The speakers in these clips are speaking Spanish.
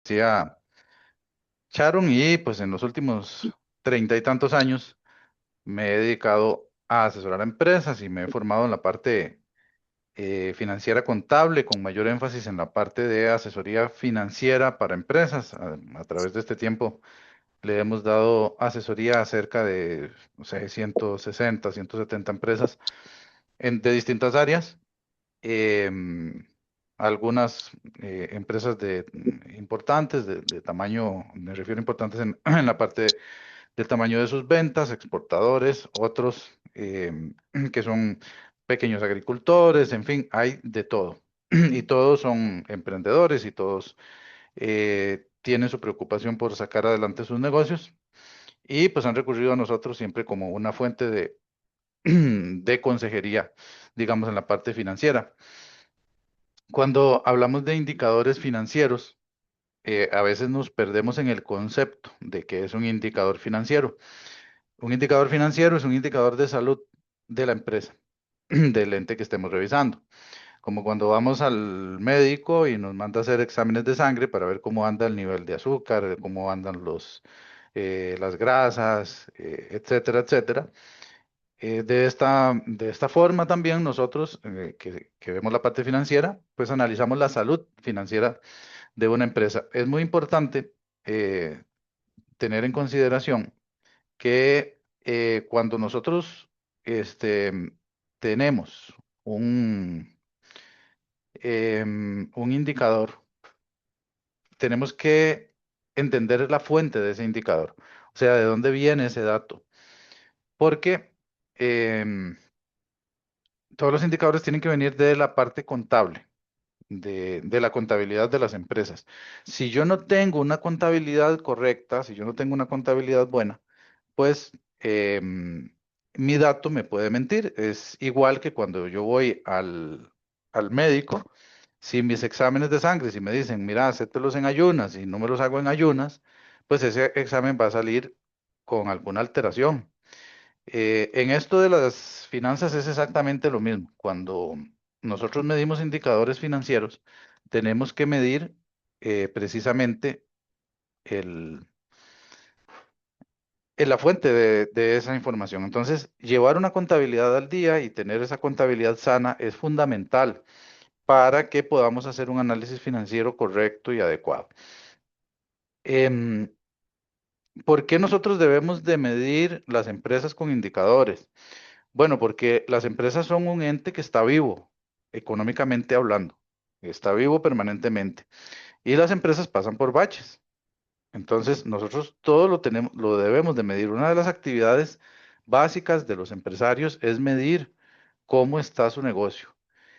Decía Sharon, y pues en los últimos 30 y tantos años me he dedicado a asesorar a empresas y me he formado en la parte financiera contable, con mayor énfasis en la parte de asesoría financiera para empresas. A través de este tiempo le hemos dado asesoría a cerca de, no sé, 160, 170 empresas de distintas áreas. em, Algunas empresas importantes, de tamaño, me refiero a importantes en, en la parte del tamaño de sus ventas, exportadores, otros que son pequeños agricultores, en fin, hay de todo. Y todos son emprendedores y todos tienen su preocupación por sacar adelante sus negocios y pues han recurrido a nosotros siempre como una fuente de, de consejería, digamos, en la parte financiera. Cuando hablamos de indicadores financieros, a veces nos perdemos en el concepto de qué es un indicador financiero. Un indicador financiero es un indicador de salud de la empresa, del ente que estemos revisando. Como cuando vamos al médico y nos manda a hacer exámenes de sangre para ver cómo anda el nivel de azúcar, cómo andan las grasas, etcétera, etcétera. De esta forma también nosotros, que vemos la parte financiera, pues analizamos la salud financiera de una empresa. Es muy importante eh, tener en consideración que cuando nosotros tenemos un, un indicador, tenemos que entender la fuente de ese indicador, o sea, de dónde viene ese dato, porque em, todos los indicadores tienen que venir de la parte contable, de la contabilidad de las empresas. Si yo no tengo una contabilidad correcta, si yo no tengo una contabilidad buena, pues mi dato me puede mentir. Es igual que cuando yo voy al médico, si mis exámenes de sangre, si me dicen, mira, hacételos en ayunas y no me los hago en ayunas, pues ese examen va a salir con alguna alteración. En esto de las finanzas es exactamente lo mismo. Cuando nosotros medimos indicadores financieros, tenemos que medir precisamente el es la fuente de esa información. Entonces, llevar una contabilidad al día y tener esa contabilidad sana es fundamental para que podamos hacer un análisis financiero correcto y adecuado. Em, ¿Por qué nosotros debemos de medir las empresas con indicadores? Bueno, porque las empresas son un ente que está vivo, económicamente hablando, está vivo permanentemente. Y las empresas pasan por baches. Entonces, nosotros todo lo tenemos, lo debemos de medir. Una de las actividades básicas de los empresarios es medir cómo está su negocio.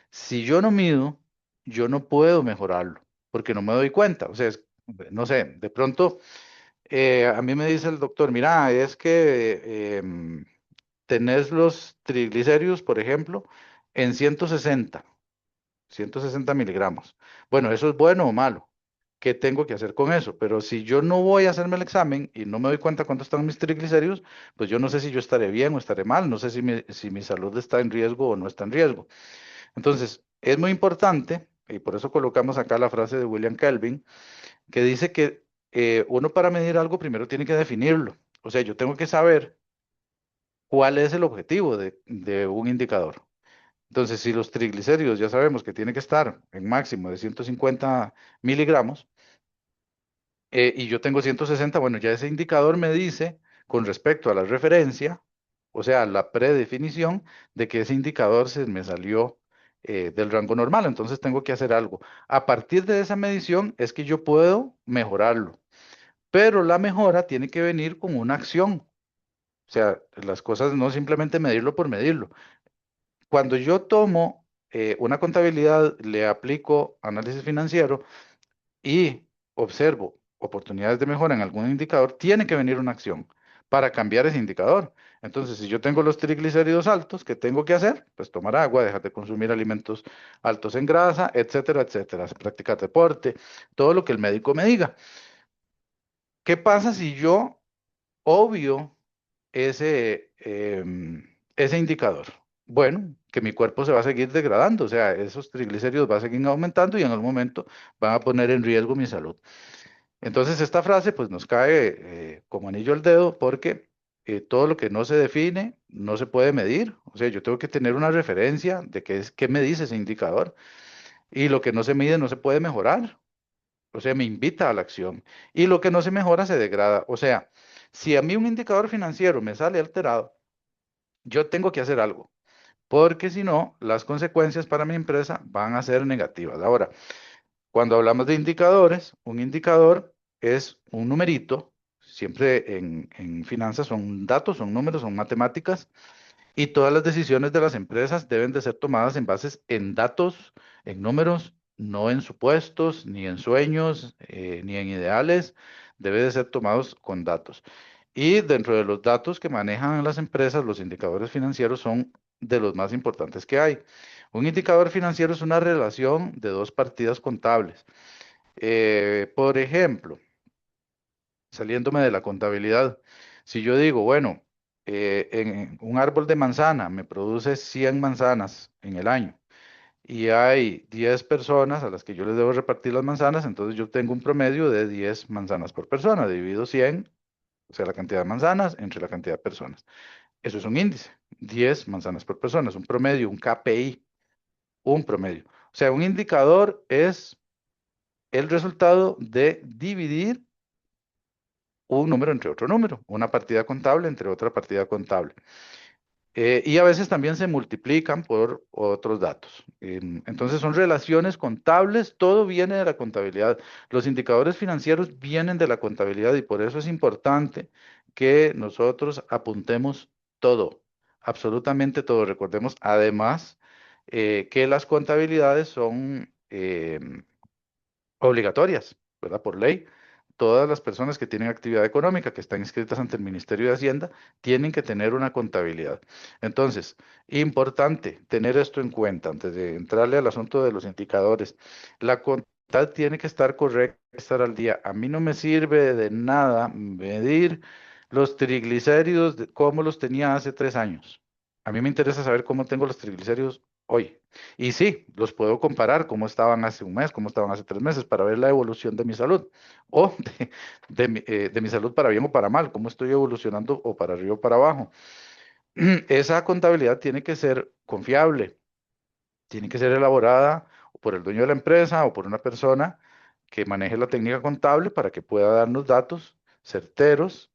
Si yo no mido, yo no puedo mejorarlo, porque no me doy cuenta. O sea, no sé, de pronto a mí me dice el doctor, mira, es que tenés los triglicéridos, por ejemplo, en 160 miligramos. Bueno, ¿eso es bueno o malo? ¿Qué tengo que hacer con eso? Pero si yo no voy a hacerme el examen y no me doy cuenta cuánto están mis triglicéridos, pues yo no sé si yo estaré bien o estaré mal, no sé si mi salud está en riesgo o no está en riesgo. Entonces, es muy importante, y por eso colocamos acá la frase de William Kelvin, que dice que uno para medir algo primero tiene que definirlo. O sea, yo tengo que saber cuál es el objetivo de un indicador. Entonces, si los triglicéridos ya sabemos que tiene que estar en máximo de 150 miligramos y yo tengo 160, bueno, ya ese indicador me dice con respecto a la referencia, o sea, la predefinición de que ese indicador se me salió del rango normal, entonces tengo que hacer algo. A partir de esa medición es que yo puedo mejorarlo, pero la mejora tiene que venir con una acción. O sea, las cosas no simplemente medirlo por medirlo. Cuando yo tomo una contabilidad, le aplico análisis financiero y observo oportunidades de mejora en algún indicador, tiene que venir una acción para cambiar ese indicador. Entonces, si yo tengo los triglicéridos altos, ¿qué tengo que hacer? Pues tomar agua, dejar de consumir alimentos altos en grasa, etcétera, etcétera. Practicar deporte, todo lo que el médico me diga. ¿Qué pasa si yo obvio ese indicador? Bueno, que mi cuerpo se va a seguir degradando, o sea, esos triglicéridos van a seguir aumentando y en algún momento van a poner en riesgo mi salud. Entonces esta frase pues nos cae como anillo al dedo porque todo lo que no se define no se puede medir. O sea, yo tengo que tener una referencia de qué me dice ese indicador y lo que no se mide no se puede mejorar. O sea, me invita a la acción y lo que no se mejora se degrada. O sea, si a mí un indicador financiero me sale alterado, yo tengo que hacer algo porque si no, las consecuencias para mi empresa van a ser negativas. Ahora, cuando hablamos de indicadores, un indicador es un numerito, siempre en finanzas son datos, son números, son matemáticas, y todas las decisiones de las empresas deben de ser tomadas en bases en datos, en números, no en supuestos, ni en sueños, ni en ideales, debe de ser tomados con datos. Y dentro de los datos que manejan las empresas, los indicadores financieros son de los más importantes que hay. Un indicador financiero es una relación de dos partidas contables. Por ejemplo, saliéndome de la contabilidad, si yo digo, bueno, en un árbol de manzana me produce 100 manzanas en el año y hay 10 personas a las que yo les debo repartir las manzanas, entonces yo tengo un promedio de 10 manzanas por persona, divido 100, o sea, la cantidad de manzanas entre la cantidad de personas. Eso es un índice, 10 manzanas por persona, es un promedio, un KPI, un promedio. O sea, un indicador es el resultado de dividir un número entre otro número, una partida contable entre otra partida contable. Y a veces también se multiplican por otros datos. Entonces son relaciones contables, todo viene de la contabilidad. Los indicadores financieros vienen de la contabilidad y por eso es importante que nosotros apuntemos todo, absolutamente todo. Recordemos además que las contabilidades son obligatorias, ¿verdad? Por ley. Todas las personas que tienen actividad económica, que están inscritas ante el Ministerio de Hacienda, tienen que tener una contabilidad. Entonces, importante tener esto en cuenta antes de entrarle al asunto de los indicadores. La contabilidad tiene que estar correcta, estar al día. A mí no me sirve de nada medir los triglicéridos como los tenía hace 3 años. A mí me interesa saber cómo tengo los triglicéridos hoy. Y sí, los puedo comparar cómo estaban hace un mes, cómo estaban hace 3 meses, para ver la evolución de mi salud o de mi salud para bien o para mal, cómo estoy evolucionando o para arriba o para abajo. Esa contabilidad tiene que ser confiable, tiene que ser elaborada por el dueño de la empresa o por una persona que maneje la técnica contable para que pueda darnos datos certeros,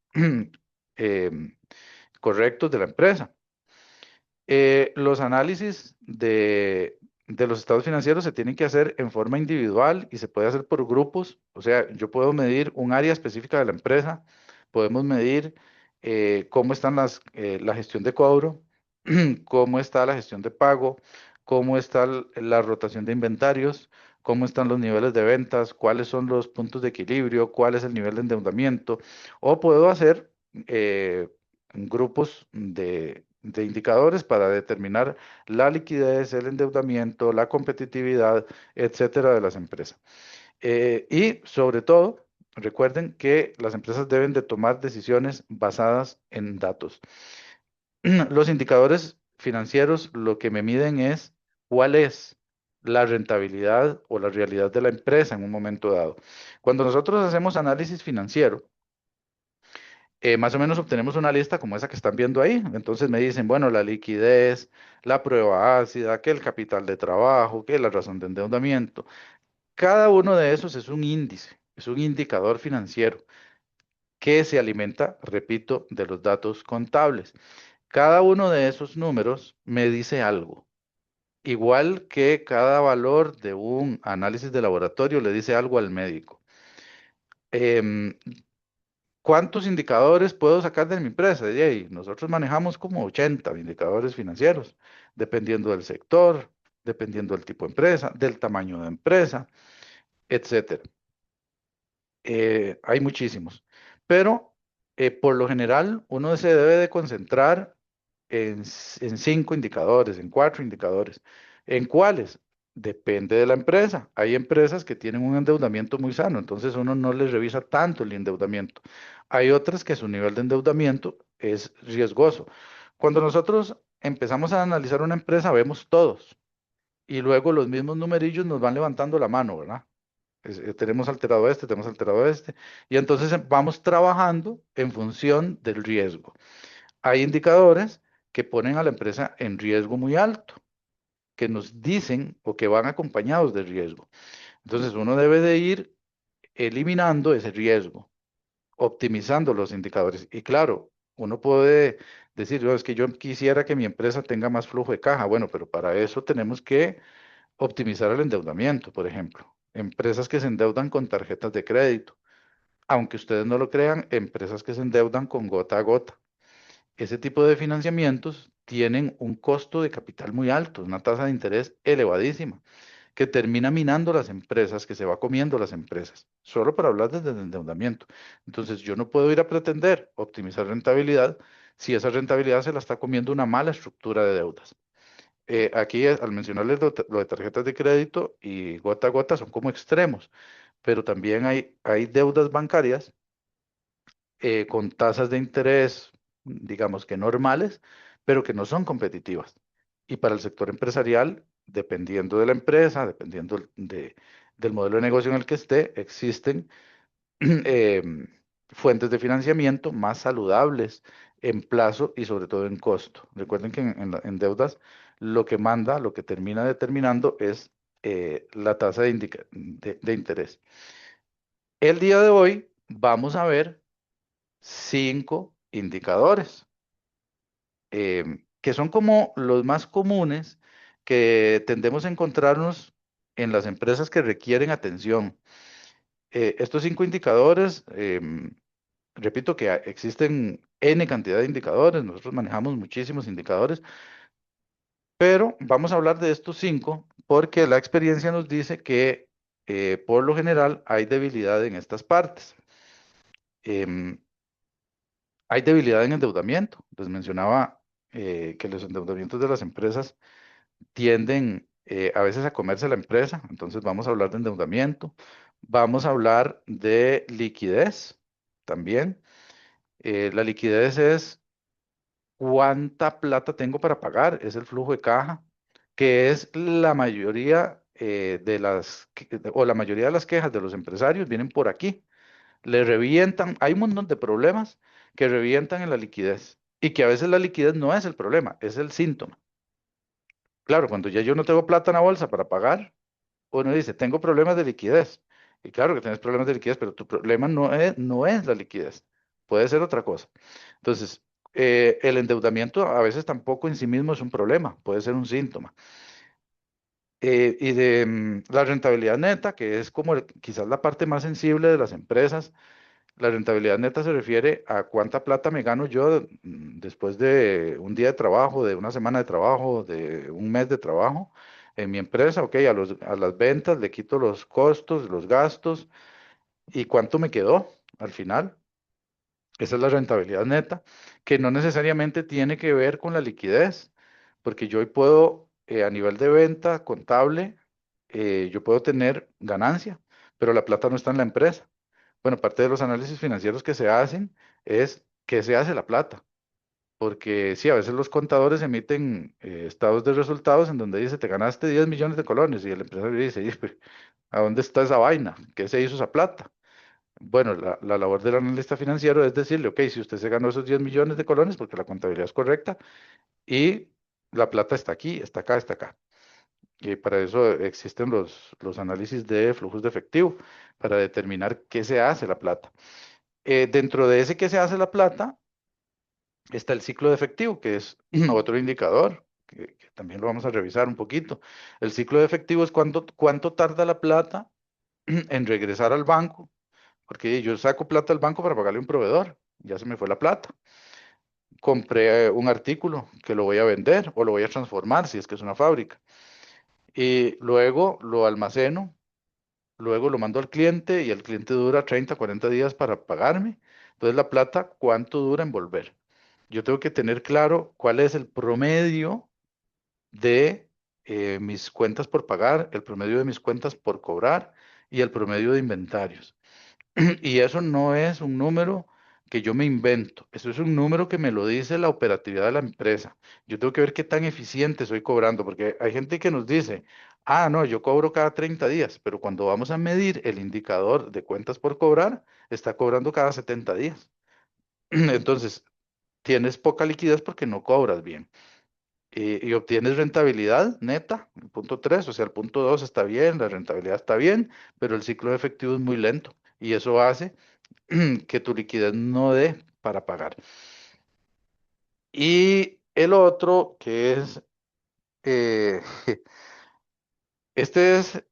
em, correctos de la empresa. Los análisis de los estados financieros se tienen que hacer en forma individual y se puede hacer por grupos. O sea, yo puedo medir un área específica de la empresa, podemos medir cómo están la gestión de cobro, cómo está la gestión de pago, cómo está la rotación de inventarios, cómo están los niveles de ventas, cuáles son los puntos de equilibrio, cuál es el nivel de endeudamiento. O puedo hacer grupos de indicadores para determinar la liquidez, el endeudamiento, la competitividad, etcétera, de las empresas. Y sobre todo, recuerden que las empresas deben de tomar decisiones basadas en datos. Los indicadores financieros lo que me miden es cuál es la rentabilidad o la realidad de la empresa en un momento dado. Cuando nosotros hacemos análisis financiero, más o menos obtenemos una lista como esa que están viendo ahí. Entonces me dicen, bueno, la liquidez, la prueba ácida, que el capital de trabajo, que la razón de endeudamiento. Cada uno de esos es un índice, es un indicador financiero que se alimenta, repito, de los datos contables. Cada uno de esos números me dice algo. Igual que cada valor de un análisis de laboratorio le dice algo al médico. Em, ¿Cuántos indicadores puedo sacar de mi empresa? Y ahí, nosotros manejamos como 80 indicadores financieros, dependiendo del sector, dependiendo del tipo de empresa, del tamaño de empresa, etcétera. Hay muchísimos, pero por lo general uno se debe de concentrar en 5 indicadores, en 4 indicadores. ¿En cuáles? Depende de la empresa. Hay empresas que tienen un endeudamiento muy sano, entonces uno no les revisa tanto el endeudamiento. Hay otras que su nivel de endeudamiento es riesgoso. Cuando nosotros empezamos a analizar una empresa, vemos todos y luego los mismos numerillos nos van levantando la mano, ¿verdad? tenemos alterado este, tenemos alterado este, y entonces vamos trabajando en función del riesgo. Hay indicadores que ponen a la empresa en riesgo muy alto, que nos dicen o que van acompañados de riesgo. Entonces uno debe de ir eliminando ese riesgo, optimizando los indicadores. Y claro, uno puede decir, "No, es que yo quisiera que mi empresa tenga más flujo de caja". Bueno, pero para eso tenemos que optimizar el endeudamiento, por ejemplo. Empresas que se endeudan con tarjetas de crédito. Aunque ustedes no lo crean, empresas que se endeudan con gota a gota. Ese tipo de financiamientos tienen un costo de capital muy alto, una tasa de interés elevadísima, que termina minando las empresas, que se va comiendo las empresas, solo para hablar desde el endeudamiento. Entonces, yo no puedo ir a pretender optimizar rentabilidad si esa rentabilidad se la está comiendo una mala estructura de deudas. Aquí, al mencionarles lo de tarjetas de crédito y gota a gota, son como extremos, pero también hay deudas bancarias con tasas de interés, digamos que normales, pero que no son competitivas. Y para el sector empresarial, dependiendo de la empresa, dependiendo del modelo de negocio en el que esté, existen em, fuentes de financiamiento más saludables en plazo y sobre todo en costo. Recuerden que en deudas lo que manda, lo que termina determinando es la tasa de interés. El día de hoy vamos a ver 5 indicadores, que son como los más comunes que tendemos a encontrarnos en las empresas que requieren atención. Estos 5 indicadores, repito que existen N cantidad de indicadores, nosotros manejamos muchísimos indicadores, pero vamos a hablar de estos 5 porque la experiencia nos dice que por lo general hay debilidad en estas partes. Em, Hay debilidad en endeudamiento. Les mencionaba que los endeudamientos de las empresas tienden a veces a comerse la empresa. Entonces vamos a hablar de endeudamiento. Vamos a hablar de liquidez también. La liquidez es cuánta plata tengo para pagar. Es el flujo de caja, que es la mayoría o la mayoría de las quejas de los empresarios vienen por aquí. Le revientan, hay un montón de problemas que revientan en la liquidez y que a veces la liquidez no es el problema, es el síntoma. Claro, cuando ya yo no tengo plata en la bolsa para pagar, uno dice, tengo problemas de liquidez. Y claro que tienes problemas de liquidez, pero tu problema no es la liquidez, puede ser otra cosa. Entonces, el endeudamiento a veces tampoco en sí mismo es un problema, puede ser un síntoma. La rentabilidad neta, que es como quizás la parte más sensible de las empresas. La rentabilidad neta se refiere a cuánta plata me gano yo después de un día de trabajo, de una semana de trabajo, de un mes de trabajo en mi empresa. Ok, a las ventas le quito los costos, los gastos y cuánto me quedó al final. Esa es la rentabilidad neta, que no necesariamente tiene que ver con la liquidez, porque yo hoy puedo, a nivel de venta contable, yo puedo tener ganancia, pero la plata no está en la empresa. Bueno, parte de los análisis financieros que se hacen es qué se hace la plata, porque sí, a veces los contadores emiten estados de resultados en donde dice, te ganaste 10 millones de colones y el empresario dice, "Híjole, ¿a dónde está esa vaina? ¿Qué se hizo esa plata?". Bueno, la labor del analista financiero es decirle, ok, si usted se ganó esos 10 millones de colones porque la contabilidad es correcta y la plata está aquí, está acá, está acá. Y para eso existen los análisis de flujos de efectivo, para determinar qué se hace la plata. Dentro de ese que se hace la plata está el ciclo de efectivo, que es otro indicador, que también lo vamos a revisar un poquito. El ciclo de efectivo es cuánto tarda la plata en regresar al banco, porque yo saco plata al banco para pagarle a un proveedor, ya se me fue la plata. Compré un artículo que lo voy a vender o lo voy a transformar si es que es una fábrica. Y luego lo almaceno, luego lo mando al cliente y el cliente dura 30, 40 días para pagarme. Entonces la plata, ¿cuánto dura en volver? Yo tengo que tener claro cuál es el promedio de mis cuentas por pagar, el promedio de mis cuentas por cobrar y el promedio de inventarios. Y eso no es un número que yo me invento. Eso es un número que me lo dice la operatividad de la empresa. Yo tengo que ver qué tan eficiente estoy cobrando, porque hay gente que nos dice, ah, no, yo cobro cada 30 días, pero cuando vamos a medir el indicador de cuentas por cobrar, está cobrando cada 70 días. Entonces, tienes poca liquidez porque no cobras bien. Y obtienes rentabilidad neta, el punto 3, o sea, el punto 2 está bien, la rentabilidad está bien, pero el ciclo de efectivo es muy lento y eso hace que tu liquidez no dé para pagar. Y el otro que es, eh, este es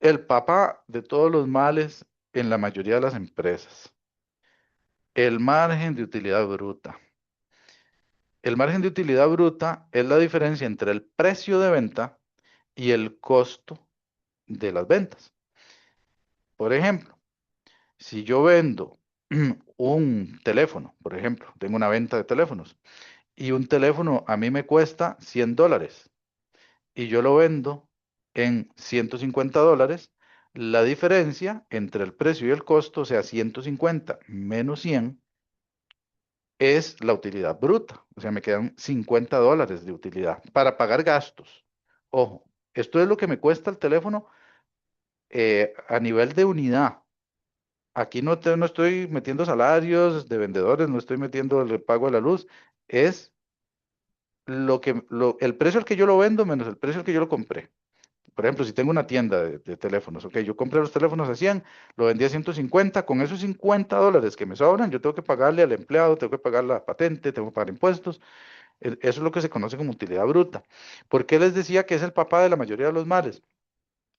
el papá de todos los males en la mayoría de las empresas, el margen de utilidad bruta. El margen de utilidad bruta es la diferencia entre el precio de venta y el costo de las ventas. Por ejemplo, si yo vendo un teléfono, por ejemplo, tengo una venta de teléfonos y un teléfono a mí me cuesta $100 y yo lo vendo en $150, la diferencia entre el precio y el costo, o sea, 150 menos 100, es la utilidad bruta. O sea, me quedan $50 de utilidad para pagar gastos. Ojo, esto es lo que me cuesta el teléfono a nivel de unidad. Aquí no estoy metiendo salarios de vendedores, no estoy metiendo el pago de la luz. Es el precio al que yo lo vendo menos el precio al que yo lo compré. Por ejemplo, si tengo una tienda de teléfonos, ok, yo compré los teléfonos a 100, lo vendí a 150, con esos $50 que me sobran, yo tengo que pagarle al empleado, tengo que pagar la patente, tengo que pagar impuestos. Eso es lo que se conoce como utilidad bruta. ¿Por qué les decía que es el papá de la mayoría de los males?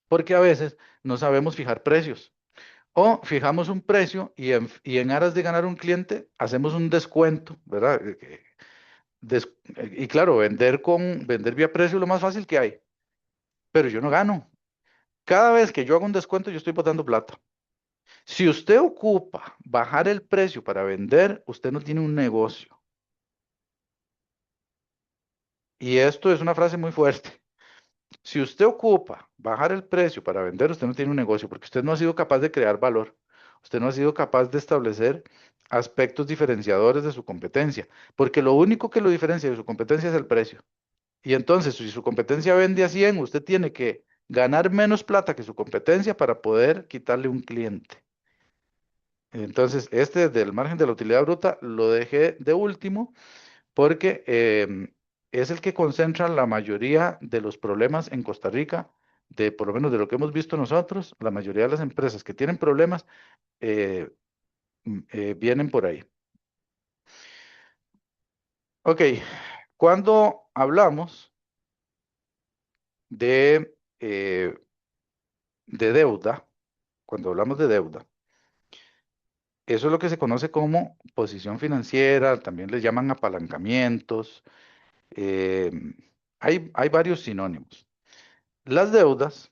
Porque a veces no sabemos fijar precios. O fijamos un precio y en aras de ganar un cliente, hacemos un descuento, ¿verdad? Y claro, vender vía precio es lo más fácil que hay, pero yo no gano. Cada vez que yo hago un descuento, yo estoy botando plata. Si usted ocupa bajar el precio para vender, usted no tiene un negocio. Y esto es una frase muy fuerte. Si usted ocupa bajar el precio para vender, usted no tiene un negocio porque usted no ha sido capaz de crear valor. Usted no ha sido capaz de establecer aspectos diferenciadores de su competencia, porque lo único que lo diferencia de su competencia es el precio. Y entonces, si su competencia vende a 100, usted tiene que ganar menos plata que su competencia para poder quitarle un cliente. Entonces, este del margen de la utilidad bruta lo dejé de último porque es el que concentra la mayoría de los problemas en Costa Rica, por lo menos de lo que hemos visto nosotros, la mayoría de las empresas que tienen problemas eh, vienen por ahí. Ok, cuando hablamos de deuda, cuando hablamos de deuda, eso es lo que se conoce como posición financiera, también les llaman apalancamientos, eh, hay varios sinónimos. Las deudas,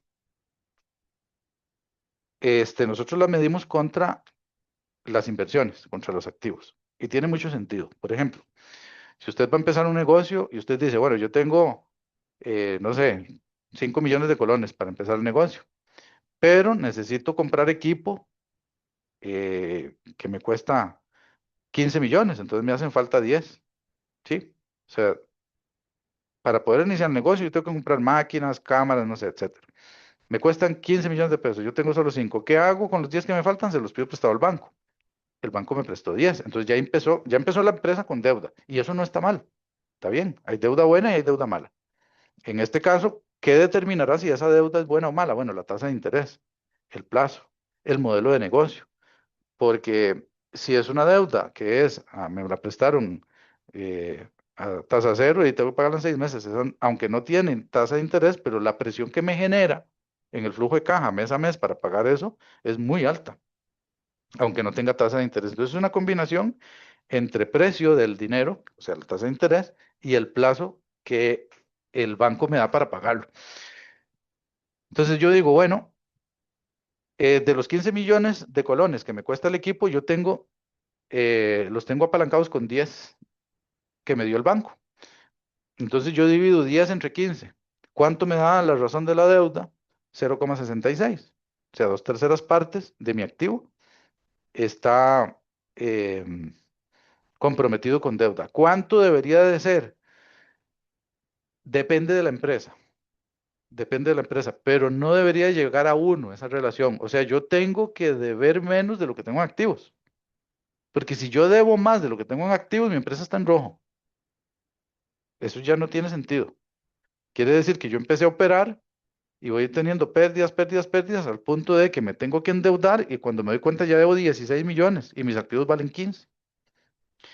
nosotros las medimos contra las inversiones, contra los activos. Y tiene mucho sentido. Por ejemplo, si usted va a empezar un negocio y usted dice, bueno, yo tengo, no sé, 5 millones de colones para empezar el negocio, pero necesito comprar equipo que me cuesta 15 millones, entonces me hacen falta 10, ¿sí? O sea, para poder iniciar el negocio yo tengo que comprar máquinas, cámaras, no sé, etcétera. Me cuestan 15 millones de pesos, yo tengo solo 5. ¿Qué hago con los 10 que me faltan? Se los pido prestado al banco. El banco me prestó 10. Entonces ya empezó la empresa con deuda. Y eso no está mal. Está bien. Hay deuda buena y hay deuda mala. En este caso, ¿qué determinará si esa deuda es buena o mala? Bueno, la tasa de interés, el plazo, el modelo de negocio. Porque si es una deuda que me la prestaron a tasa cero y tengo que pagarla en 6 meses, aunque no tienen tasa de interés, pero la presión que me genera en el flujo de caja mes a mes para pagar eso es muy alta, aunque no tenga tasa de interés. Entonces es una combinación entre precio del dinero, o sea, la tasa de interés, y el plazo que el banco me da para pagarlo. Entonces yo digo, bueno, de los 15 millones de colones que me cuesta el equipo, los tengo apalancados con 10 que me dio el banco. Entonces yo divido 10 entre 15. ¿Cuánto me da la razón de la deuda? 0,66. O sea, dos terceras partes de mi activo está, comprometido con deuda. ¿Cuánto debería de ser? Depende de la empresa. Depende de la empresa, pero no debería llegar a uno esa relación. O sea, yo tengo que deber menos de lo que tengo en activos. Porque si yo debo más de lo que tengo en activos, mi empresa está en rojo. Eso ya no tiene sentido. Quiere decir que yo empecé a operar y voy teniendo pérdidas, pérdidas, pérdidas al punto de que me tengo que endeudar y cuando me doy cuenta ya debo 16 millones y mis activos valen 15.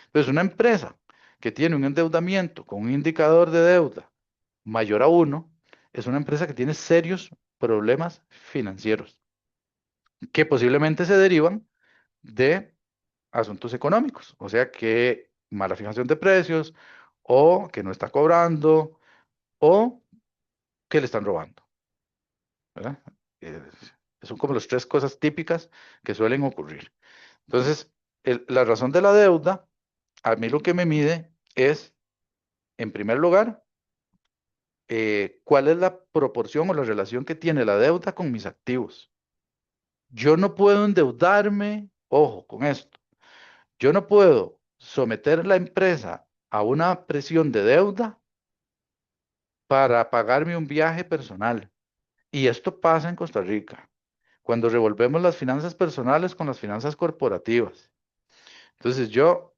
Entonces, una empresa que tiene un endeudamiento con un indicador de deuda mayor a uno es una empresa que tiene serios problemas financieros que posiblemente se derivan de asuntos económicos, o sea que mala fijación de precios o que no está cobrando o que le están robando, ¿verdad? Eh, Son como las tres cosas típicas que suelen ocurrir. Entonces, la razón de la deuda, a mí lo que me mide es, en primer lugar, cuál es la proporción o la relación que tiene la deuda con mis activos. Yo no puedo endeudarme, ojo con esto, yo no puedo someter la empresa a una presión de deuda para pagarme un viaje personal. Y esto pasa en Costa Rica, cuando revolvemos las finanzas personales con las finanzas corporativas. Entonces yo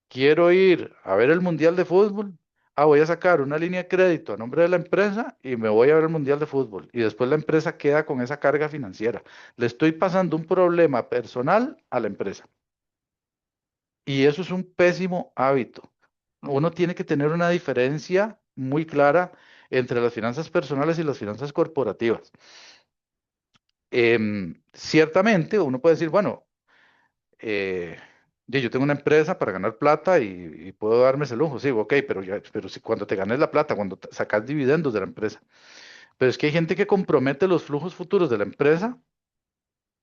quiero ir a ver el Mundial de Fútbol. Ah, voy a sacar una línea de crédito a nombre de la empresa y me voy a ver el Mundial de Fútbol. Y después la empresa queda con esa carga financiera. Le estoy pasando un problema personal a la empresa. Y eso es un pésimo hábito. Uno tiene que tener una diferencia muy clara entre las finanzas personales y las finanzas corporativas. Ciertamente, uno puede decir, bueno, yo tengo una empresa para ganar plata y puedo darme ese lujo, sí, ok, pero si cuando te ganes la plata, cuando sacas dividendos de la empresa, pero es que hay gente que compromete los flujos futuros de la empresa,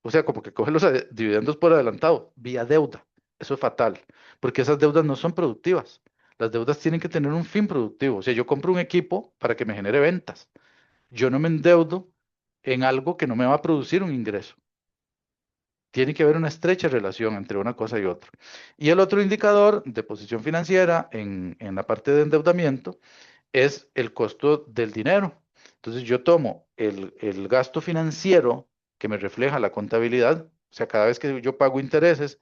o sea, como que coge los dividendos por adelantado, vía deuda. Eso es fatal, porque esas deudas no son productivas. Las deudas tienen que tener un fin productivo. O sea, yo compro un equipo para que me genere ventas. Yo no me endeudo en algo que no me va a producir un ingreso. Tiene que haber una estrecha relación entre una cosa y otra. Y el otro indicador de posición financiera en la parte de endeudamiento es el costo del dinero. Entonces yo tomo el gasto financiero que me refleja la contabilidad, o sea, cada vez que yo pago intereses,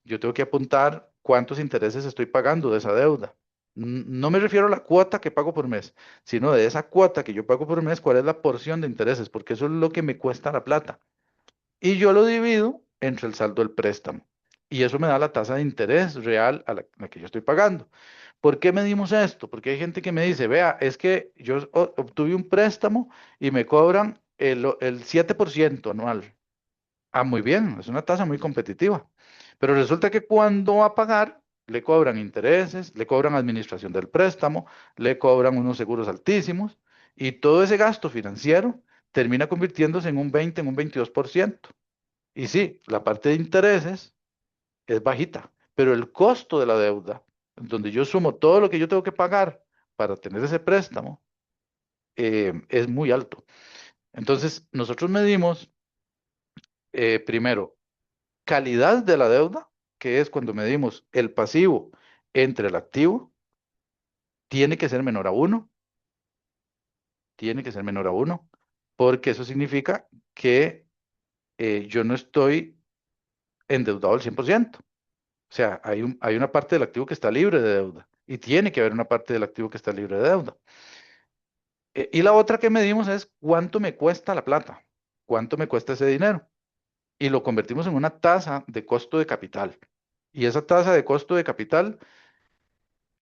yo tengo que apuntar cuántos intereses estoy pagando de esa deuda. No me refiero a la cuota que pago por mes, sino de esa cuota que yo pago por mes, cuál es la porción de intereses, porque eso es lo que me cuesta la plata y yo lo divido entre el saldo del préstamo. Y eso me da la tasa de interés real a la que yo estoy pagando. ¿Por qué medimos esto? Porque hay gente que me dice, vea, es que yo obtuve un préstamo y me cobran el 7% anual. Ah, muy bien, es una tasa muy competitiva. Pero resulta que cuando va a pagar, le cobran intereses, le cobran administración del préstamo, le cobran unos seguros altísimos y todo ese gasto financiero termina convirtiéndose en un 20, en un 22%. Y sí, la parte de intereses es bajita, pero el costo de la deuda, donde yo sumo todo lo que yo tengo que pagar para tener ese préstamo, es muy alto. Entonces, nosotros medimos primero calidad de la deuda, que es cuando medimos el pasivo entre el activo, tiene que ser menor a uno, tiene que ser menor a uno, porque eso significa que yo no estoy endeudado al 100%. O sea, hay una parte del activo que está libre de deuda y tiene que haber una parte del activo que está libre de deuda. Y la otra que medimos es cuánto me cuesta la plata, cuánto me cuesta ese dinero. Y lo convertimos en una tasa de costo de capital. Y esa tasa de costo de capital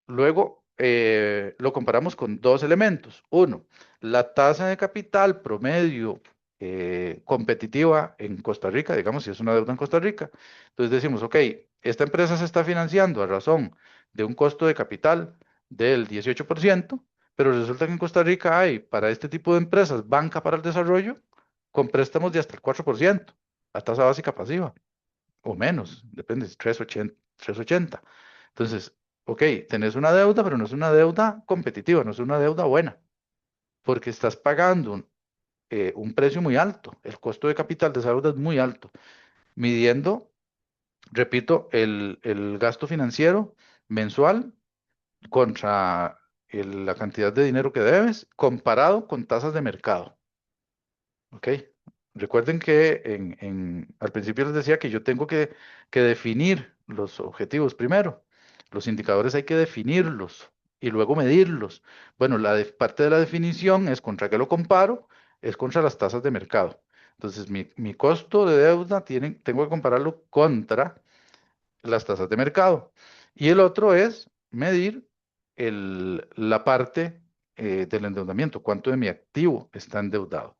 luego lo comparamos con dos elementos. Uno, la tasa de capital promedio competitiva en Costa Rica, digamos, si es una deuda en Costa Rica. Entonces decimos, ok, esta empresa se está financiando a razón de un costo de capital del 18%, pero resulta que en Costa Rica hay para este tipo de empresas banca para el desarrollo con préstamos de hasta el 4%, la tasa básica pasiva o menos, depende, es 3,80, 3,80. Entonces, ok, tenés una deuda, pero no es una deuda competitiva, no es una deuda buena, porque estás pagando un precio muy alto. El costo de capital de esa deuda es muy alto, midiendo Repito, el gasto financiero mensual contra la cantidad de dinero que debes comparado con tasas de mercado. ¿Ok? Recuerden que al principio les decía que yo tengo que definir los objetivos primero. Los indicadores hay que definirlos y luego medirlos. Bueno, parte de la definición es contra qué lo comparo, es contra las tasas de mercado. Entonces, mi costo de deuda tengo que compararlo contra las tasas de mercado. Y el otro es medir la parte del endeudamiento, cuánto de mi activo está endeudado.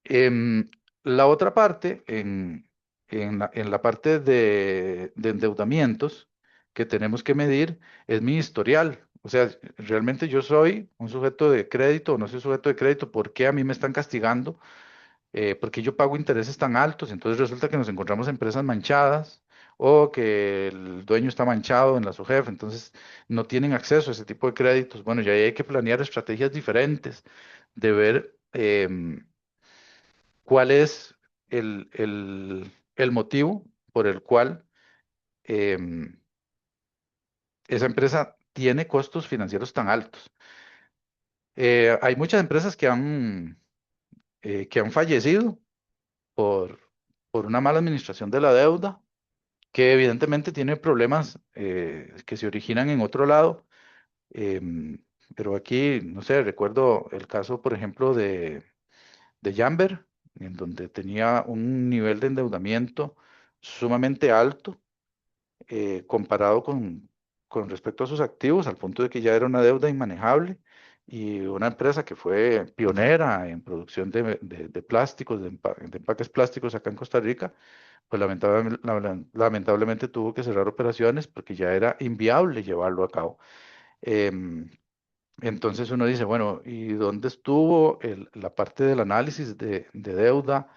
Em, la otra parte, en la parte de endeudamientos que tenemos que medir, es mi historial. O sea, realmente yo soy un sujeto de crédito o no soy sujeto de crédito, ¿por qué a mí me están castigando? ¿Por qué yo pago intereses tan altos? Entonces resulta que nos encontramos empresas manchadas o que el dueño está manchado en la SUGEF, entonces no tienen acceso a ese tipo de créditos. Bueno, ya ahí hay que planear estrategias diferentes de ver cuál es el motivo por el cual em, esa empresa tiene costos financieros tan altos. Hay muchas empresas que han fallecido por, por una mala administración de la deuda, que evidentemente tiene problemas que se originan en otro lado. em, pero aquí, no sé, recuerdo el caso, por ejemplo, de Jamber, en donde tenía un nivel de endeudamiento sumamente alto comparado con respecto a sus activos, al punto de que ya era una deuda inmanejable y una empresa que fue pionera en producción de plásticos, de empaques plásticos acá en Costa Rica, pues lamentablemente tuvo que cerrar operaciones porque ya era inviable llevarlo a cabo. Em, entonces uno dice, bueno, ¿y dónde estuvo la parte del análisis de deuda?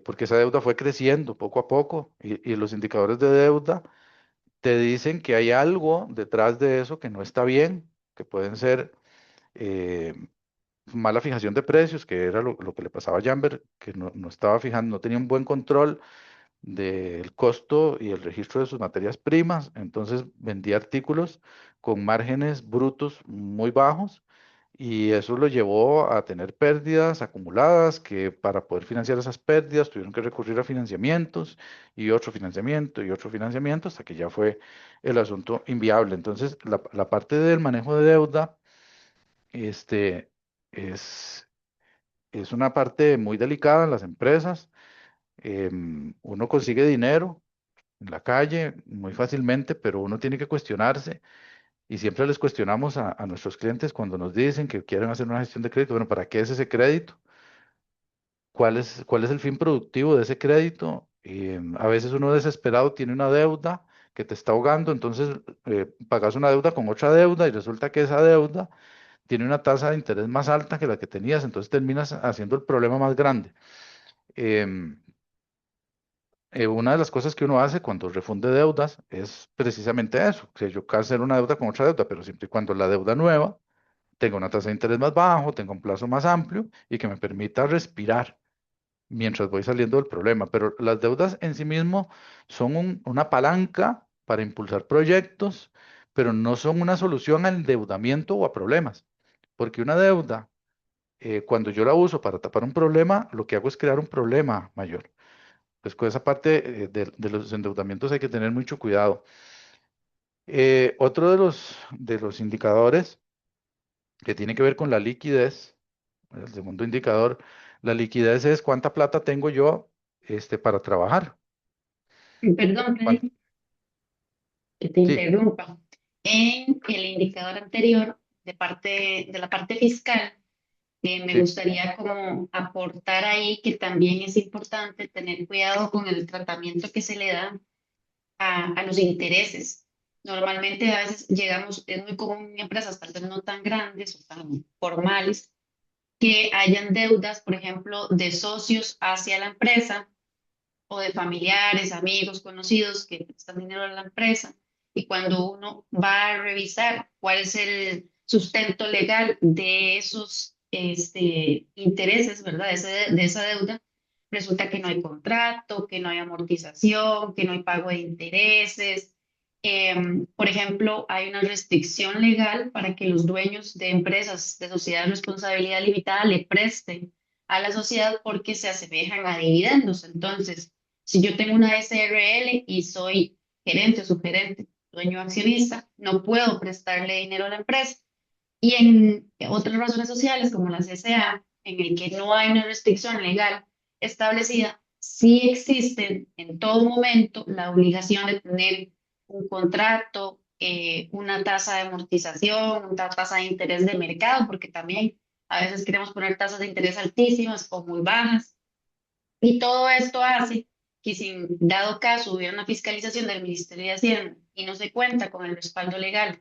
Porque esa deuda fue creciendo poco a poco y los indicadores de deuda te dicen que hay algo detrás de eso que no está bien, que pueden ser eh, mala fijación de precios, que era lo que le pasaba a Jamber, que no estaba fijando, no tenía un buen control del costo y el registro de sus materias primas, entonces vendía artículos con márgenes brutos muy bajos y eso lo llevó a tener pérdidas acumuladas que para poder financiar esas pérdidas tuvieron que recurrir a financiamientos y otro financiamiento y otro financiamiento hasta que ya fue el asunto inviable. Entonces, la parte del manejo de deuda este, es, es una parte muy delicada en las empresas. Uno consigue dinero en la calle muy fácilmente, pero uno tiene que cuestionarse y siempre les cuestionamos a nuestros clientes cuando nos dicen que quieren hacer una gestión de crédito. Bueno, ¿para qué es ese crédito? ¿Cuál es el fin productivo de ese crédito? A veces uno desesperado tiene una deuda que te está ahogando, entonces pagas una deuda con otra deuda y resulta que esa deuda tiene una tasa de interés más alta que la que tenías, entonces terminas haciendo el problema más grande. Em, una de las cosas que uno hace cuando refunde deudas es precisamente eso, que yo hacer una deuda con otra deuda, pero siempre y cuando la deuda nueva tenga una tasa de interés más bajo, tenga un plazo más amplio y que me permita respirar mientras voy saliendo del problema. Pero las deudas en sí mismo son una palanca para impulsar proyectos, pero no son una solución al endeudamiento o a problemas, porque una deuda, cuando yo la uso para tapar un problema, lo que hago es crear un problema mayor. Pues con esa parte de los endeudamientos hay que tener mucho cuidado. Otro de los indicadores que tiene que ver con la liquidez, el segundo indicador, la liquidez es cuánta plata tengo yo para trabajar. Perdón, Cuán- que te Sí, interrumpa. En el indicador anterior de la parte fiscal, me sí, gustaría como aportar ahí que también es importante tener cuidado con el tratamiento que se le da a los intereses. Normalmente a veces llegamos, es muy común en empresas tal vez no tan grandes o tan formales, que hayan deudas, por ejemplo, de socios hacia la empresa o de familiares, amigos, conocidos que prestan dinero a la empresa. Y cuando uno va a revisar cuál es el sustento legal de esos intereses, ¿verdad? De esa deuda, resulta que no hay contrato, que no hay amortización, que no hay pago de intereses. Por ejemplo, hay una restricción legal para que los dueños de empresas de sociedad de responsabilidad limitada le presten a la sociedad porque se asemejan a dividendos. Entonces, si yo tengo una SRL y soy gerente o subgerente, dueño accionista, no puedo prestarle dinero a la empresa. Y en otras razones sociales, como las SA, en el que no hay una restricción legal establecida, sí existen en todo momento la obligación de tener un contrato, una tasa de amortización, una tasa de interés de mercado, porque también a veces queremos poner tasas de interés altísimas o muy bajas. Y todo esto hace que si en dado caso hubiera una fiscalización del Ministerio de Hacienda y no se cuenta con el respaldo legal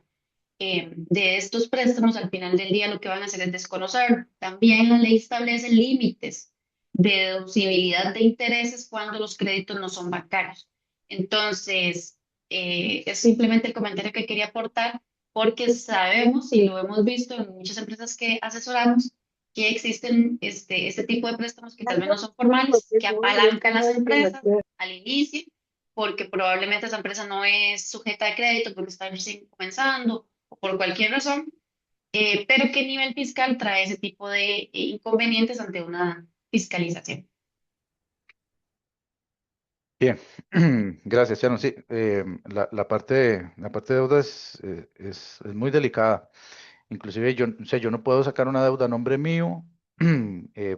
de estos préstamos, al final del día lo que van a hacer es desconocer. También la ley establece límites de deducibilidad de intereses cuando los créditos no son bancarios. Entonces, es simplemente el comentario que quería aportar porque sabemos y lo hemos visto en muchas empresas que asesoramos que existen este tipo de préstamos que tal vez no son formales, que apalancan las empresas al inicio, porque probablemente esa empresa no es sujeta a crédito porque está recién comenzando o por cualquier razón, pero ¿qué nivel fiscal trae ese tipo de inconvenientes ante una fiscalización? Bien, gracias, Sharon. Sí, la parte de deuda es muy delicada. Inclusive yo, o sea, yo no puedo sacar una deuda a nombre mío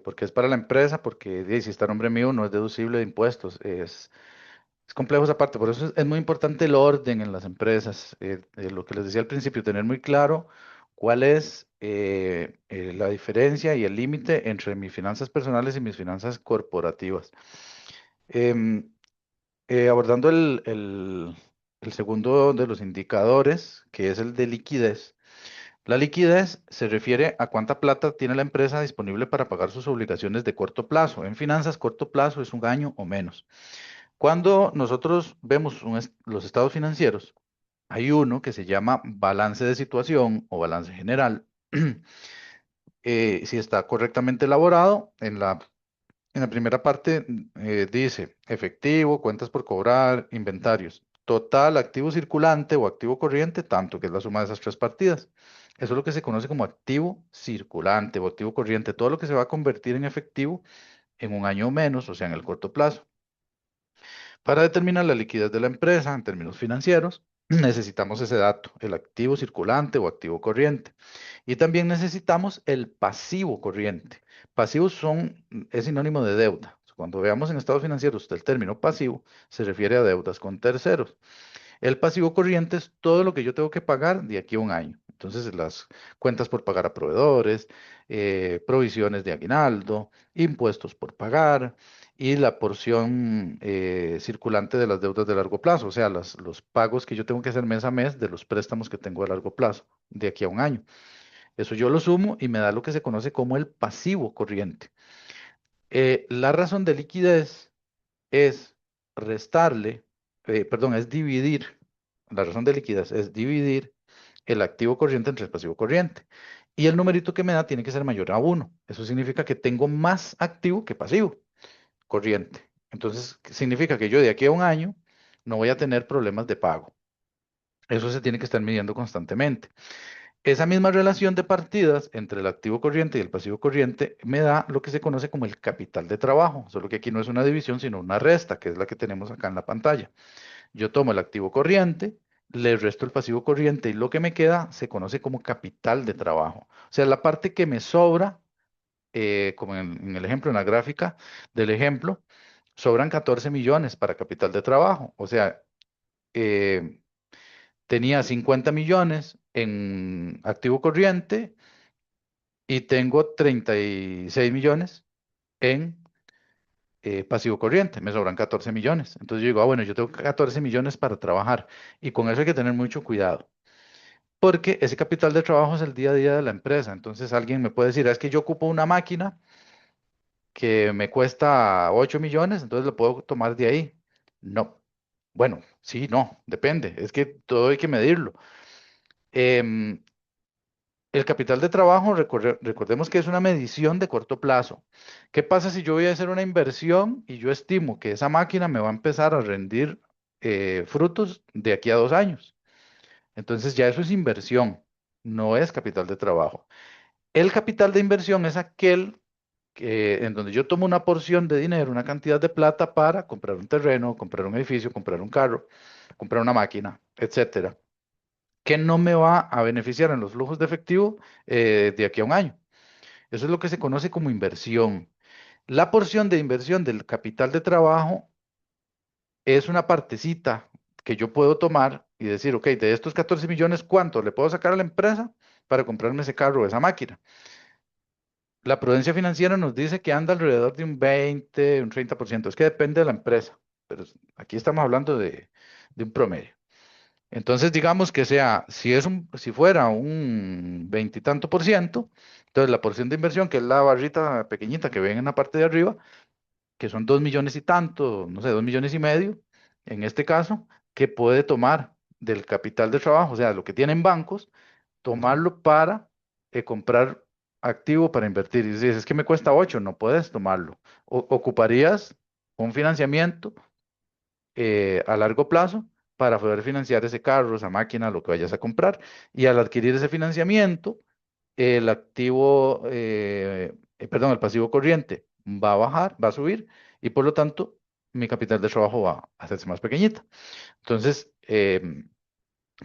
porque es para la empresa, porque si está a nombre mío no es deducible de impuestos. Es complejo esa parte, por eso es muy importante el orden en las empresas. Lo que les decía al principio, tener muy claro cuál es la diferencia y el límite entre mis finanzas personales y mis finanzas corporativas. Em, Abordando el segundo de los indicadores, que es el de liquidez. La liquidez se refiere a cuánta plata tiene la empresa disponible para pagar sus obligaciones de corto plazo. En finanzas, corto plazo es un año o menos. Cuando nosotros vemos los estados financieros, hay uno que se llama balance de situación o balance general. Si está correctamente elaborado, en la primera parte dice efectivo, cuentas por cobrar, inventarios, total, activo circulante o activo corriente, tanto que es la suma de esas tres partidas. Eso es lo que se conoce como activo circulante o activo corriente, todo lo que se va a convertir en efectivo en un año o menos, o sea, en el corto plazo. Para determinar la liquidez de la empresa en términos financieros, necesitamos ese dato, el activo circulante o activo corriente. Y también necesitamos el pasivo corriente. Pasivos es sinónimo de deuda. Cuando veamos en estados financieros el término pasivo, se refiere a deudas con terceros. El pasivo corriente es todo lo que yo tengo que pagar de aquí a un año. Entonces, las cuentas por pagar a proveedores, provisiones de aguinaldo, impuestos por pagar y la porción circulante de las deudas de largo plazo, o sea, los pagos que yo tengo que hacer mes a mes de los préstamos que tengo a largo plazo, de aquí a un año. Eso yo lo sumo y me da lo que se conoce como el pasivo corriente. La razón de liquidez es restarle, perdón, es dividir, la razón de liquidez es dividir el activo corriente entre el pasivo corriente. Y el numerito que me da tiene que ser mayor a uno. Eso significa que tengo más activo que pasivo corriente. Entonces, significa que yo de aquí a un año no voy a tener problemas de pago. Eso se tiene que estar midiendo constantemente. Esa misma relación de partidas entre el activo corriente y el pasivo corriente me da lo que se conoce como el capital de trabajo, solo que aquí no es una división, sino una resta, que es la que tenemos acá en la pantalla. Yo tomo el activo corriente, le resto el pasivo corriente y lo que me queda se conoce como capital de trabajo. O sea, la parte que me sobra, como en el ejemplo, en la gráfica del ejemplo, sobran 14 millones para capital de trabajo. O sea, eh, tenía 50 millones en activo corriente y tengo 36 millones en pasivo corriente, me sobran 14 millones. Entonces yo digo, bueno, yo tengo 14 millones para trabajar y con eso hay que tener mucho cuidado, porque ese capital de trabajo es el día a día de la empresa. Entonces alguien me puede decir, es que yo ocupo una máquina que me cuesta 8 millones, entonces lo puedo tomar de ahí. No, bueno, sí, no, depende, es que todo hay que medirlo. Em, El capital de trabajo, recordemos que es una medición de corto plazo. ¿Qué pasa si yo voy a hacer una inversión y yo estimo que esa máquina me va a empezar a rendir frutos de aquí a 2 años? Entonces ya eso es inversión, no es capital de trabajo. El capital de inversión es aquel en donde yo tomo una porción de dinero, una cantidad de plata para comprar un terreno, comprar un edificio, comprar un carro, comprar una máquina, etcétera, que no me va a beneficiar en los flujos de efectivo de aquí a un año. Eso es lo que se conoce como inversión. La porción de inversión del capital de trabajo es una partecita que yo puedo tomar y decir, ok, de estos 14 millones, ¿cuánto le puedo sacar a la empresa para comprarme ese carro o esa máquina? La prudencia financiera nos dice que anda alrededor de un 20, un 30%. Es que depende de la empresa, pero aquí estamos hablando de un promedio. Entonces, digamos que sea, si fuera un veintitanto por ciento, entonces la porción de inversión, que es la barrita pequeñita que ven en la parte de arriba, que son 2 millones y tanto, no sé, 2 millones y medio, en este caso, que puede tomar del capital de trabajo, o sea, lo que tienen bancos, tomarlo para comprar activo para invertir. Y dices, es que me cuesta 8, no puedes tomarlo. Ocuparías un financiamiento a largo plazo para poder financiar ese carro, esa máquina, lo que vayas a comprar. Y al adquirir ese financiamiento, el activo, perdón, el pasivo corriente va a bajar, va a subir y por lo tanto mi capital de trabajo va a hacerse más pequeñita. Entonces,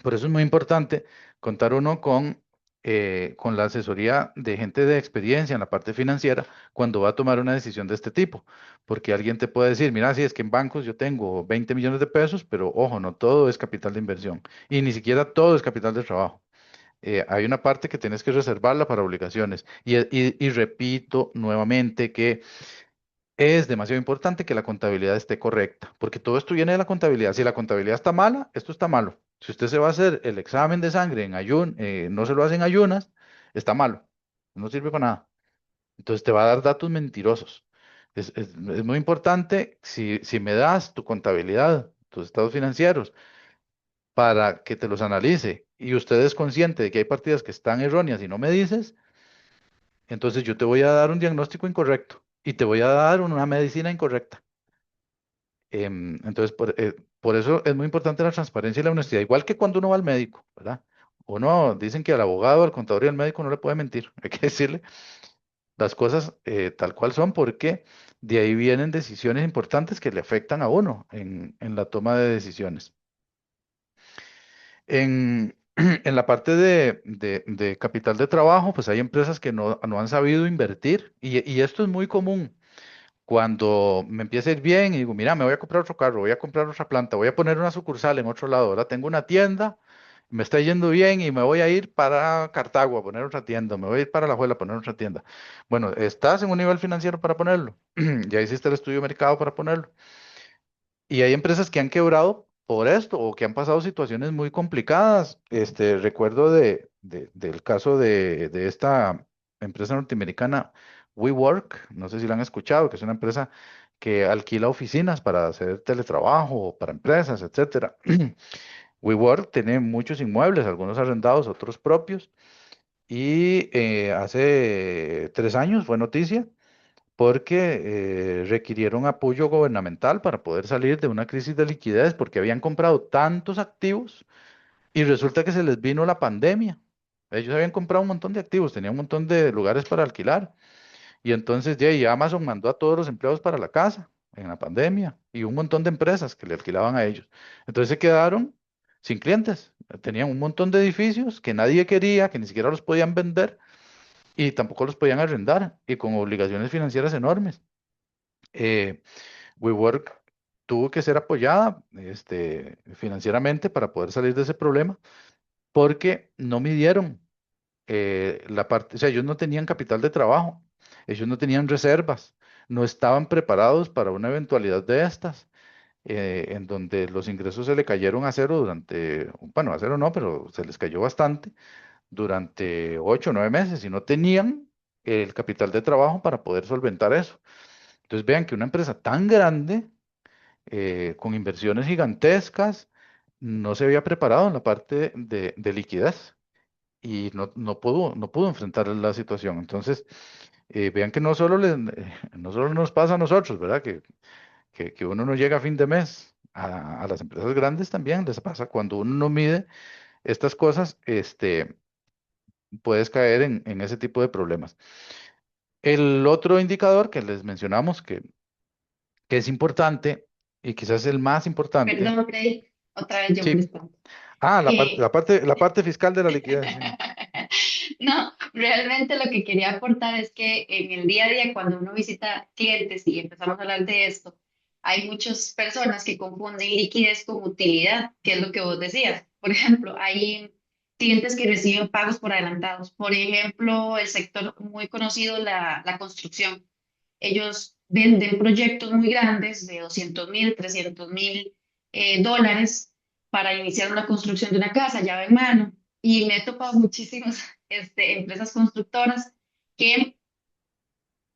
por eso es muy importante contar uno con la asesoría de gente de experiencia en la parte financiera cuando va a tomar una decisión de este tipo. Porque alguien te puede decir, mira, si es que en bancos yo tengo 20 millones de pesos, pero ojo, no todo es capital de inversión y ni siquiera todo es capital de trabajo. Hay una parte que tienes que reservarla para obligaciones. Y repito nuevamente que es demasiado importante que la contabilidad esté correcta, porque todo esto viene de la contabilidad. Si la contabilidad está mala, esto está malo. Si usted se va a hacer el examen de sangre no se lo hace en ayunas, está malo. No sirve para nada. Entonces te va a dar datos mentirosos. Es muy importante si me das tu contabilidad, tus estados financieros, para que te los analice y usted es consciente de que hay partidas que están erróneas y no me dices, entonces yo te voy a dar un diagnóstico incorrecto y te voy a dar una medicina incorrecta. Entonces, por eso es muy importante la transparencia y la honestidad, igual que cuando uno va al médico, ¿verdad? Uno dicen que al abogado, al contador y al médico no le puede mentir, hay que decirle las cosas tal cual son, porque de ahí vienen decisiones importantes que le afectan a uno en la toma de decisiones. En, en la parte de capital de trabajo, pues hay empresas que no han sabido invertir y esto es muy común. Cuando me empieza a ir bien y digo, mira, me voy a comprar otro carro, voy a comprar otra planta, voy a poner una sucursal en otro lado, ahora tengo una tienda, me está yendo bien y me voy a ir para Cartago a poner otra tienda, me voy a ir para La Juela a poner otra tienda. Bueno, estás en un nivel financiero para ponerlo, ya hiciste el estudio de mercado para ponerlo. Y hay empresas que han quebrado por esto o que han pasado situaciones muy complicadas. Recuerdo del caso de esta empresa norteamericana, WeWork, no sé si la han escuchado, que es una empresa que alquila oficinas para hacer teletrabajo o para empresas, etcétera. WeWork tiene muchos inmuebles, algunos arrendados, otros propios, y hace 3 años fue noticia porque requirieron apoyo gubernamental para poder salir de una crisis de liquidez porque habían comprado tantos activos y resulta que se les vino la pandemia. Ellos habían comprado un montón de activos, tenían un montón de lugares para alquilar y entonces ya y Amazon mandó a todos los empleados para la casa en la pandemia y un montón de empresas que le alquilaban a ellos. Entonces se quedaron sin clientes. Tenían un montón de edificios que nadie quería, que ni siquiera los podían vender y tampoco los podían arrendar y con obligaciones financieras enormes. eh, WeWork tuvo que ser apoyada financieramente para poder salir de ese problema porque no midieron la parte, o sea, ellos no tenían capital de trabajo, ellos no tenían reservas, no estaban preparados para una eventualidad de estas, en donde los ingresos se le cayeron a cero bueno, a cero no, pero se les cayó bastante durante 8 o 9 meses y no tenían el capital de trabajo para poder solventar eso. Entonces vean que una empresa tan grande con inversiones gigantescas, no se había preparado en la parte de liquidez. y no pudo enfrentar la situación. Entonces, vean que no solo nos pasa a nosotros, ¿verdad? Que uno no llega a fin de mes. A las empresas grandes también les pasa cuando uno no mide estas cosas, puedes caer en ese tipo de problemas. El otro indicador que les mencionamos que es importante y quizás el más importante, Perdón, Freddy, otra vez yo sí, molestando. la Eh, parte, la parte fiscal de la liquidez, sí. No, realmente lo que quería aportar es que en el día a día, cuando uno visita clientes y empezamos a hablar de esto, hay muchas personas que confunden liquidez con utilidad, que es lo que vos decías. Por ejemplo, hay clientes que reciben pagos por adelantados. Por ejemplo, el sector muy conocido, la construcción. Ellos venden proyectos muy grandes de 200.000, 300.000 dólares para iniciar una construcción de una casa, llave en mano. Y me he topado muchísimas empresas constructoras que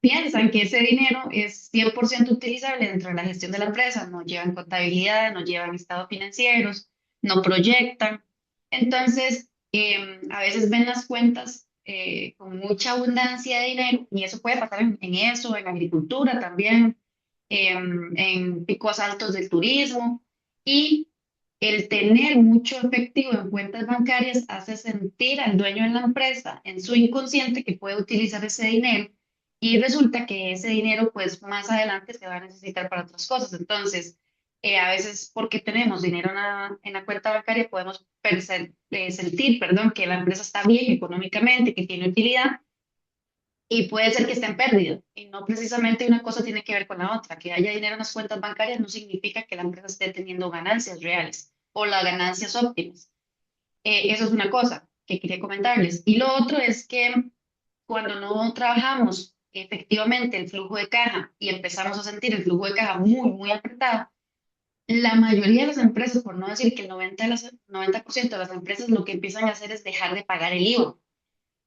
piensan que ese dinero es 100% utilizable dentro de la gestión de la empresa, no llevan contabilidad, no llevan estados financieros, no proyectan. Entonces, a veces ven las cuentas con mucha abundancia de dinero y eso puede pasar en eso, en agricultura también, en picos altos del turismo y el tener mucho efectivo en cuentas bancarias hace sentir al dueño de la empresa en su inconsciente que puede utilizar ese dinero y resulta que ese dinero pues más adelante se va a necesitar para otras cosas. Entonces, a veces porque tenemos dinero en la cuenta bancaria podemos sentir, perdón, que la empresa está bien económicamente, que tiene utilidad y puede ser que esté en pérdida. Y no precisamente una cosa tiene que ver con la otra. Que haya dinero en las cuentas bancarias no significa que la empresa esté teniendo ganancias reales o las ganancias óptimas. Eso es una cosa que quería comentarles. Y lo otro es que cuando no trabajamos efectivamente el flujo de caja y empezamos a sentir el flujo de caja muy, muy apretado, la mayoría de las empresas, por no decir que el 90% de las empresas lo que empiezan a hacer es dejar de pagar el IVA,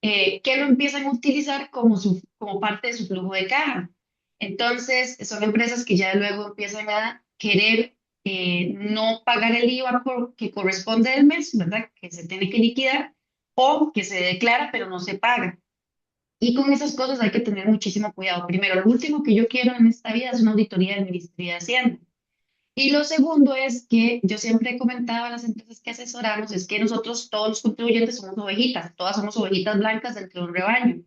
que lo empiezan a utilizar como parte de su flujo de caja. Entonces, son empresas que ya luego empiezan a querer no pagar el IVA que corresponde del mes, ¿verdad? Que se tiene que liquidar o que se declara pero no se paga. Y con esas cosas hay que tener muchísimo cuidado. Primero, lo último que yo quiero en esta vida es una auditoría del Ministerio de Hacienda. Y lo segundo es que yo siempre he comentado a las empresas que asesoramos, es que nosotros todos los contribuyentes somos ovejitas, todas somos ovejitas blancas dentro de un rebaño.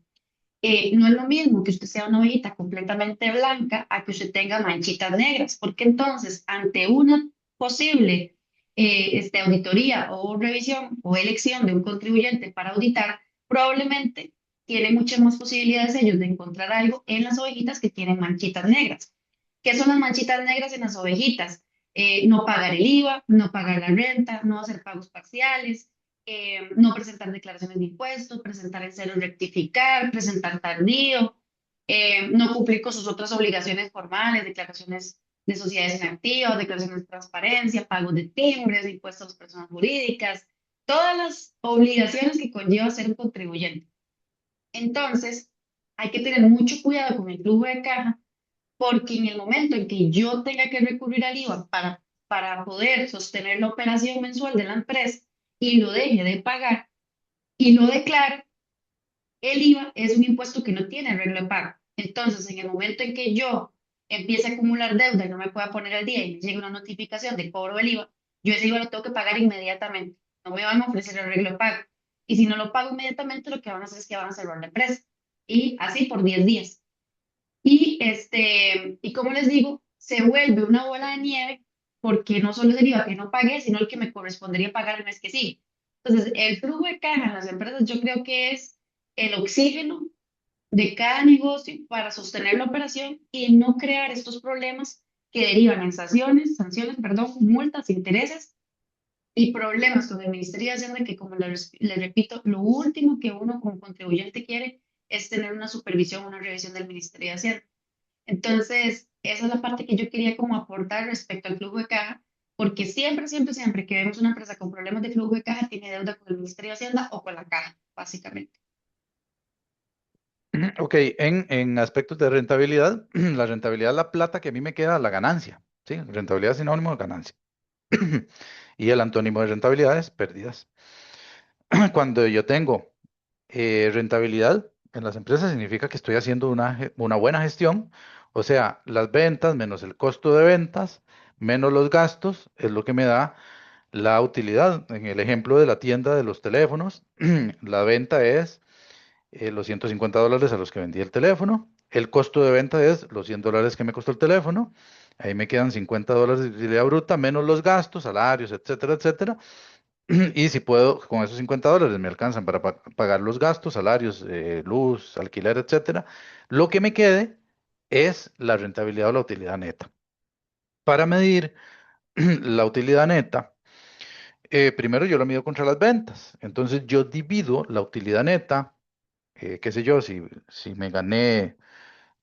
No es lo mismo que usted sea una ovejita completamente blanca a que usted tenga manchitas negras, porque entonces ante una posible auditoría o revisión o elección de un contribuyente para auditar, probablemente tiene muchas más posibilidades ellos de encontrar algo en las ovejitas que tienen manchitas negras. ¿Qué son las manchitas negras en las ovejitas? No pagar el IVA, no pagar la renta, no hacer pagos parciales, no presentar declaraciones de impuestos, presentar en cero rectificar, presentar tardío, no cumplir con sus otras obligaciones formales, declaraciones de sociedades inactivas, declaraciones de transparencia, pagos de timbres, impuestos a las personas jurídicas, todas las obligaciones que conlleva ser un contribuyente. Entonces, hay que tener mucho cuidado con el flujo de caja porque en el momento en que yo tenga que recurrir al IVA para poder sostener la operación mensual de la empresa y lo deje de pagar y lo declare, el IVA es un impuesto que no tiene arreglo de pago. Entonces, en el momento en que yo empiece a acumular deuda y no me pueda poner al día y me llegue una notificación de cobro del IVA, yo ese IVA lo tengo que pagar inmediatamente. No me van a ofrecer arreglo de pago. Y si no lo pago inmediatamente, lo que van a hacer es que van a cerrar la empresa. Y así por 10 días. Y como les digo, se vuelve una bola de nieve porque no solo es el IVA que no pagué, sino el que me correspondería pagar el mes que sigue. Entonces, el flujo de caja en las empresas yo creo que es el oxígeno de cada negocio para sostener la operación y no crear estos problemas que derivan en sanciones, perdón, multas, intereses y problemas con el Ministerio de Hacienda que, como les repito, lo último que uno como contribuyente quiere es tener una supervisión, una revisión del Ministerio de Hacienda. Entonces, esa es la parte que yo quería como aportar respecto al flujo de caja, porque siempre, siempre, siempre que vemos una empresa con problemas de flujo de caja, tiene deuda con el Ministerio de Hacienda o con la caja, básicamente. Ok, en aspectos de rentabilidad, la rentabilidad es la plata que a mí me queda, la ganancia, ¿sí? Rentabilidad es sinónimo de ganancia. Y el antónimo de rentabilidad es pérdidas. Cuando yo tengo rentabilidad en las empresas significa que estoy haciendo una buena gestión, o sea, las ventas menos el costo de ventas menos los gastos es lo que me da la utilidad. En el ejemplo de la tienda de los teléfonos, la venta es los $150 a los que vendí el teléfono, el costo de venta es los $100 que me costó el teléfono, ahí me quedan $50 de utilidad bruta menos los gastos, salarios, etcétera, etcétera. Y si puedo, con esos $50 me alcanzan para pagar los gastos, salarios, luz, alquiler, etcétera. Lo que me quede es la rentabilidad o la utilidad neta. Para medir la utilidad neta, primero yo lo mido contra las ventas. Entonces yo divido la utilidad neta, qué sé yo, si me gané,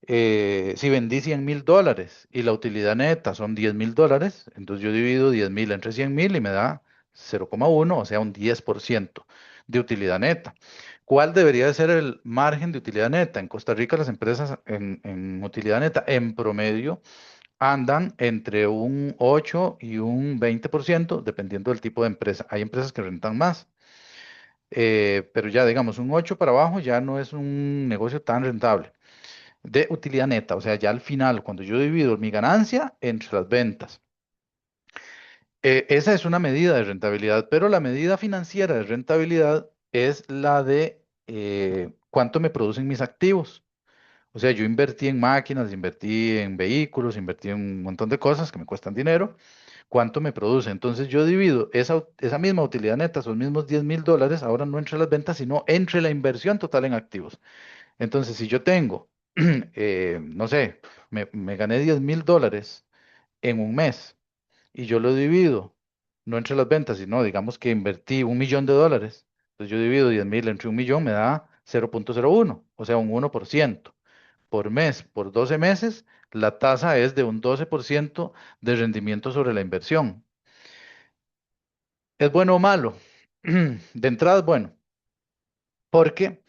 si vendí $100.000 y la utilidad neta son $10.000, entonces yo divido 10.000 entre 100.000 y me da 0,1, o sea, un 10% de utilidad neta. ¿Cuál debería de ser el margen de utilidad neta? En Costa Rica las empresas en utilidad neta en promedio andan entre un 8 y un 20%, dependiendo del tipo de empresa. Hay empresas que rentan más, pero ya digamos un 8 para abajo ya no es un negocio tan rentable de utilidad neta, o sea, ya al final, cuando yo divido mi ganancia entre las ventas. Esa es una medida de rentabilidad, pero la medida financiera de rentabilidad es la de cuánto me producen mis activos. O sea, yo invertí en máquinas, invertí en vehículos, invertí en un montón de cosas que me cuestan dinero. ¿Cuánto me produce? Entonces yo divido esa misma utilidad neta, esos mismos $10.000, ahora no entre las ventas, sino entre la inversión total en activos. Entonces, si yo tengo, no sé, me gané $10.000 en un mes y yo lo divido, no entre las ventas, sino digamos que invertí $1.000.000, entonces yo divido 10.000 entre 1.000.000, me da 0,01, o sea, un 1% por mes, por 12 meses, la tasa es de un 12% de rendimiento sobre la inversión. ¿Es bueno o malo? De entrada es bueno, porque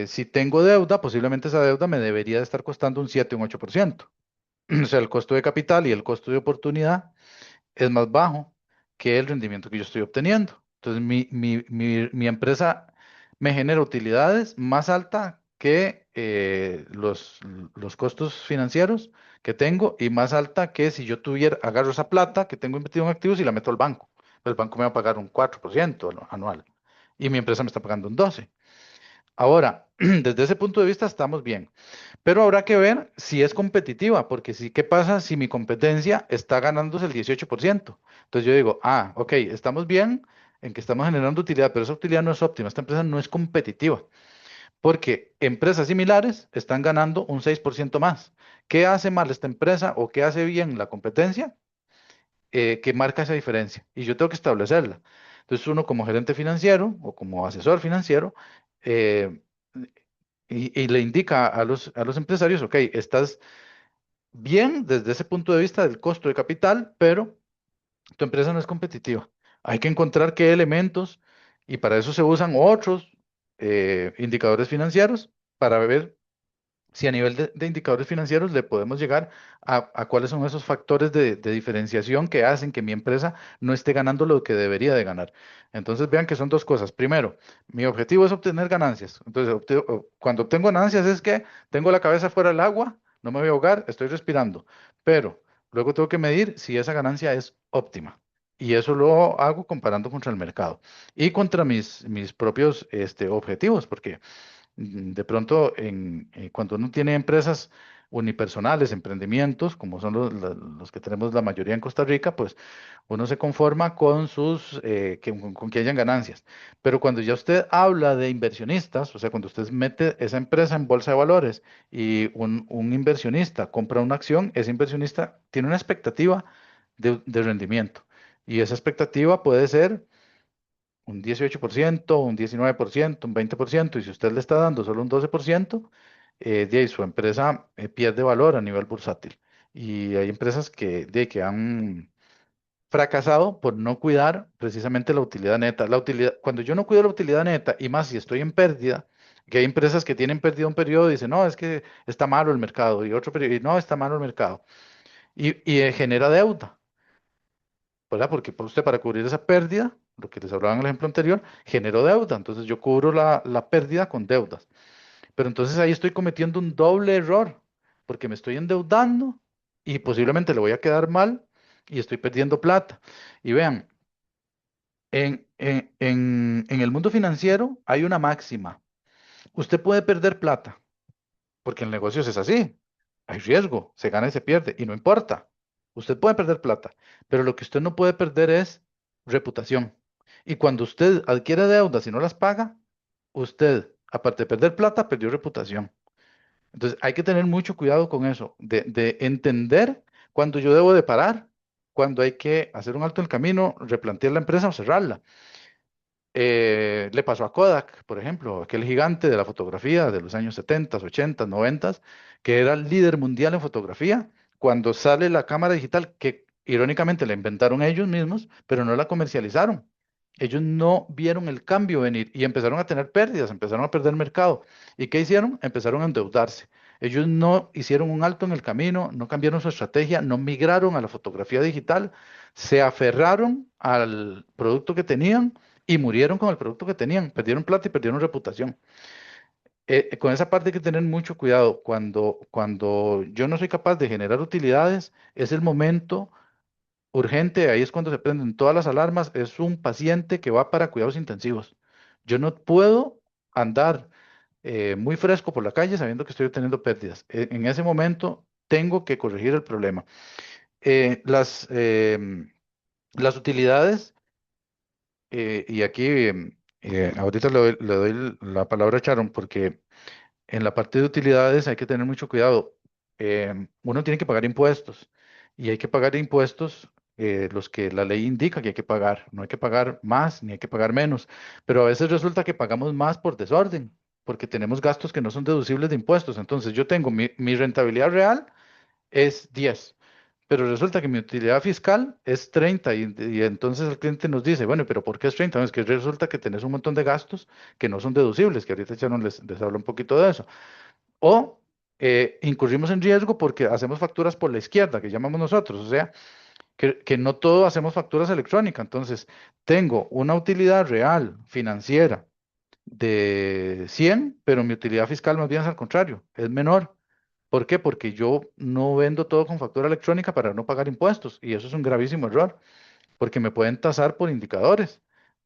si tengo deuda, posiblemente esa deuda me debería de estar costando un 7 o un 8%. O sea, el costo de capital y el costo de oportunidad es más bajo que el rendimiento que yo estoy obteniendo. Entonces, mi empresa me genera utilidades más alta que los costos financieros que tengo y más alta que si yo tuviera, agarro esa plata que tengo invertido en activos y la meto al banco. El banco me va a pagar un 4% anual y mi empresa me está pagando un 12%. Ahora, desde ese punto de vista estamos bien. Pero habrá que ver si es competitiva, porque sí, ¿qué pasa si mi competencia está ganándose el 18%? Entonces yo digo, ok, estamos bien en que estamos generando utilidad, pero esa utilidad no es óptima, esta empresa no es competitiva, porque empresas similares están ganando un 6% más. ¿Qué hace mal esta empresa o qué hace bien la competencia? Que marca esa diferencia y yo tengo que establecerla. Entonces uno como gerente financiero o como asesor financiero, eh, y le indica a los empresarios, ok, estás bien desde ese punto de vista del costo de capital, pero tu empresa no es competitiva. Hay que encontrar qué elementos y para eso se usan otros indicadores financieros para ver si a nivel de indicadores financieros le podemos llegar a cuáles son esos factores de diferenciación que hacen que mi empresa no esté ganando lo que debería de ganar. Entonces vean que son dos cosas. Primero, mi objetivo es obtener ganancias. Entonces, cuando obtengo ganancias es que tengo la cabeza fuera del agua, no me voy a ahogar, estoy respirando. Pero luego tengo que medir si esa ganancia es óptima. Y eso lo hago comparando contra el mercado y contra mis propios objetivos, porque de pronto, cuando uno tiene empresas unipersonales, emprendimientos, como son los que tenemos la mayoría en Costa Rica, pues uno se conforma con con que hayan ganancias. Pero cuando ya usted habla de inversionistas, o sea, cuando usted mete esa empresa en bolsa de valores y un inversionista compra una acción, ese inversionista tiene una expectativa de rendimiento. Y esa expectativa puede ser un 18%, un 19%, un 20%, y si usted le está dando solo un 12%, de ahí su empresa pierde valor a nivel bursátil. Y hay empresas que han fracasado por no cuidar precisamente la utilidad neta. Cuando yo no cuido la utilidad neta, y más si estoy en pérdida, que hay empresas que tienen pérdida un periodo y dicen, no, es que está malo el mercado, y otro periodo, y no, está malo el mercado. Y genera deuda, ¿verdad? Porque para usted, para cubrir esa pérdida, lo que les hablaba en el ejemplo anterior, genero deuda. Entonces yo cubro la pérdida con deudas. Pero entonces ahí estoy cometiendo un doble error, porque me estoy endeudando y posiblemente le voy a quedar mal y estoy perdiendo plata. Y vean, en el mundo financiero hay una máxima. Usted puede perder plata, porque el negocio es así. Hay riesgo, se gana y se pierde, y no importa. Usted puede perder plata, pero lo que usted no puede perder es reputación. Y cuando usted adquiere deudas y no las paga, usted, aparte de perder plata, perdió reputación. Entonces hay que tener mucho cuidado con eso, de entender cuando yo debo de parar, cuando hay que hacer un alto en el camino, replantear la empresa o cerrarla. Le pasó a Kodak, por ejemplo, aquel gigante de la fotografía de los años 70, 80, 90, que era el líder mundial en fotografía, cuando sale la cámara digital, que irónicamente la inventaron ellos mismos, pero no la comercializaron. Ellos no vieron el cambio venir y empezaron a tener pérdidas, empezaron a perder mercado. ¿Y qué hicieron? Empezaron a endeudarse. Ellos no hicieron un alto en el camino, no cambiaron su estrategia, no migraron a la fotografía digital, se aferraron al producto que tenían y murieron con el producto que tenían, perdieron plata y perdieron reputación. Con esa parte hay que tener mucho cuidado. Cuando yo no soy capaz de generar utilidades, es el momento urgente, ahí es cuando se prenden todas las alarmas, es un paciente que va para cuidados intensivos. Yo no puedo andar muy fresco por la calle sabiendo que estoy teniendo pérdidas. En ese momento tengo que corregir el problema. Las utilidades. Y aquí, ahorita le doy la palabra a Sharon, porque en la parte de utilidades hay que tener mucho cuidado. Uno tiene que pagar impuestos y hay que pagar impuestos los que la ley indica que hay que pagar. No hay que pagar más ni hay que pagar menos, pero a veces resulta que pagamos más por desorden, porque tenemos gastos que no son deducibles de impuestos. Entonces yo tengo mi rentabilidad real es 10, pero resulta que mi utilidad fiscal es 30 y entonces el cliente nos dice, bueno, pero ¿por qué es 30? No, es que resulta que tenés un montón de gastos que no son deducibles, que ahorita ya no les hablo un poquito de eso. O incurrimos en riesgo porque hacemos facturas por la izquierda, que llamamos nosotros, o sea, que no todo hacemos facturas electrónicas. Entonces, tengo una utilidad real financiera de 100, pero mi utilidad fiscal más bien es al contrario, es menor. ¿Por qué? Porque yo no vendo todo con factura electrónica para no pagar impuestos y eso es un gravísimo error, porque me pueden tasar por indicadores.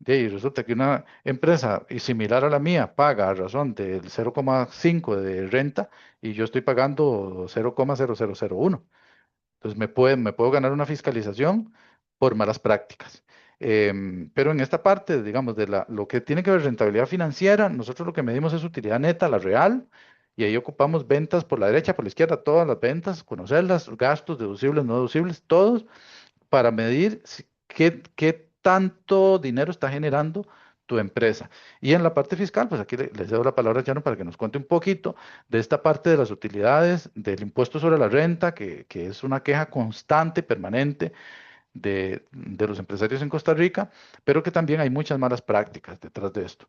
Y resulta que una empresa similar a la mía paga a razón del 0,5 de renta y yo estoy pagando 0,0001. Entonces me puedo ganar una fiscalización por malas prácticas. Pero en esta parte, digamos, lo que tiene que ver rentabilidad financiera, nosotros lo que medimos es utilidad neta, la real, y ahí ocupamos ventas por la derecha, por la izquierda, todas las ventas, conocerlas, gastos deducibles, no deducibles, todos, para medir qué tanto dinero está generando tu empresa. Y en la parte fiscal, pues aquí les doy la palabra a Jano para que nos cuente un poquito de esta parte de las utilidades, del impuesto sobre la renta, que es una queja constante, permanente de los empresarios en Costa Rica, pero que también hay muchas malas prácticas detrás de esto.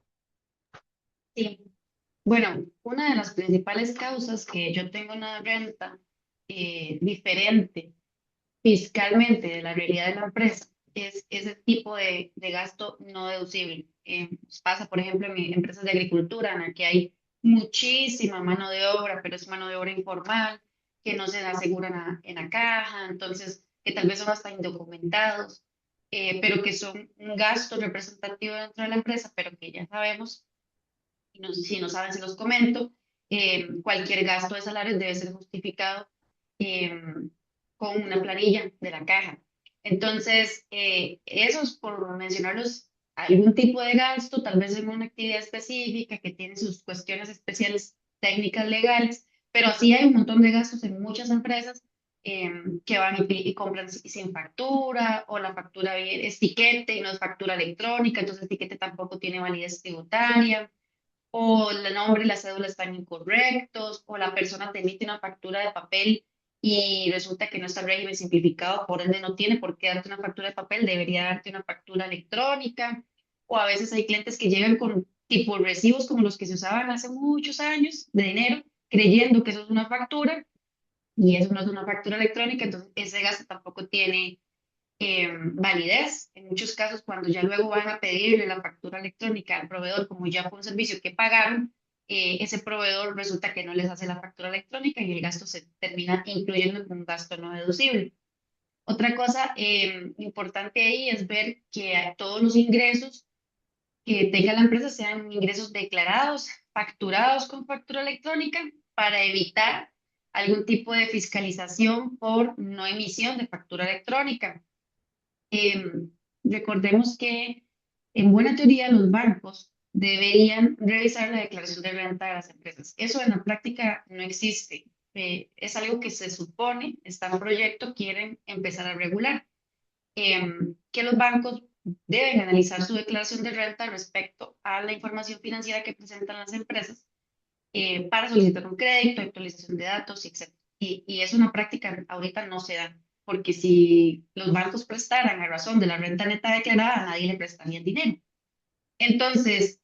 Sí. Bueno, una de las principales causas que yo tengo una renta diferente fiscalmente de la realidad de la empresa es ese tipo de gasto no deducible. Nos pasa, por ejemplo, en empresas de agricultura, en la que hay muchísima mano de obra, pero es mano de obra informal, que no se aseguran en la caja, entonces que tal vez son hasta indocumentados, pero que son un gasto representativo dentro de la empresa, pero que ya sabemos, y si no saben, se los comento, cualquier gasto de salarios debe ser justificado eh, con una planilla de la caja. Entonces, esos, por mencionarlos, algún tipo de gasto, tal vez en una actividad específica que tiene sus cuestiones especiales técnicas legales, pero sí hay un montón de gastos en muchas empresas que van y compran sin factura, o la factura es tiquete y no es factura electrónica, entonces el tiquete tampoco tiene validez tributaria, o el nombre y la cédula están incorrectos, o la persona te emite una factura de papel y resulta que no está en régimen simplificado, por ende no tiene por qué darte una factura de papel, debería darte una factura electrónica, o a veces hay clientes que llegan con tipo recibos como los que se usaban hace muchos años de dinero, creyendo que eso es una factura y eso no es una factura electrónica, entonces ese gasto tampoco tiene validez. En muchos casos, cuando ya luego van a pedirle la factura electrónica al proveedor, como ya fue un servicio que pagaron, ese proveedor resulta que no les hace la factura electrónica y el gasto se termina incluyendo en un gasto no deducible. Otra cosa importante ahí es ver que todos los ingresos que tenga la empresa sean ingresos declarados, facturados con factura electrónica para evitar algún tipo de fiscalización por no emisión de factura electrónica. Em, Recordemos que en buena teoría los bancos deberían revisar la declaración de renta de las empresas. Eso en la práctica no existe. Es algo que se supone, está en proyecto, quieren empezar a regular. Que los bancos deben analizar su declaración de renta respecto a la información financiera que presentan las empresas para solicitar un crédito, actualización de datos, etc. Y es una práctica ahorita no se da, porque si los bancos prestaran a razón de la renta neta declarada, a nadie le prestaría el dinero. Entonces,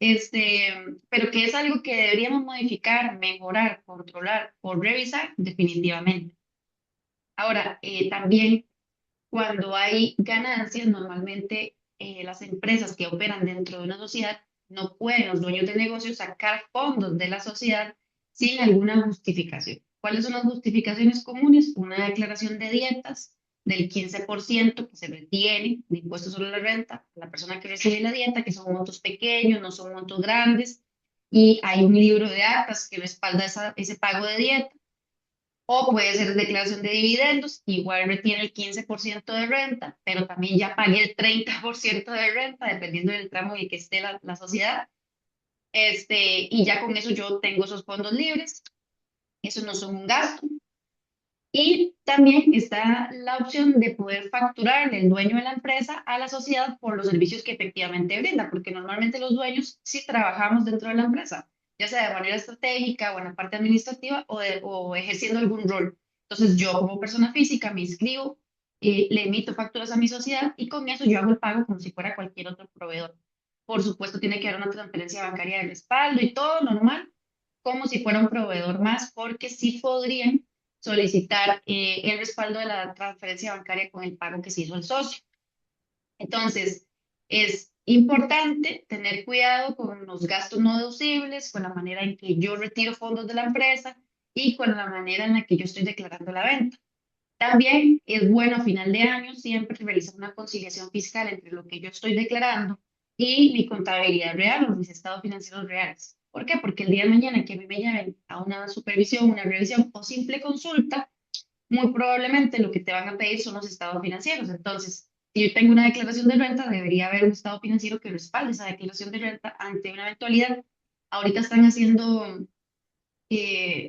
pero que es algo que deberíamos modificar, mejorar, controlar o revisar definitivamente. Ahora, también cuando hay ganancias, normalmente las empresas que operan dentro de una sociedad no pueden los dueños de negocios sacar fondos de la sociedad sin alguna justificación. ¿Cuáles son las justificaciones comunes? Una declaración de dietas del 15% que se retiene de impuestos sobre la renta a la persona que recibe la dieta, que son montos pequeños, no son montos grandes, y hay un libro de actas que respalda ese pago de dieta. O puede ser declaración de dividendos, igual retiene el 15% de renta, pero también ya pagué el 30% de renta, dependiendo del tramo en el que esté la sociedad. Y ya con eso yo tengo esos fondos libres, esos no son un gasto. Y también está la opción de poder facturar el dueño de la empresa a la sociedad por los servicios que efectivamente brinda, porque normalmente los dueños sí trabajamos dentro de la empresa, ya sea de manera estratégica o en la parte administrativa o ejerciendo algún rol. Entonces yo como persona física me inscribo, le emito facturas a mi sociedad y con eso yo hago el pago como si fuera cualquier otro proveedor. Por supuesto tiene que haber una transferencia bancaria de respaldo y todo normal, como si fuera un proveedor más, porque sí podrían solicitar el respaldo de la transferencia bancaria con el pago que se hizo al socio. Entonces, es importante tener cuidado con los gastos no deducibles, con la manera en que yo retiro fondos de la empresa y con la manera en la que yo estoy declarando la venta. También es bueno a final de año siempre realizar una conciliación fiscal entre lo que yo estoy declarando y mi contabilidad real o mis estados financieros reales. ¿Por qué? Porque el día de mañana que a mí me llamen a una supervisión, una revisión o simple consulta, muy probablemente lo que te van a pedir son los estados financieros. Entonces, si yo tengo una declaración de renta, debería haber un estado financiero que respalde esa declaración de renta ante una eventualidad. Ahorita están haciendo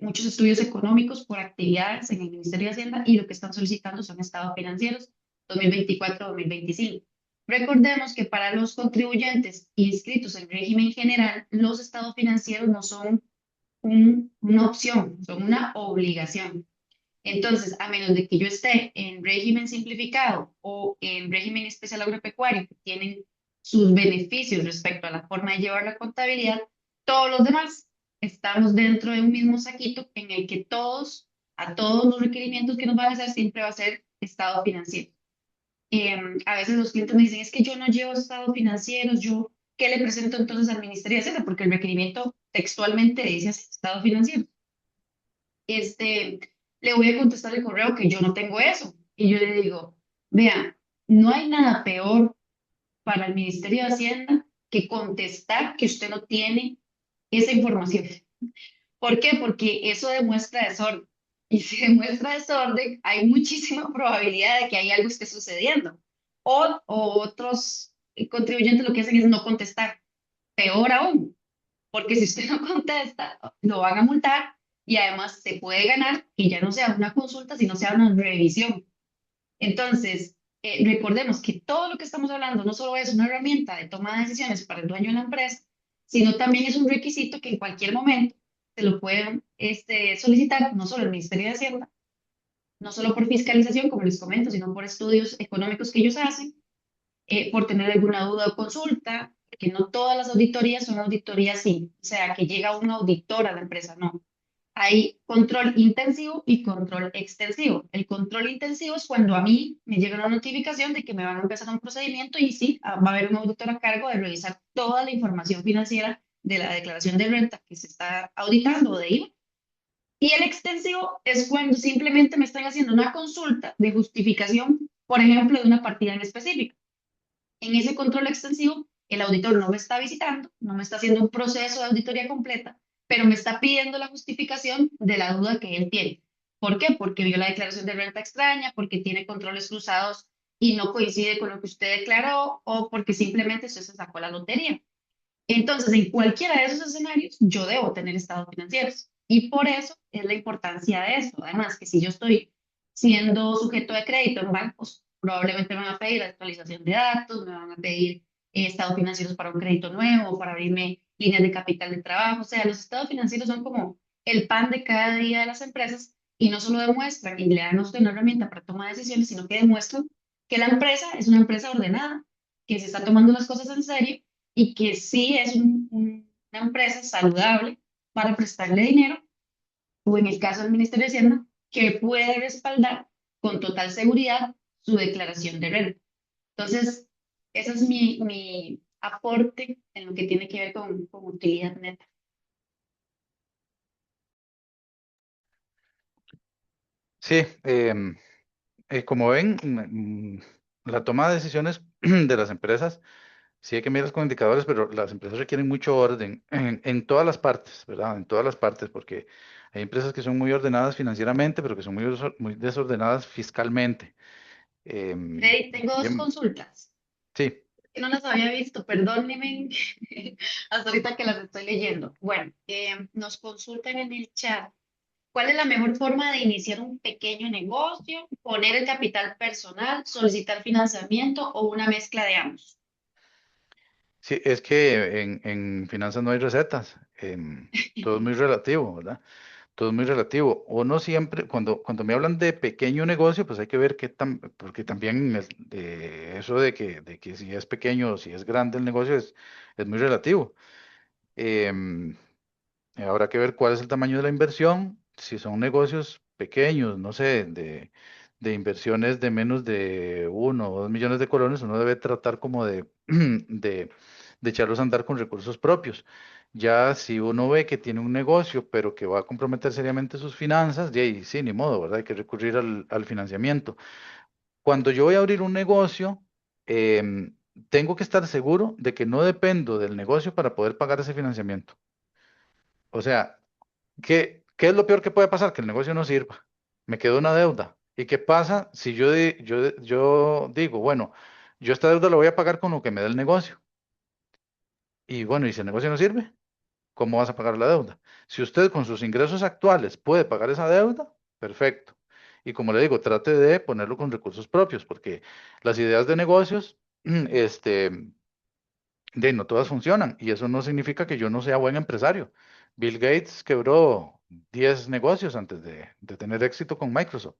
muchos estudios económicos por actividades en el Ministerio de Hacienda y lo que están solicitando son estados financieros 2024-2025. Recordemos que para los contribuyentes inscritos en régimen general, los estados financieros no son una opción, son una obligación. Entonces, a menos de que yo esté en régimen simplificado o en régimen especial agropecuario, que tienen sus beneficios respecto a la forma de llevar la contabilidad, todos los demás estamos dentro de un mismo saquito en el que todos, a todos los requerimientos que nos van a hacer, siempre va a ser estado financiero. A veces los clientes me dicen, es que yo no llevo estados financieros, yo, ¿qué le presento entonces al Ministerio de Hacienda? Porque el requerimiento textualmente dice estado financiero. este, Le voy a contestar el correo que yo no tengo eso. Y yo le digo, vea, no hay nada peor para el Ministerio de Hacienda que contestar que usted no tiene esa información. ¿Por qué? Porque eso demuestra desorden. Y si demuestra desorden, hay muchísima probabilidad de que hay algo esté sucediendo. O otros contribuyentes lo que hacen es no contestar. Peor aún, porque si usted no contesta, lo van a multar y además se puede ganar que ya no sea una consulta, sino sea una revisión. Entonces, recordemos que todo lo que estamos hablando no solo es una herramienta de toma de decisiones para el dueño de la empresa, sino también es un requisito que en cualquier momento se lo pueden solicitar, no solo el Ministerio de Hacienda, no solo por fiscalización, como les comento, sino por estudios económicos que ellos hacen, por tener alguna duda o consulta, que no todas las auditorías son auditorías sí, o sea, que llega un auditor a la empresa, no. Hay control intensivo y control extensivo. El control intensivo es cuando a mí me llega una notificación de que me van a empezar un procedimiento y sí, va a haber un auditor a cargo de revisar toda la información financiera de la declaración de renta que se está auditando o de IVA. Y el extensivo es cuando simplemente me están haciendo una consulta de justificación, por ejemplo, de una partida en específico. En ese control extensivo, el auditor no me está visitando, no me está haciendo un proceso de auditoría completa, pero me está pidiendo la justificación de la duda que él tiene. ¿Por qué? Porque vio la declaración de renta extraña, porque tiene controles cruzados y no coincide con lo que usted declaró, o porque simplemente usted se sacó la lotería. Entonces, en cualquiera de esos escenarios, yo debo tener estados financieros. Y por eso es la importancia de eso. Además, que si yo estoy siendo sujeto de crédito en bancos, probablemente me van a pedir actualización de datos, me van a pedir estados financieros para un crédito nuevo, para abrirme líneas de capital de trabajo. O sea, los estados financieros son como el pan de cada día de las empresas y no solo demuestran y le dan a usted una herramienta para tomar decisiones, sino que demuestran que la empresa es una empresa ordenada, que se está tomando las cosas en serio y que sí es una empresa saludable para prestarle dinero, o en el caso del Ministerio de Hacienda, que puede respaldar con total seguridad su declaración de renta. Entonces, ese es mi aporte en lo que tiene que ver con utilidad neta. Sí, como ven, la toma de decisiones de las empresas, sí hay que mirarlas con indicadores, pero las empresas requieren mucho orden en todas las partes, ¿verdad? En todas las partes, porque hay empresas que son muy ordenadas financieramente, pero que son muy desordenadas fiscalmente. Freddy, tengo dos Bien, consultas sí, que no las había visto, perdónenme, hasta ahorita que las estoy leyendo. Bueno, nos consultan en el chat. ¿Cuál es la mejor forma de iniciar un pequeño negocio? ¿Poner el capital personal, solicitar financiamiento o una mezcla de ambos? sí, es que en finanzas no hay recetas, todo es muy relativo, ¿verdad? Todo es muy relativo. Uno siempre, cuando me hablan de pequeño negocio, pues hay que ver qué tan, porque también eso de que si es pequeño o si es grande el negocio es muy relativo. Em, Habrá que ver cuál es el tamaño de la inversión. Si son negocios pequeños, no sé, de inversiones de menos de 1 o 2 millones de colones, uno debe tratar como de echarlos a andar con recursos propios. Ya si uno ve que tiene un negocio, pero que va a comprometer seriamente sus finanzas, de ahí sí, ni modo, ¿verdad? Hay que recurrir al financiamiento. Cuando yo voy a abrir un negocio, tengo que estar seguro de que no dependo del negocio para poder pagar ese financiamiento. O sea, ¿qué es lo peor que puede pasar? Que el negocio no sirva. Me quedó una deuda. ¿Y qué pasa si yo digo, bueno, yo esta deuda la voy a pagar con lo que me dé el negocio? Y bueno, ¿y si el negocio no sirve? ¿Cómo vas a pagar la deuda? Si usted con sus ingresos actuales puede pagar esa deuda, perfecto. Y como le digo, trate de ponerlo con recursos propios, porque las ideas de negocios, no todas funcionan. Y eso no significa que yo no sea buen empresario. Bill Gates quebró 10 negocios antes de tener éxito con Microsoft.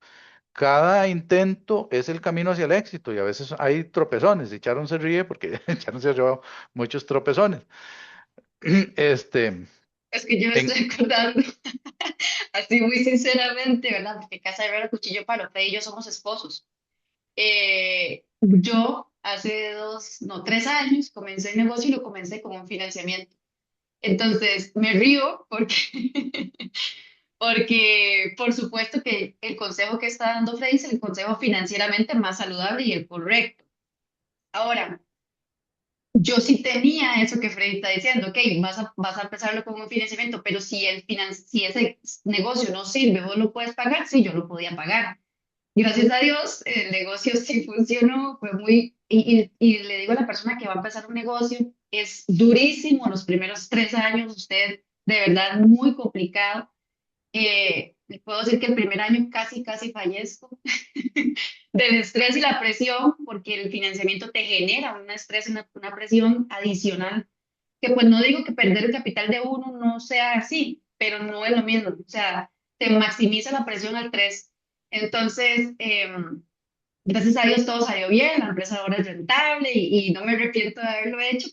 Cada intento es el camino hacia el éxito y a veces hay tropezones. Y Sharon se ríe porque Sharon se ha llevado muchos tropezones. Este, Es que yo me en, estoy acordando, así muy sinceramente, ¿verdad? Porque Casa de Herrero, Cuchillo Palo, Freddy y yo somos esposos. Yo hace 3 años comencé el negocio y lo comencé con un financiamiento. Entonces, me río porque, porque por supuesto que el consejo que está dando Freddy es el consejo financieramente más saludable y el correcto. Ahora, yo sí tenía eso que Freddy está diciendo, ok, vas a empezarlo con un financiamiento, pero si ese negocio no sirve, vos lo puedes pagar, sí, yo lo podía pagar. Gracias a Dios, el negocio sí funcionó, fue y le digo a la persona que va a empezar un negocio, es durísimo los primeros 3 años, usted de verdad muy complicado. Le puedo decir que el primer año casi, casi fallezco del estrés y la presión, porque el financiamiento te genera un estrés, una presión adicional, que pues no digo que perder el capital de uno no sea así, pero no es lo mismo, o sea, te maximiza la presión al 3. Entonces, gracias a Dios todo salió bien, la empresa ahora es rentable y no me arrepiento de haberlo hecho,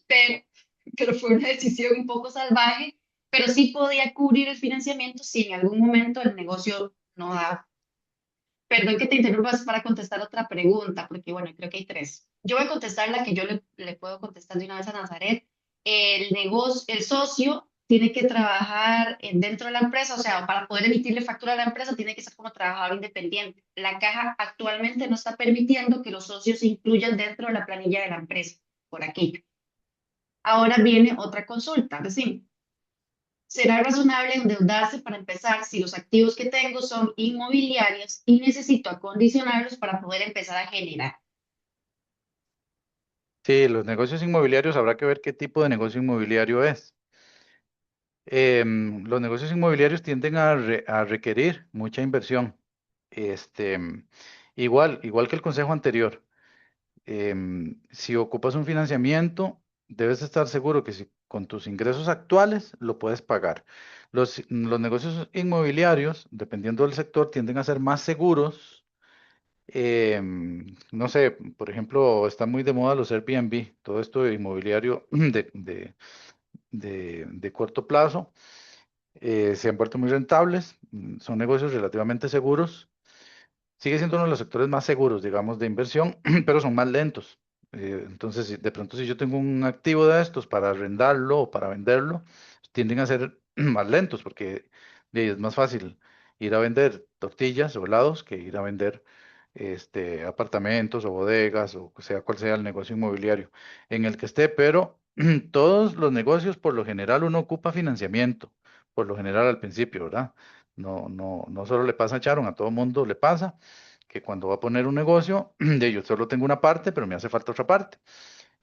pero fue una decisión un poco salvaje pero sí podía cubrir el financiamiento si en algún momento el negocio no daba. Perdón que te interrumpas para contestar otra pregunta, porque bueno, creo que hay tres. Yo voy a contestar la que yo le puedo contestar de una vez a Nazaret. El negocio, el socio tiene que trabajar dentro de la empresa, o sea, para poder emitirle factura a la empresa tiene que ser como trabajador independiente. La caja actualmente no está permitiendo que los socios se incluyan dentro de la planilla de la empresa, por aquí. Ahora viene otra consulta, es decir, ¿será razonable endeudarse para empezar si los activos que tengo son inmobiliarios y necesito acondicionarlos para poder empezar a generar? Sí, los negocios inmobiliarios habrá que ver qué tipo de negocio inmobiliario es. Los negocios inmobiliarios tienden a requerir mucha inversión. Este, igual que el consejo anterior. Si ocupas un financiamiento, debes estar seguro que si con tus ingresos actuales lo puedes pagar. Los negocios inmobiliarios, dependiendo del sector, tienden a ser más seguros. No sé, por ejemplo, está muy de moda los Airbnb, todo esto de inmobiliario de corto plazo. Se han vuelto muy rentables, son negocios relativamente seguros. Sigue siendo uno de los sectores más seguros, digamos, de inversión, pero son más lentos. Entonces, de pronto, si yo tengo un activo de estos para arrendarlo o para venderlo, tienden a ser más lentos porque es más fácil ir a vender tortillas o helados que ir a vender apartamentos o bodegas o sea cual sea el negocio inmobiliario en el que esté. Pero todos los negocios, por lo general, uno ocupa financiamiento, por lo general al principio, ¿verdad? No solo le pasa a Charon, a todo mundo le pasa que cuando va a poner un negocio, de yo solo tengo una parte, pero me hace falta otra parte.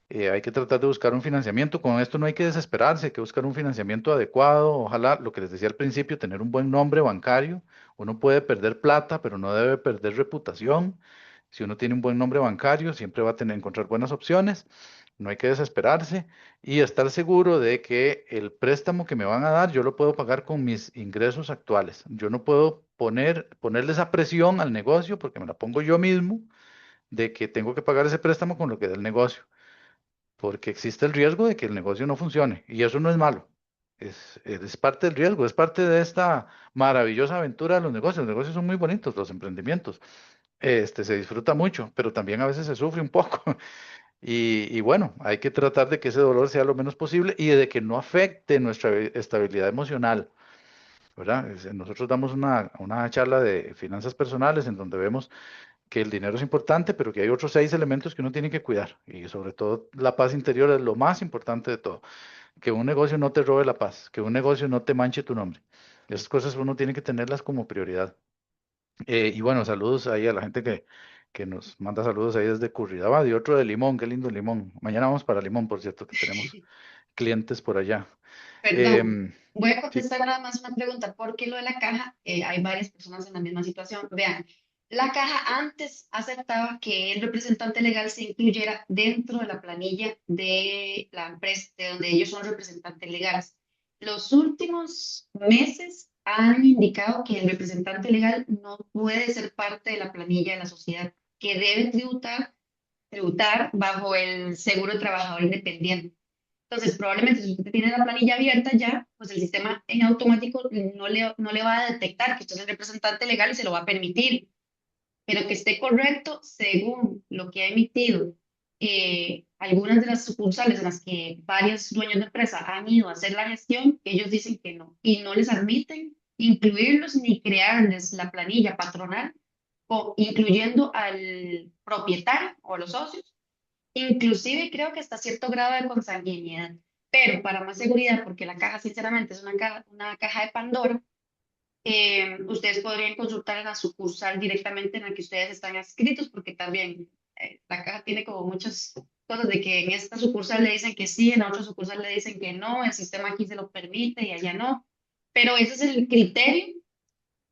Hay que tratar de buscar un financiamiento. Con esto no hay que desesperarse, hay que buscar un financiamiento adecuado. Ojalá, lo que les decía al principio, tener un buen nombre bancario. Uno puede perder plata, pero no debe perder reputación. Si uno tiene un buen nombre bancario, siempre va a tener encontrar buenas opciones. No hay que desesperarse y estar seguro de que el préstamo que me van a dar, yo lo puedo pagar con mis ingresos actuales. Yo no puedo ponerle esa presión al negocio porque me la pongo yo mismo de que tengo que pagar ese préstamo con lo que da el negocio, porque existe el riesgo de que el negocio no funcione y eso no es malo. Es parte del riesgo, es parte de esta maravillosa aventura de los negocios. Los negocios son muy bonitos, los emprendimientos. Se disfruta mucho, pero también a veces se sufre un poco. Y bueno, hay que tratar de que ese dolor sea lo menos posible y de que no afecte nuestra estabilidad emocional, ¿verdad? Nosotros damos una charla de finanzas personales en donde vemos que el dinero es importante, pero que hay otros 6 elementos que uno tiene que cuidar. Y sobre todo la paz interior es lo más importante de todo. Que un negocio no te robe la paz, que un negocio no te manche tu nombre. Esas cosas uno tiene que tenerlas como prioridad. Y bueno, saludos ahí a la gente que nos manda saludos ahí desde Curridabat y otro de Limón, qué lindo Limón. Mañana vamos para Limón, por cierto, que tenemos clientes por allá. Perdón, Em, voy a sí, contestar nada más una pregunta, porque lo de la caja, hay varias personas en la misma situación. Vean, la caja antes aceptaba que el representante legal se incluyera dentro de la planilla de la empresa, de donde ellos son representantes legales. Los últimos meses han indicado que el representante legal no puede ser parte de la planilla de la sociedad, que debe tributar bajo el seguro de trabajador independiente. Entonces, probablemente si usted tiene la planilla abierta ya, pues el sistema en automático no le va a detectar que usted es el representante legal y se lo va a permitir, pero que esté correcto según lo que ha emitido algunas de las sucursales en las que varios dueños de empresa han ido a hacer la gestión, ellos dicen que no, y no les admiten incluirlos ni crearles la planilla patronal o incluyendo al propietario o a los socios. Inclusive creo que hasta cierto grado de consanguinidad, pero para más seguridad, porque la caja sinceramente es una caja de Pandora, ustedes podrían consultar en la sucursal directamente en la que ustedes están adscritos, porque también la caja tiene como muchas cosas de que en esta sucursal le dicen que sí, en la otra sucursal le dicen que no, el sistema aquí se lo permite y allá no, pero ese es el criterio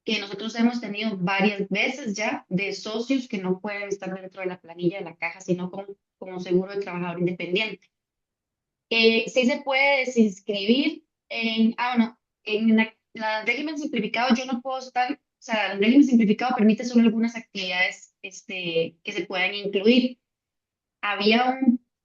que nosotros hemos tenido varias veces ya de socios que no pueden estar dentro de la planilla de la caja, sino como seguro de trabajador independiente. Sí se puede desinscribir bueno, en la régimen simplificado yo no puedo estar, o sea, el régimen simplificado permite solo algunas actividades que se puedan incluir. Había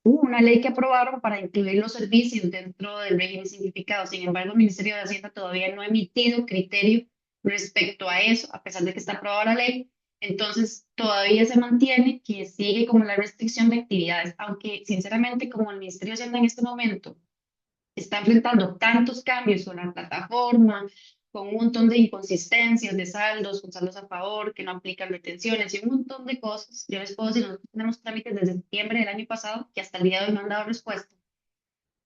hubo una ley que aprobaron para incluir los servicios dentro del régimen simplificado. Sin embargo, el Ministerio de Hacienda todavía no ha emitido criterio respecto a eso, a pesar de que está aprobada la ley. Entonces, todavía se mantiene que sigue como la restricción de actividades, aunque sinceramente como el Ministerio de Hacienda en este momento está enfrentando tantos cambios con la plataforma, con un montón de inconsistencias de saldos, con saldos a favor, que no aplican retenciones y un montón de cosas. Yo les puedo decir, nosotros tenemos trámites desde septiembre del año pasado que hasta el día de hoy no han dado respuesta.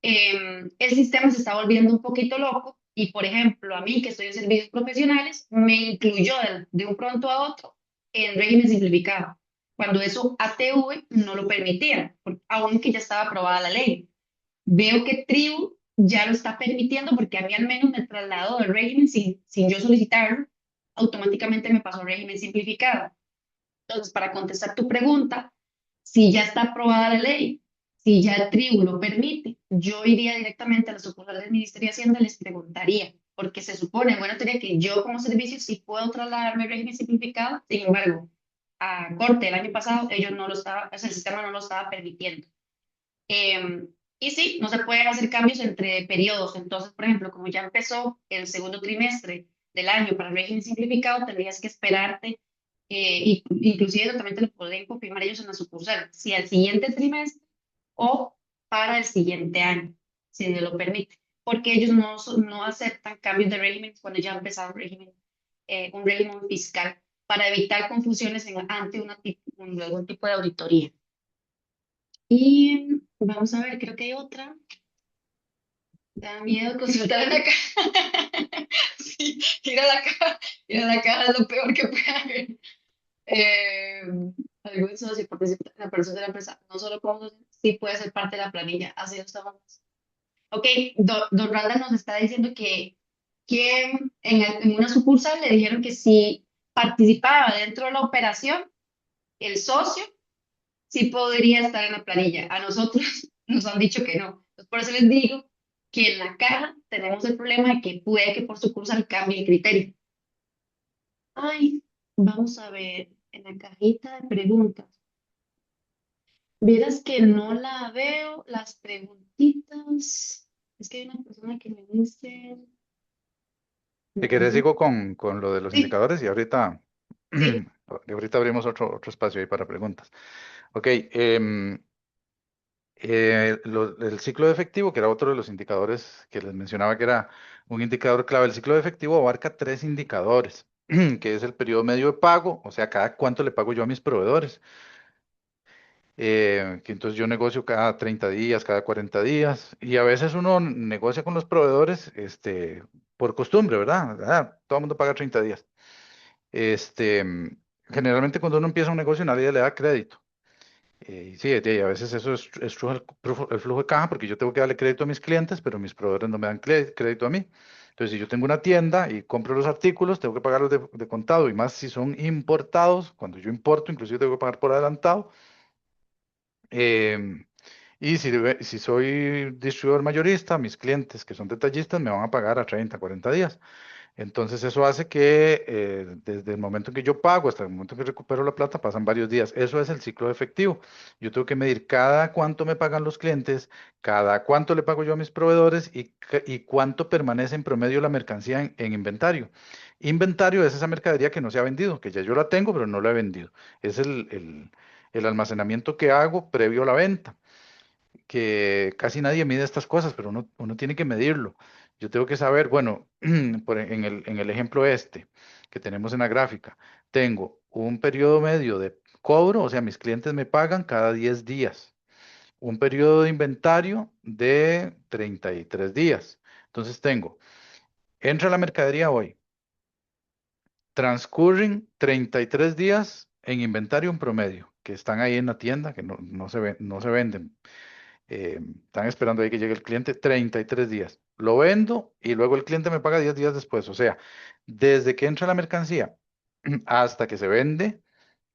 El sistema se está volviendo un poquito loco y, por ejemplo, a mí que estoy en servicios profesionales, me incluyó de un pronto a otro en régimen simplificado, cuando eso ATV no lo permitía, aunque ya estaba aprobada la ley. Veo que Tribu ya lo está permitiendo porque a mí al menos me trasladó del régimen sin yo solicitarlo, automáticamente me pasó a régimen simplificado. Entonces, para contestar tu pregunta, si ya está aprobada la ley, si ya Tribu lo permite, yo iría directamente a la sucursal del Ministerio de Hacienda y les preguntaría, porque se supone, bueno, teoría que yo como servicio sí puedo trasladarme al régimen simplificado, sin embargo, a corte el año pasado, ellos no lo estaba, o sea, el sistema no lo estaba permitiendo. Eh, y sí, no se pueden hacer cambios entre periodos. Entonces, por ejemplo, como ya empezó el segundo trimestre del año para el régimen simplificado, tendrías que esperarte, inclusive eso también te lo pueden confirmar ellos en la sucursal, si al siguiente trimestre o para el siguiente año, si Dios lo permite, porque ellos no aceptan cambios de régimen cuando ya ha empezado un régimen fiscal para evitar confusiones ante algún tipo de auditoría. Y vamos a ver, creo que hay otra. Da miedo consultar en la caja. Sí, ir a la caja es lo peor que puede haber. Eh, algún socio participa en la persona de la empresa, no solo como socio, sí puede ser parte de la planilla. Así lo estamos. Ok, don Randa nos está diciendo que en una sucursal le dijeron que si participaba dentro de la operación, el socio sí podría estar en la planilla. A nosotros nos han dicho que no. Entonces, por eso les digo que en la caja tenemos el problema de que puede que por sucursal cambie el criterio. Ay, vamos a ver en la cajita de preguntas. Vieras que no la veo, las preguntitas. Es que hay una persona que me dice. Si querés, Ujú. sigo con lo de los Sí, indicadores y ahorita, sí, ahorita abrimos otro espacio ahí para preguntas. Ok, el ciclo de efectivo, que era otro de los indicadores que les mencionaba que era un indicador clave. El ciclo de efectivo abarca tres indicadores, que es el periodo medio de pago, o sea, cada cuánto le pago yo a mis proveedores. Que entonces yo negocio cada 30 días, cada 40 días, y a veces uno negocia con los proveedores, por costumbre, ¿verdad? Todo el mundo paga 30 días. Este, mm, Generalmente cuando uno empieza un negocio nadie le da crédito. Y sí, a veces eso es el flujo de caja porque yo tengo que darle crédito a mis clientes, pero mis proveedores no me dan crédito a mí. Entonces, si yo tengo una tienda y compro los artículos, tengo que pagarlos de contado y más si son importados, cuando yo importo, inclusive tengo que pagar por adelantado. Em, y si soy distribuidor mayorista, mis clientes que son detallistas me van a pagar a 30, 40 días. Entonces eso hace que desde el momento en que yo pago hasta el momento en que recupero la plata pasan varios días. Eso es el ciclo de efectivo. Yo tengo que medir cada cuánto me pagan los clientes, cada cuánto le pago yo a mis proveedores y cuánto permanece en promedio la mercancía en inventario. Inventario es esa mercadería que no se ha vendido, que ya yo la tengo, pero no la he vendido. Es el almacenamiento que hago previo a la venta, que casi nadie mide estas cosas, pero uno tiene que medirlo. Yo tengo que saber, bueno, en el ejemplo que tenemos en la gráfica, tengo un periodo medio de cobro, o sea, mis clientes me pagan cada 10 días, un periodo de inventario de 33 días. Entonces tengo, entra la mercadería hoy, transcurren 33 días en inventario en promedio, que están ahí en la tienda, que no se venden. Están esperando ahí que llegue el cliente 33 días. Lo vendo y luego el cliente me paga 10 días después. O sea, desde que entra la mercancía hasta que se vende,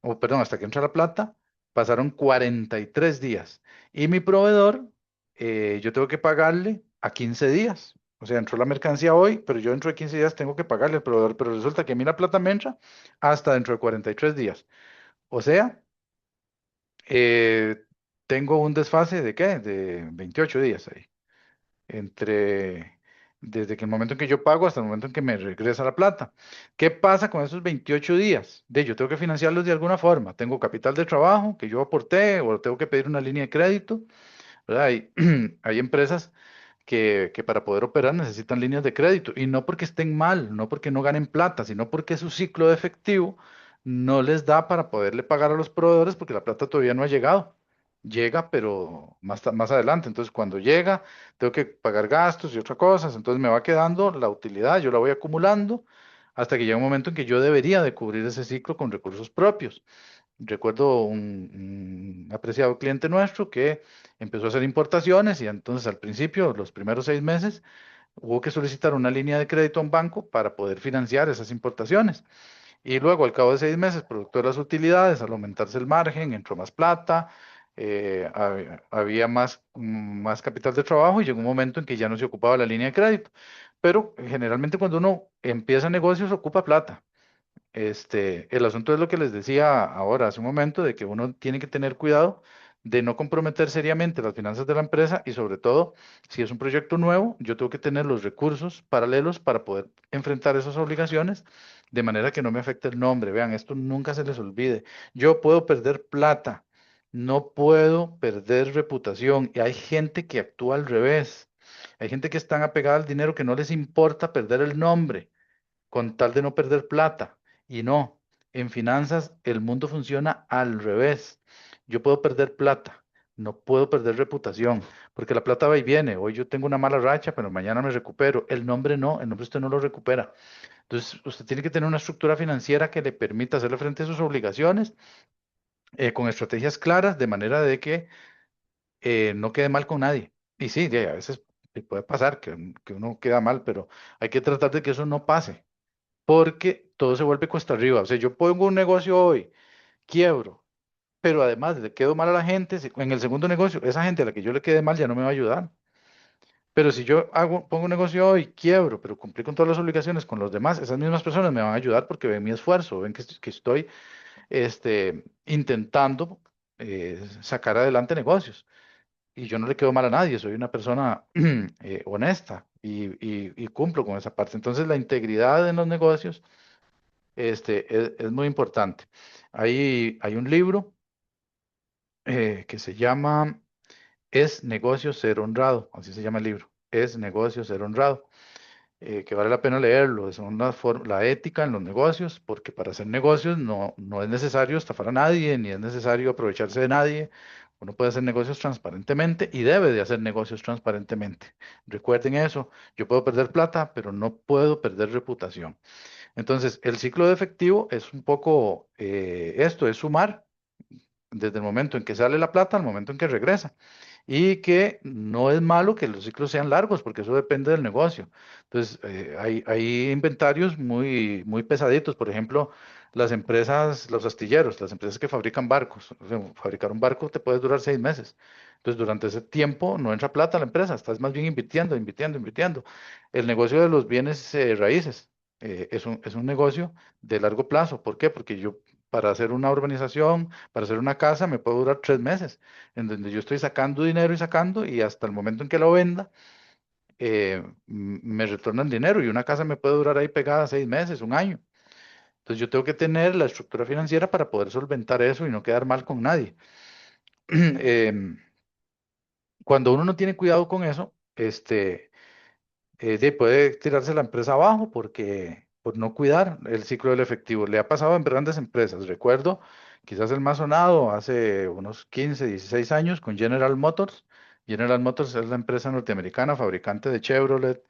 o perdón, hasta que entra la plata, pasaron 43 días. Y mi proveedor, yo tengo que pagarle a 15 días. O sea, entró la mercancía hoy, pero yo dentro de 15 días tengo que pagarle al proveedor. Pero resulta que a mí la plata me entra hasta dentro de 43 días. O sea, tengo un desfase de ¿qué? De 28 días ahí, entre desde que el momento en que yo pago hasta el momento en que me regresa la plata. ¿Qué pasa con esos 28 días? Yo tengo que financiarlos de alguna forma. Tengo capital de trabajo que yo aporté o tengo que pedir una línea de crédito, ¿verdad? Hay, hay empresas que para poder operar necesitan líneas de crédito y no porque estén mal, no porque no ganen plata, sino porque su ciclo de efectivo no les da para poderle pagar a los proveedores porque la plata todavía no ha llegado. Llega, pero más adelante. Entonces, cuando llega, tengo que pagar gastos y otras cosas. Entonces, me va quedando la utilidad, yo la voy acumulando hasta que llega un momento en que yo debería de cubrir ese ciclo con recursos propios. Recuerdo un apreciado cliente nuestro que empezó a hacer importaciones y entonces al principio, los primeros 6 meses, hubo que solicitar una línea de crédito a un banco para poder financiar esas importaciones. Y luego, al cabo de 6 meses, producto de las utilidades, al aumentarse el margen, entró más plata, había más capital de trabajo y llegó un momento en que ya no se ocupaba la línea de crédito. Pero generalmente cuando uno empieza negocios ocupa plata. El asunto es lo que les decía ahora, hace un momento, de que uno tiene que tener cuidado de no comprometer seriamente las finanzas de la empresa y sobre todo, si es un proyecto nuevo, yo tengo que tener los recursos paralelos para poder enfrentar esas obligaciones de manera que no me afecte el nombre. Vean, esto nunca se les olvide. Yo puedo perder plata, no puedo perder reputación y hay gente que actúa al revés. Hay gente que está apegada al dinero que no les importa perder el nombre con tal de no perder plata. Y no, en finanzas el mundo funciona al revés. Yo puedo perder plata, no puedo perder reputación, porque la plata va y viene. Hoy yo tengo una mala racha, pero mañana me recupero. El nombre no, el nombre usted no lo recupera. Entonces, usted tiene que tener una estructura financiera que le permita hacerle frente a sus obligaciones con estrategias claras, de manera de que no quede mal con nadie. Y sí, a veces puede pasar que uno queda mal, pero hay que tratar de que eso no pase porque todo se vuelve cuesta arriba. O sea, yo pongo un negocio hoy, quiebro, pero además le quedo mal a la gente, en el segundo negocio, esa gente a la que yo le quede mal ya no me va a ayudar. Pero si yo pongo un negocio hoy, quiebro, pero cumplí con todas las obligaciones con los demás, esas mismas personas me van a ayudar porque ven mi esfuerzo, ven que estoy intentando sacar adelante negocios. Y yo no le quedo mal a nadie, soy una persona honesta y cumplo con esa parte. Entonces, la integridad en los negocios es muy importante. Hay un libro que se llama Es negocio ser honrado, así se llama el libro, Es negocio ser honrado, que vale la pena leerlo. Es la ética en los negocios, porque para hacer negocios no es necesario estafar a nadie, ni es necesario aprovecharse de nadie. Uno puede hacer negocios transparentemente y debe de hacer negocios transparentemente. Recuerden eso, yo puedo perder plata, pero no puedo perder reputación. Entonces, el ciclo de efectivo es un poco esto, es sumar desde el momento en que sale la plata al momento en que regresa. Y que no es malo que los ciclos sean largos, porque eso depende del negocio. Entonces, hay inventarios muy pesaditos. Por ejemplo, las empresas, los astilleros, las empresas que fabrican barcos. O sea, fabricar un barco te puede durar 6 meses. Entonces, durante ese tiempo no entra plata a la empresa, estás más bien invirtiendo, invirtiendo, invirtiendo. El negocio de los bienes raíces es un negocio de largo plazo. ¿Por qué? Porque yo, para hacer una urbanización, para hacer una casa, me puede durar 3 meses en donde yo estoy sacando dinero y sacando y hasta el momento en que lo venda, me retornan dinero y una casa me puede durar ahí pegada 6 meses, un año. Entonces yo tengo que tener la estructura financiera para poder solventar eso y no quedar mal con nadie. Em, Cuando uno no tiene cuidado con eso, puede tirarse la empresa abajo porque por no cuidar el ciclo del efectivo. Le ha pasado en grandes empresas. Recuerdo, quizás el más sonado hace unos 15, 16 años con General Motors. General Motors es la empresa norteamericana fabricante de Chevrolet,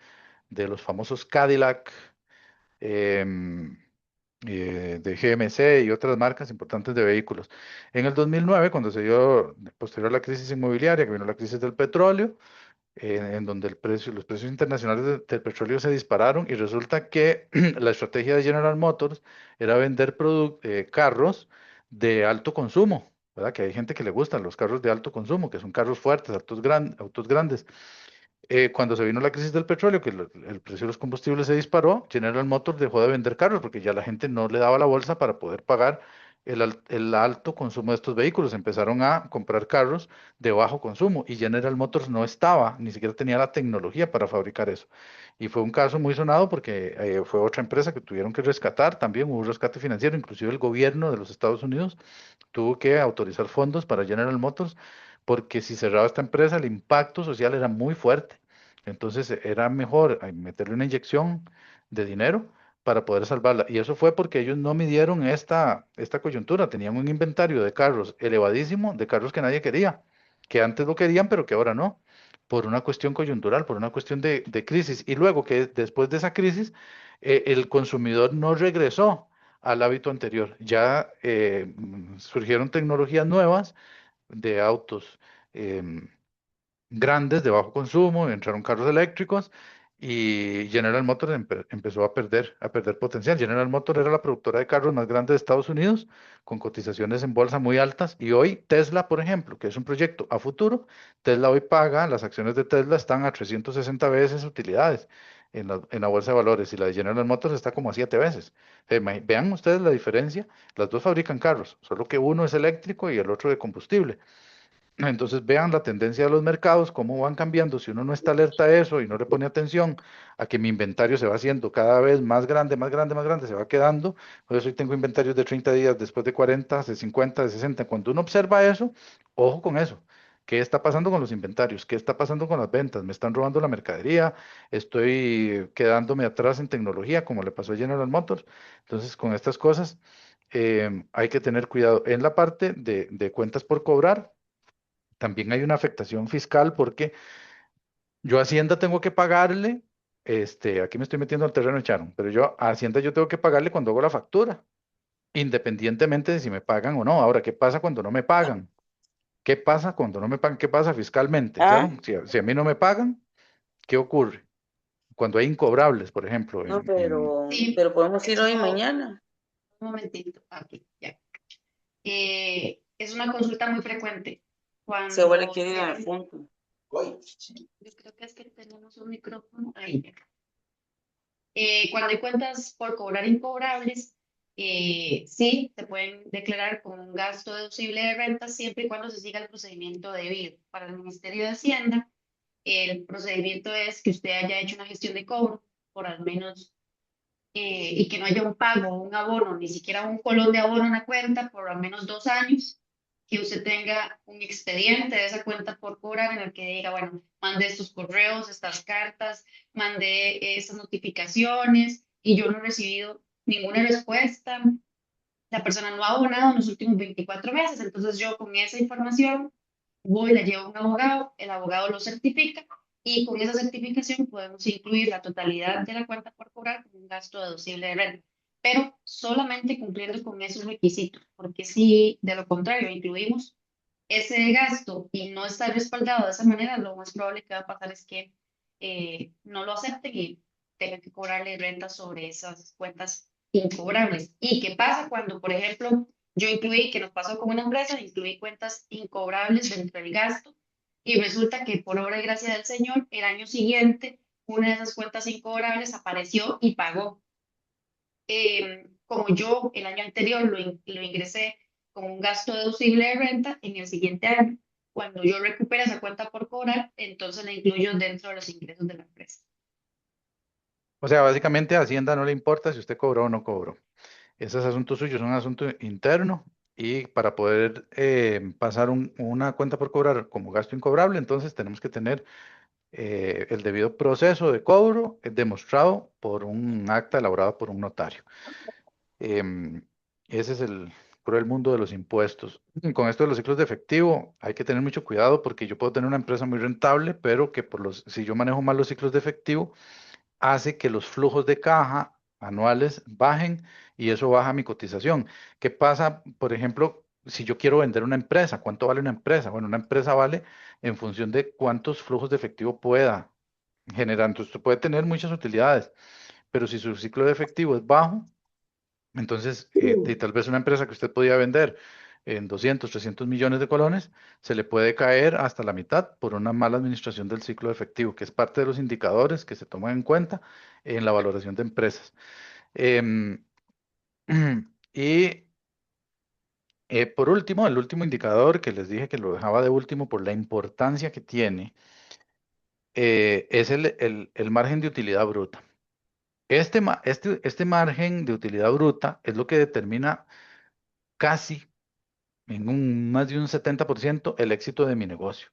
de los famosos Cadillac, em, de GMC y otras marcas importantes de vehículos. En el 2009, cuando se dio posterior a la crisis inmobiliaria, que vino la crisis del petróleo, en donde los precios internacionales del petróleo se dispararon y resulta que la estrategia de General Motors era vender carros de alto consumo, ¿verdad? Que hay gente que le gustan los carros de alto consumo, que son carros fuertes, autos grandes. Cuando se vino la crisis del petróleo, que el precio de los combustibles se disparó, General Motors dejó de vender carros porque ya la gente no le daba la bolsa para poder pagar. el alto consumo de estos vehículos. Empezaron a comprar carros de bajo consumo y General Motors no estaba, ni siquiera tenía la tecnología para fabricar eso. Y fue un caso muy sonado porque fue otra empresa que tuvieron que rescatar, también hubo un rescate financiero, inclusive el gobierno de los Estados Unidos tuvo que autorizar fondos para General Motors porque si cerraba esta empresa el impacto social era muy fuerte. Entonces era mejor meterle una inyección de dinero para poder salvarla. Y eso fue porque ellos no midieron esta coyuntura. Tenían un inventario de carros elevadísimo, de carros que nadie quería, que antes lo querían, pero que ahora no, por una cuestión coyuntural, por una cuestión de crisis. Y luego que después de esa crisis, el consumidor no regresó al hábito anterior. Ya surgieron tecnologías nuevas de autos. em, Grandes de bajo consumo, entraron carros eléctricos y General Motors empezó a perder potencial. General Motors era la productora de carros más grande de Estados Unidos, con cotizaciones en bolsa muy altas. Y hoy Tesla, por ejemplo, que es un proyecto a futuro, Tesla hoy paga, las acciones de Tesla están a 360 veces utilidades en la bolsa de valores y la de General Motors está como a 7 veces. Vean ustedes la diferencia. Las dos fabrican carros, solo que uno es eléctrico y el otro de combustible. Entonces vean la tendencia de los mercados, cómo van cambiando. Si uno no está alerta a eso y no le pone atención a que mi inventario se va haciendo cada vez más grande, más grande, más grande, se va quedando. Por eso hoy tengo inventarios de 30 días, después de 40, de 50, de 60. Cuando uno observa eso, ojo con eso. ¿Qué está pasando con los inventarios? ¿Qué está pasando con las ventas? ¿Me están robando la mercadería? ¿Estoy quedándome atrás en tecnología, como le pasó a General Motors? Entonces, con estas cosas hay que tener cuidado en la parte de cuentas por cobrar. También hay una afectación fiscal porque yo a Hacienda tengo que pagarle, aquí me estoy metiendo al terreno de Charon, pero yo a Hacienda yo tengo que pagarle cuando hago la factura, independientemente de si me pagan o no. Ahora, ¿qué pasa cuando no me pagan? ¿Qué pasa cuando no me pagan? ¿Qué pasa fiscalmente? Ah, Sharon? Si a mí no me pagan, ¿qué ocurre? Cuando hay incobrables, por ejemplo, no, Sí, pero podemos ir hoy y eso, mañana. un momentito, aquí, ya. Es una consulta muy frecuente. Se vuelve Cuando quiere ir al punto. yo creo que es que tenemos un micrófono ahí. Cuando hay cuentas por cobrar incobrables, sí, se pueden declarar como un gasto deducible de renta siempre y cuando se siga el procedimiento debido. Para el Ministerio de Hacienda, el procedimiento es que usted haya hecho una gestión de cobro por al menos y que no haya un pago, un abono, ni siquiera un colón de abono en la cuenta por al menos 2 años, que usted tenga un expediente de esa cuenta por cobrar en el que diga, bueno, mandé estos correos, estas cartas, mandé esas notificaciones y yo no he recibido ninguna respuesta. La persona no ha abonado en los últimos 24 meses, entonces yo con esa información voy, la llevo a un abogado, el abogado lo certifica y con esa certificación podemos incluir la totalidad de la cuenta por cobrar como un gasto deducible de renta, pero solamente cumpliendo con esos requisitos, porque si de lo contrario incluimos ese gasto y no está respaldado de esa manera, lo más probable que va a pasar es que no lo acepten y tengan que cobrarle renta sobre esas cuentas incobrables. ¿Y qué pasa cuando, por ejemplo, yo incluí, que nos pasó con una empresa, incluí cuentas incobrables dentro del gasto y resulta que por obra y gracia del Señor, el año siguiente, una de esas cuentas incobrables apareció y pagó? Como yo el año anterior lo ingresé como un gasto deducible de renta, en el siguiente año, cuando yo recupere esa cuenta por cobrar, entonces la incluyo dentro de los ingresos de la empresa. O sea, básicamente a Hacienda no le importa si usted cobró o no cobró. Ese es asunto suyo, es un asunto interno y para poder pasar una cuenta por cobrar como gasto incobrable, entonces tenemos que tener el debido proceso de cobro demostrado por un acta elaborado por un notario. Em, Ese es el cruel mundo de los impuestos. Y con esto de los ciclos de efectivo hay que tener mucho cuidado porque yo puedo tener una empresa muy rentable, pero que si yo manejo mal los ciclos de efectivo, hace que los flujos de caja anuales bajen y eso baja mi cotización. ¿Qué pasa, por ejemplo, si yo quiero vender una empresa? ¿Cuánto vale una empresa? Bueno, una empresa vale en función de cuántos flujos de efectivo pueda generar. Entonces, usted puede tener muchas utilidades, pero si su ciclo de efectivo es bajo, entonces y tal vez una empresa que usted podía vender en 200, 300 millones de colones, se le puede caer hasta la mitad por una mala administración del ciclo de efectivo, que es parte de los indicadores que se toman en cuenta en la valoración de empresas. Em, y Por último, el último indicador que les dije que lo dejaba de último por la importancia que tiene es el margen de utilidad bruta. Este margen de utilidad bruta es lo que determina casi en más de un 70% el éxito de mi negocio.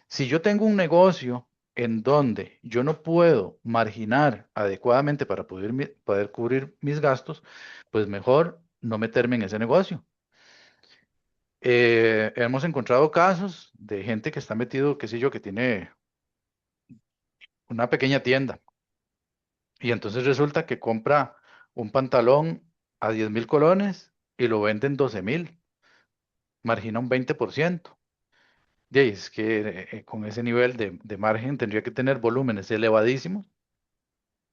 Si yo tengo un negocio en donde yo no puedo marginar adecuadamente para poder cubrir mis gastos, pues mejor no meterme en ese negocio. Hemos encontrado casos de gente que está metido, qué sé yo, que tiene una pequeña tienda y entonces resulta que compra un pantalón a 10.000 colones y lo vende en 12.000, margina un 20%. Y ahí es que con ese nivel de margen tendría que tener volúmenes elevadísimos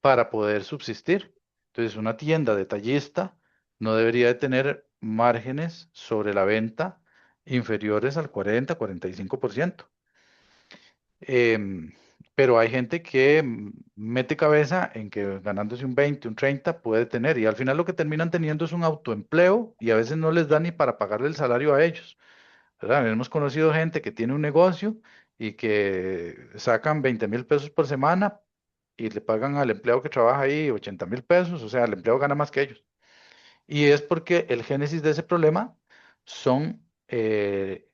para poder subsistir. Entonces, una tienda detallista no debería de tener márgenes sobre la venta inferiores al 40-45%. Em, pero hay gente que mete cabeza en que ganándose un 20, un 30 puede tener, y al final lo que terminan teniendo es un autoempleo y a veces no les da ni para pagarle el salario a ellos, ¿verdad? Hemos conocido gente que tiene un negocio y que sacan 20.000 pesos por semana y le pagan al empleado que trabaja ahí 80.000 pesos, o sea, el empleado gana más que ellos. Y es porque el génesis de ese problema son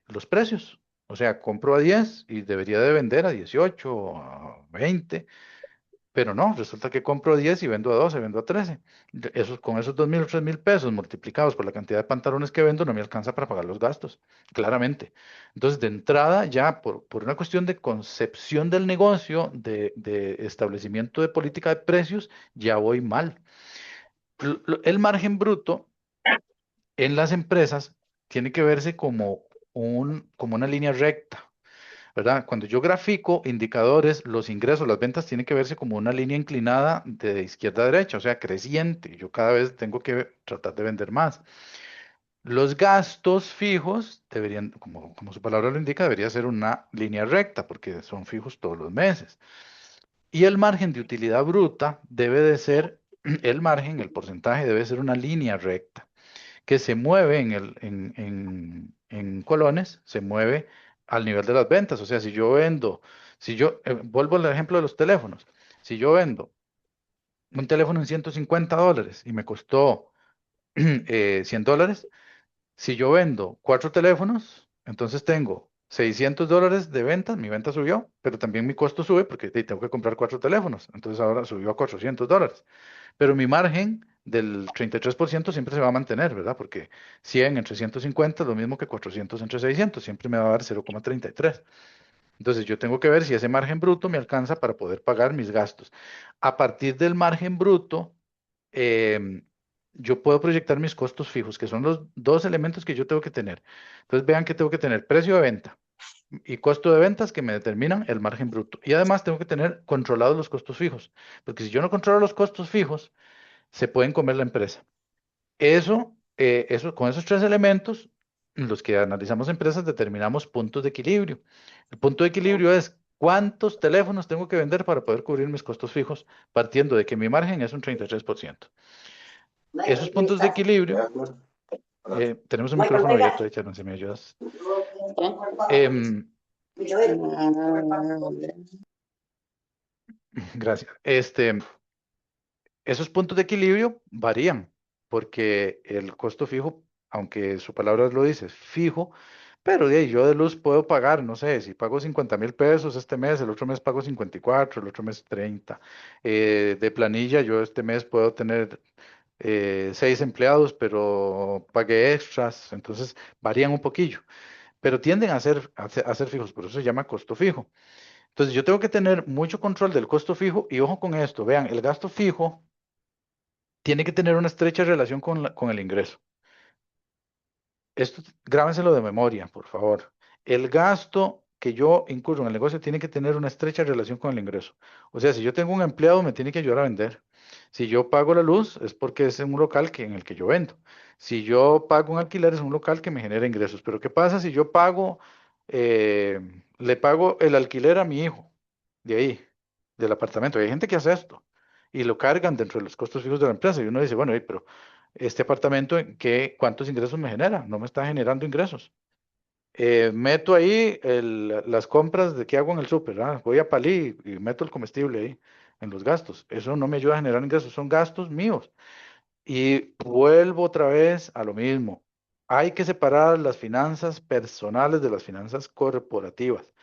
los precios. O sea, compro a 10 y debería de vender a 18 o a 20, pero no, resulta que compro a 10 y vendo a 12, vendo a 13. Con esos 2.000 o 3.000 pesos multiplicados por la cantidad de pantalones que vendo, no me alcanza para pagar los gastos, claramente. Entonces, de entrada, ya por una cuestión de concepción del negocio, de establecimiento de política de precios, ya voy mal. El margen bruto en las empresas tiene que verse como una línea recta, ¿verdad? Cuando yo grafico indicadores, los ingresos, las ventas tienen que verse como una línea inclinada de izquierda a derecha, o sea, creciente. Yo cada vez tengo que tratar de vender más. Los gastos fijos deberían, como su palabra lo indica, debería ser una línea recta porque son fijos todos los meses. Y el margen de utilidad bruta debe de ser, el margen, el porcentaje debe ser una línea recta que se mueve en colones, se mueve al nivel de las ventas. O sea, si yo vendo, vuelvo al ejemplo de los teléfonos, si yo vendo un teléfono en $150 y me costó $100, si yo vendo cuatro teléfonos, entonces tengo $600 de ventas, mi venta subió, pero también mi costo sube porque tengo que comprar cuatro teléfonos, entonces ahora subió a $400. Pero mi margen del 33% siempre se va a mantener, ¿verdad? Porque 100 entre 150 es lo mismo que 400 entre 600, siempre me va a dar 0,33. Entonces yo tengo que ver si ese margen bruto me alcanza para poder pagar mis gastos. A partir del margen bruto, em, yo puedo proyectar mis costos fijos, que son los dos elementos que yo tengo que tener. Entonces vean que tengo que tener precio de venta y costo de ventas que me determinan el margen bruto. Y además tengo que tener controlados los costos fijos, porque si yo no controlo los costos fijos, se pueden comer la empresa. Con esos tres elementos, los que analizamos empresas, determinamos puntos de equilibrio. El punto de equilibrio es cuántos teléfonos tengo que vender para poder cubrir mis costos fijos, partiendo de que mi margen es un 33%. Esos puntos de equilibrio, tenemos un micrófono abierto, Sharon, si me ayudas. Em, Gracias. Esos puntos de equilibrio varían, porque el costo fijo, aunque su palabra lo dice, es fijo, pero de ahí yo de luz puedo pagar, no sé, si pago 50.000 pesos este mes, el otro mes pago 54, el otro mes 30. De planilla, yo este mes puedo tener 6 empleados, pero pagué extras, entonces varían un poquillo, pero tienden a ser fijos, por eso se llama costo fijo. Entonces yo tengo que tener mucho control del costo fijo y ojo con esto, vean, el gasto fijo tiene que tener una estrecha relación con el ingreso. Esto grábenselo de memoria, por favor. El gasto que yo incurro en el negocio tiene que tener una estrecha relación con el ingreso. O sea, si yo tengo un empleado, me tiene que ayudar a vender. Si yo pago la luz, es porque es en un local en el que yo vendo. Si yo pago un alquiler, es un local que me genera ingresos. Pero ¿qué pasa si yo eh, le pago el alquiler a mi hijo de ahí, del apartamento? Hay gente que hace esto y lo cargan dentro de los costos fijos de la empresa. Y uno dice, bueno, pero este apartamento, ¿cuántos ingresos me genera? No me está generando ingresos. Meto ahí las compras de que hago en el súper, ¿ah? Voy a Palí y meto el comestible ahí en los gastos. Eso no me ayuda a generar ingresos, son gastos míos. Y vuelvo otra vez a lo mismo. Hay que separar las finanzas personales de las finanzas corporativas.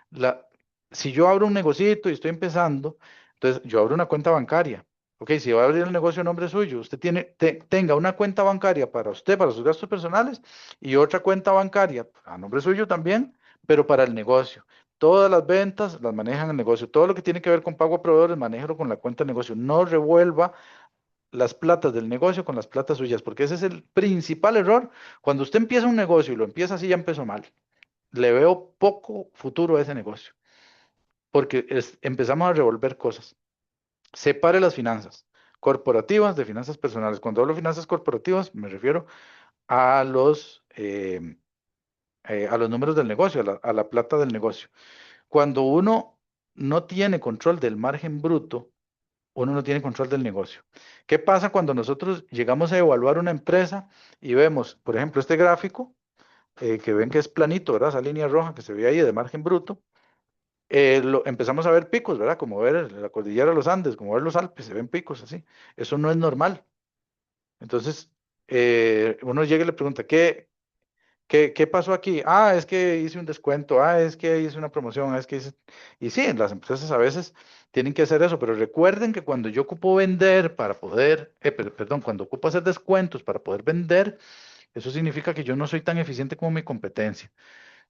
La, si yo abro un negocito y estoy empezando, entonces yo abro una cuenta bancaria. Ok, si va a abrir el negocio a nombre suyo, usted tenga una cuenta bancaria para usted, para sus gastos personales, y otra cuenta bancaria a nombre suyo también, pero para el negocio. Todas las ventas las manejan el negocio. Todo lo que tiene que ver con pago a proveedores, manéjelo con la cuenta del negocio. No revuelva las platas del negocio con las platas suyas, porque ese es el principal error. Cuando usted empieza un negocio y lo empieza así, ya empezó mal. Le veo poco futuro a ese negocio, porque empezamos a revolver cosas. Separe las finanzas corporativas de finanzas personales. Cuando hablo de finanzas corporativas, me refiero a los números del negocio, a la plata del negocio. Cuando uno no tiene control del margen bruto, uno no tiene control del negocio. ¿Qué pasa cuando nosotros llegamos a evaluar una empresa y vemos, por ejemplo, este gráfico, que ven que es planito, ¿verdad? Esa línea roja que se ve ahí de margen bruto, empezamos a ver picos, ¿verdad? Como ver la cordillera de los Andes, como ver los Alpes, se ven picos así. Eso no es normal. Entonces, uno llega y le pregunta, ¿qué pasó aquí? Ah, es que hice un descuento, ah, es que hice una promoción, ah, es que hice... Y sí, las empresas a veces tienen que hacer eso, pero recuerden que cuando yo ocupo vender para poder, perdón, cuando ocupo hacer descuentos para poder vender, eso significa que yo no soy tan eficiente como mi competencia.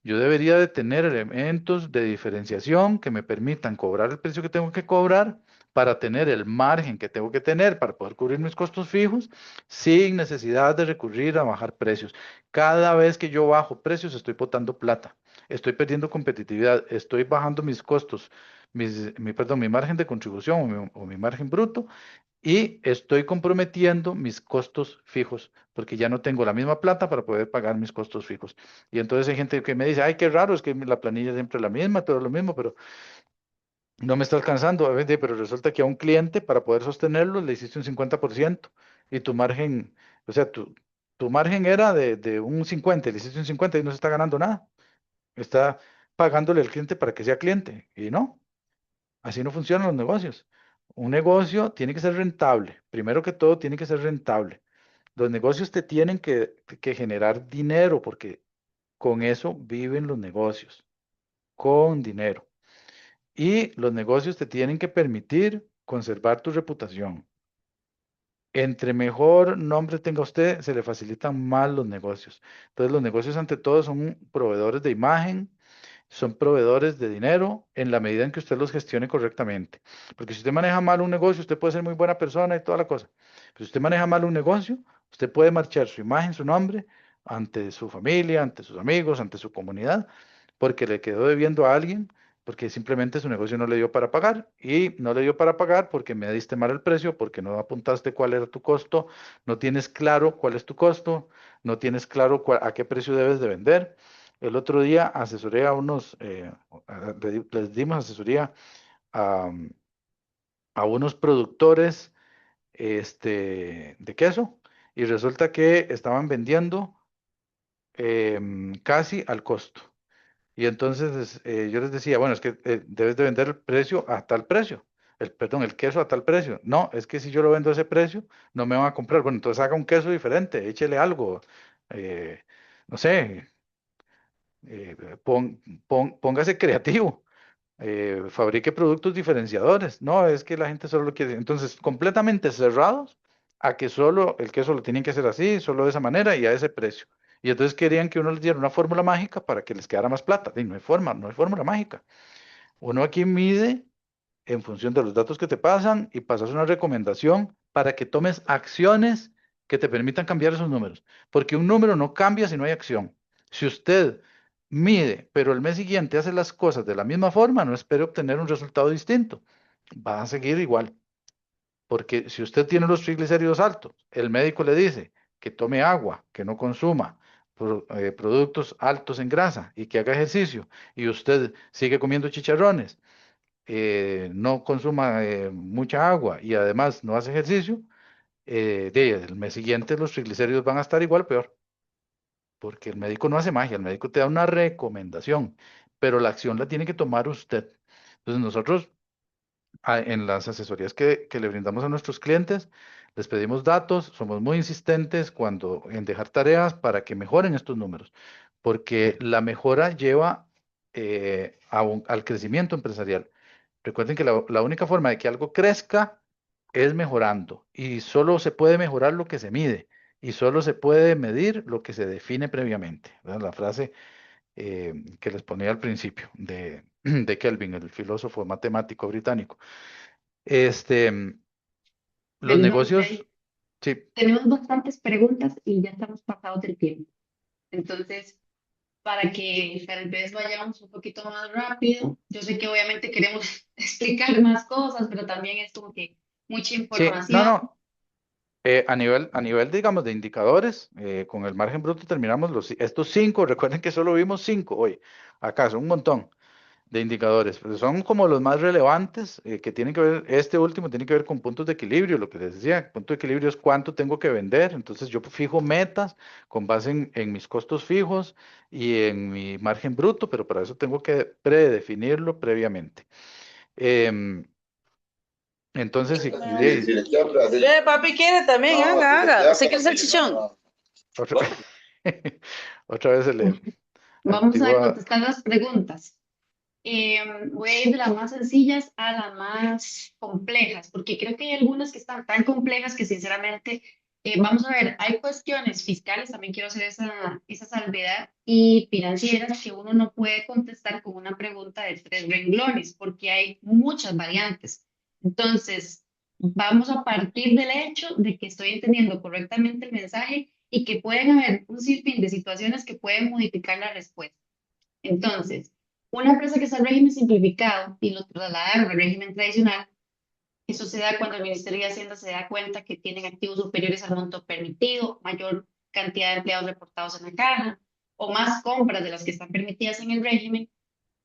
Yo debería de tener elementos de diferenciación que me permitan cobrar el precio que tengo que cobrar para tener el margen que tengo que tener para poder cubrir mis costos fijos sin necesidad de recurrir a bajar precios. Cada vez que yo bajo precios estoy botando plata, estoy perdiendo competitividad, estoy bajando mis costos, perdón, mi margen de contribución o mi margen bruto y estoy comprometiendo mis costos fijos, porque ya no tengo la misma plata para poder pagar mis costos fijos. Y entonces hay gente que me dice, ay, qué raro, es que la planilla siempre es la misma, todo lo mismo, pero no me está alcanzando. A veces, pero resulta que a un cliente, para poder sostenerlo, le hiciste un 50% y tu margen, o sea, tu margen era de un 50, le hiciste un 50 y no se está ganando nada. Está pagándole al cliente para que sea cliente. Y no. Así no funcionan los negocios. Un negocio tiene que ser rentable. Primero que todo, tiene que ser rentable. Los negocios te tienen que generar dinero porque con eso viven los negocios, con dinero. Y los negocios te tienen que permitir conservar tu reputación. Entre mejor nombre tenga usted, se le facilitan más los negocios. Entonces, los negocios ante todo son proveedores de imagen, son proveedores de dinero en la medida en que usted los gestione correctamente. Porque si usted maneja mal un negocio, usted puede ser muy buena persona y toda la cosa. Pero si usted maneja mal un negocio, usted puede marchar su imagen, su nombre ante su familia, ante sus amigos, ante su comunidad, porque le quedó debiendo a alguien, porque simplemente su negocio no le dio para pagar y no le dio para pagar porque me diste mal el precio, porque no apuntaste cuál era tu costo, no tienes claro cuál es tu costo, no tienes claro a qué precio debes de vender. El otro día asesoré a les dimos asesoría a, a unos productores de queso y resulta que estaban vendiendo casi al costo. Y entonces yo les decía, bueno, es que debes de vender el precio a tal precio, perdón, el queso a tal precio. No, es que si yo lo vendo a ese precio, no me van a comprar. Bueno, entonces haga un queso diferente, échele algo, eh, no sé, póngase creativo, fabrique productos diferenciadores. No, es que la gente solo lo quiere. Entonces, completamente cerrados a que solo el queso lo tienen que hacer así, solo de esa manera y a ese precio. Y entonces querían que uno les diera una fórmula mágica para que les quedara más plata. Y no hay forma, no hay fórmula mágica. Uno aquí mide en función de los datos que te pasan y pasas una recomendación para que tomes acciones que te permitan cambiar esos números. Porque un número no cambia si no hay acción. Si usted mide, pero el mes siguiente hace las cosas de la misma forma, no espere obtener un resultado distinto. Va a seguir igual. Porque si usted tiene los triglicéridos altos, el médico le dice que tome agua, que no consuma productos altos en grasa y que haga ejercicio, y usted sigue comiendo chicharrones, no consuma mucha agua y además no hace ejercicio, el mes siguiente los triglicéridos van a estar igual o peor, porque el médico no hace magia, el médico te da una recomendación, pero la acción la tiene que tomar usted. Entonces nosotros en las asesorías que le brindamos a nuestros clientes, les pedimos datos, somos muy insistentes en dejar tareas para que mejoren estos números, porque la mejora lleva al crecimiento empresarial. Recuerden que la única forma de que algo crezca es mejorando y solo se puede mejorar lo que se mide y solo se puede medir lo que se define previamente, ¿verdad? La frase que les ponía al principio de Kelvin, el filósofo matemático británico. Este, los Perdón, negocios, sí, tenemos bastantes preguntas y ya estamos pasados del tiempo. Entonces, para que tal vez vayamos un poquito más rápido, yo sé que obviamente queremos explicar más cosas, pero también es como que mucha sí, no, información. no. A nivel, digamos, de indicadores, con el margen bruto terminamos estos cinco, recuerden que solo vimos cinco hoy, acá son un montón de indicadores, pero son como los más relevantes que tienen que ver, este último tiene que ver con puntos de equilibrio, lo que les decía, punto de equilibrio es cuánto tengo que vender, entonces yo fijo metas con base en mis costos fijos y en mi margen bruto, pero para eso tengo que predefinirlo previamente. Em, entonces, Ve, papi quiere también, haga. ¿Usted quiere salchichón? otra, otra vez se le Vamos a activa. contestar las preguntas. Voy a ir de las más sencillas a las más complejas, porque creo que hay algunas que están tan complejas que sinceramente, vamos a ver, hay cuestiones fiscales, también quiero hacer esa salvedad, y financieras que uno no puede contestar con una pregunta de 3 renglones, porque hay muchas variantes. Entonces, vamos a partir del hecho de que estoy entendiendo correctamente el mensaje y que pueden haber un sinfín de situaciones que pueden modificar la respuesta. Entonces, una empresa que está en régimen simplificado y lo trasladaron al régimen tradicional, eso se da cuando el Ministerio de Hacienda se da cuenta que tienen activos superiores al monto permitido, mayor cantidad de empleados reportados en la caja o más compras de las que están permitidas en el régimen,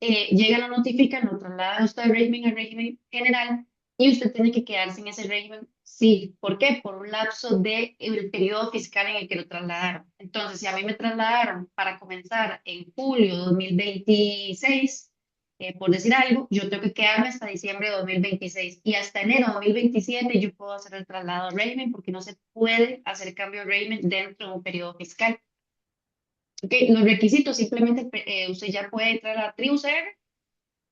llegan, lo notifican, lo trasladan usted del régimen al régimen general y usted tiene que quedarse en ese régimen. Sí, ¿por qué? Por un lapso de el periodo fiscal en el que lo trasladaron. Entonces, si a mí me trasladaron para comenzar en julio de 2026, por decir algo, yo tengo que quedarme hasta diciembre de 2026 y hasta enero de 2027 yo puedo hacer el traslado al régimen porque no se puede hacer cambio de régimen dentro de un periodo fiscal. Ok, los requisitos, simplemente usted ya puede entrar a la TribuCR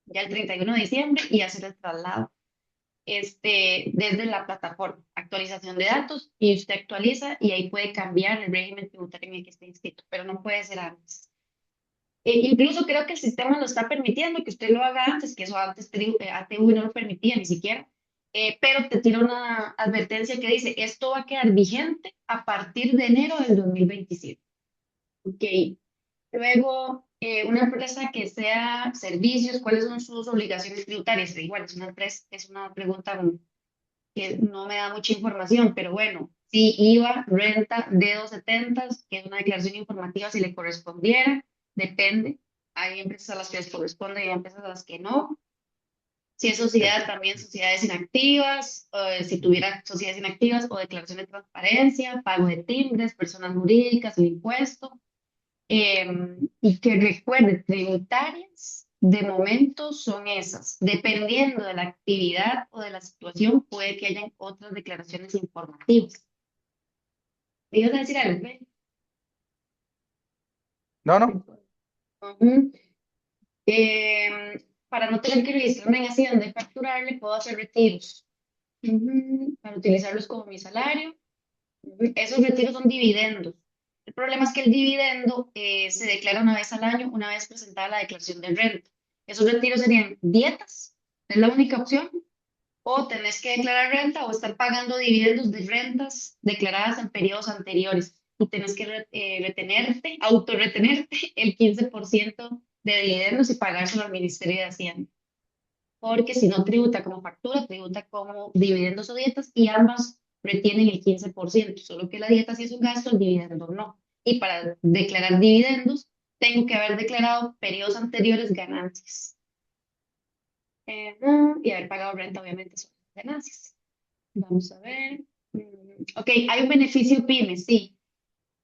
ya el 31 de diciembre y hacer el traslado desde la plataforma, actualización de datos, y usted actualiza y ahí puede cambiar el régimen tributario en el que esté inscrito, pero no puede ser antes. Incluso creo que el sistema lo está permitiendo que usted lo haga antes, que eso antes ATV no lo permitía ni siquiera, pero te tira una advertencia que dice, esto va a quedar vigente a partir de enero del 2027. Ok, luego, una empresa que sea servicios, ¿cuáles son sus obligaciones tributarias? Igual, es una pregunta que no me da mucha información, pero bueno, sí, IVA, renta, D270, que es una declaración informativa si le correspondiera, depende. Hay empresas a las que les corresponde y hay empresas a las que no. Si es el- sociedad, también sociedades inactivas, si tuviera sociedades inactivas o declaración de transparencia, pago de timbres, personas jurídicas, el impuesto. Y que recuerde, tributarias de momento son esas. Dependiendo de la actividad o de la situación, puede que hayan otras declaraciones informativas. ¿Ibas a decir algo? ¿Ve? no, no, Ujú. Para no tener que registrarme en Hacienda y facturarle, puedo hacer retiros. Para utilizarlos como mi salario. Esos retiros son dividendos. El problema es que el dividendo se declara una vez al año, una vez presentada la declaración de renta. Esos retiros serían dietas, es la única opción, o tenés que declarar renta o estar pagando dividendos de rentas declaradas en periodos anteriores y tenés que autorretenerte el 15% de dividendos y pagárselo al Ministerio de Hacienda. Porque si no tributa como factura, tributa como dividendos o dietas y ambas retienen el 15%, solo que la dieta sí es un gasto, el dividendo no. Y para declarar dividendos, tengo que haber declarado periodos anteriores ganancias. Y haber pagado renta, obviamente, son ganancias. Vamos a ver. Ok, hay un beneficio PYME, sí.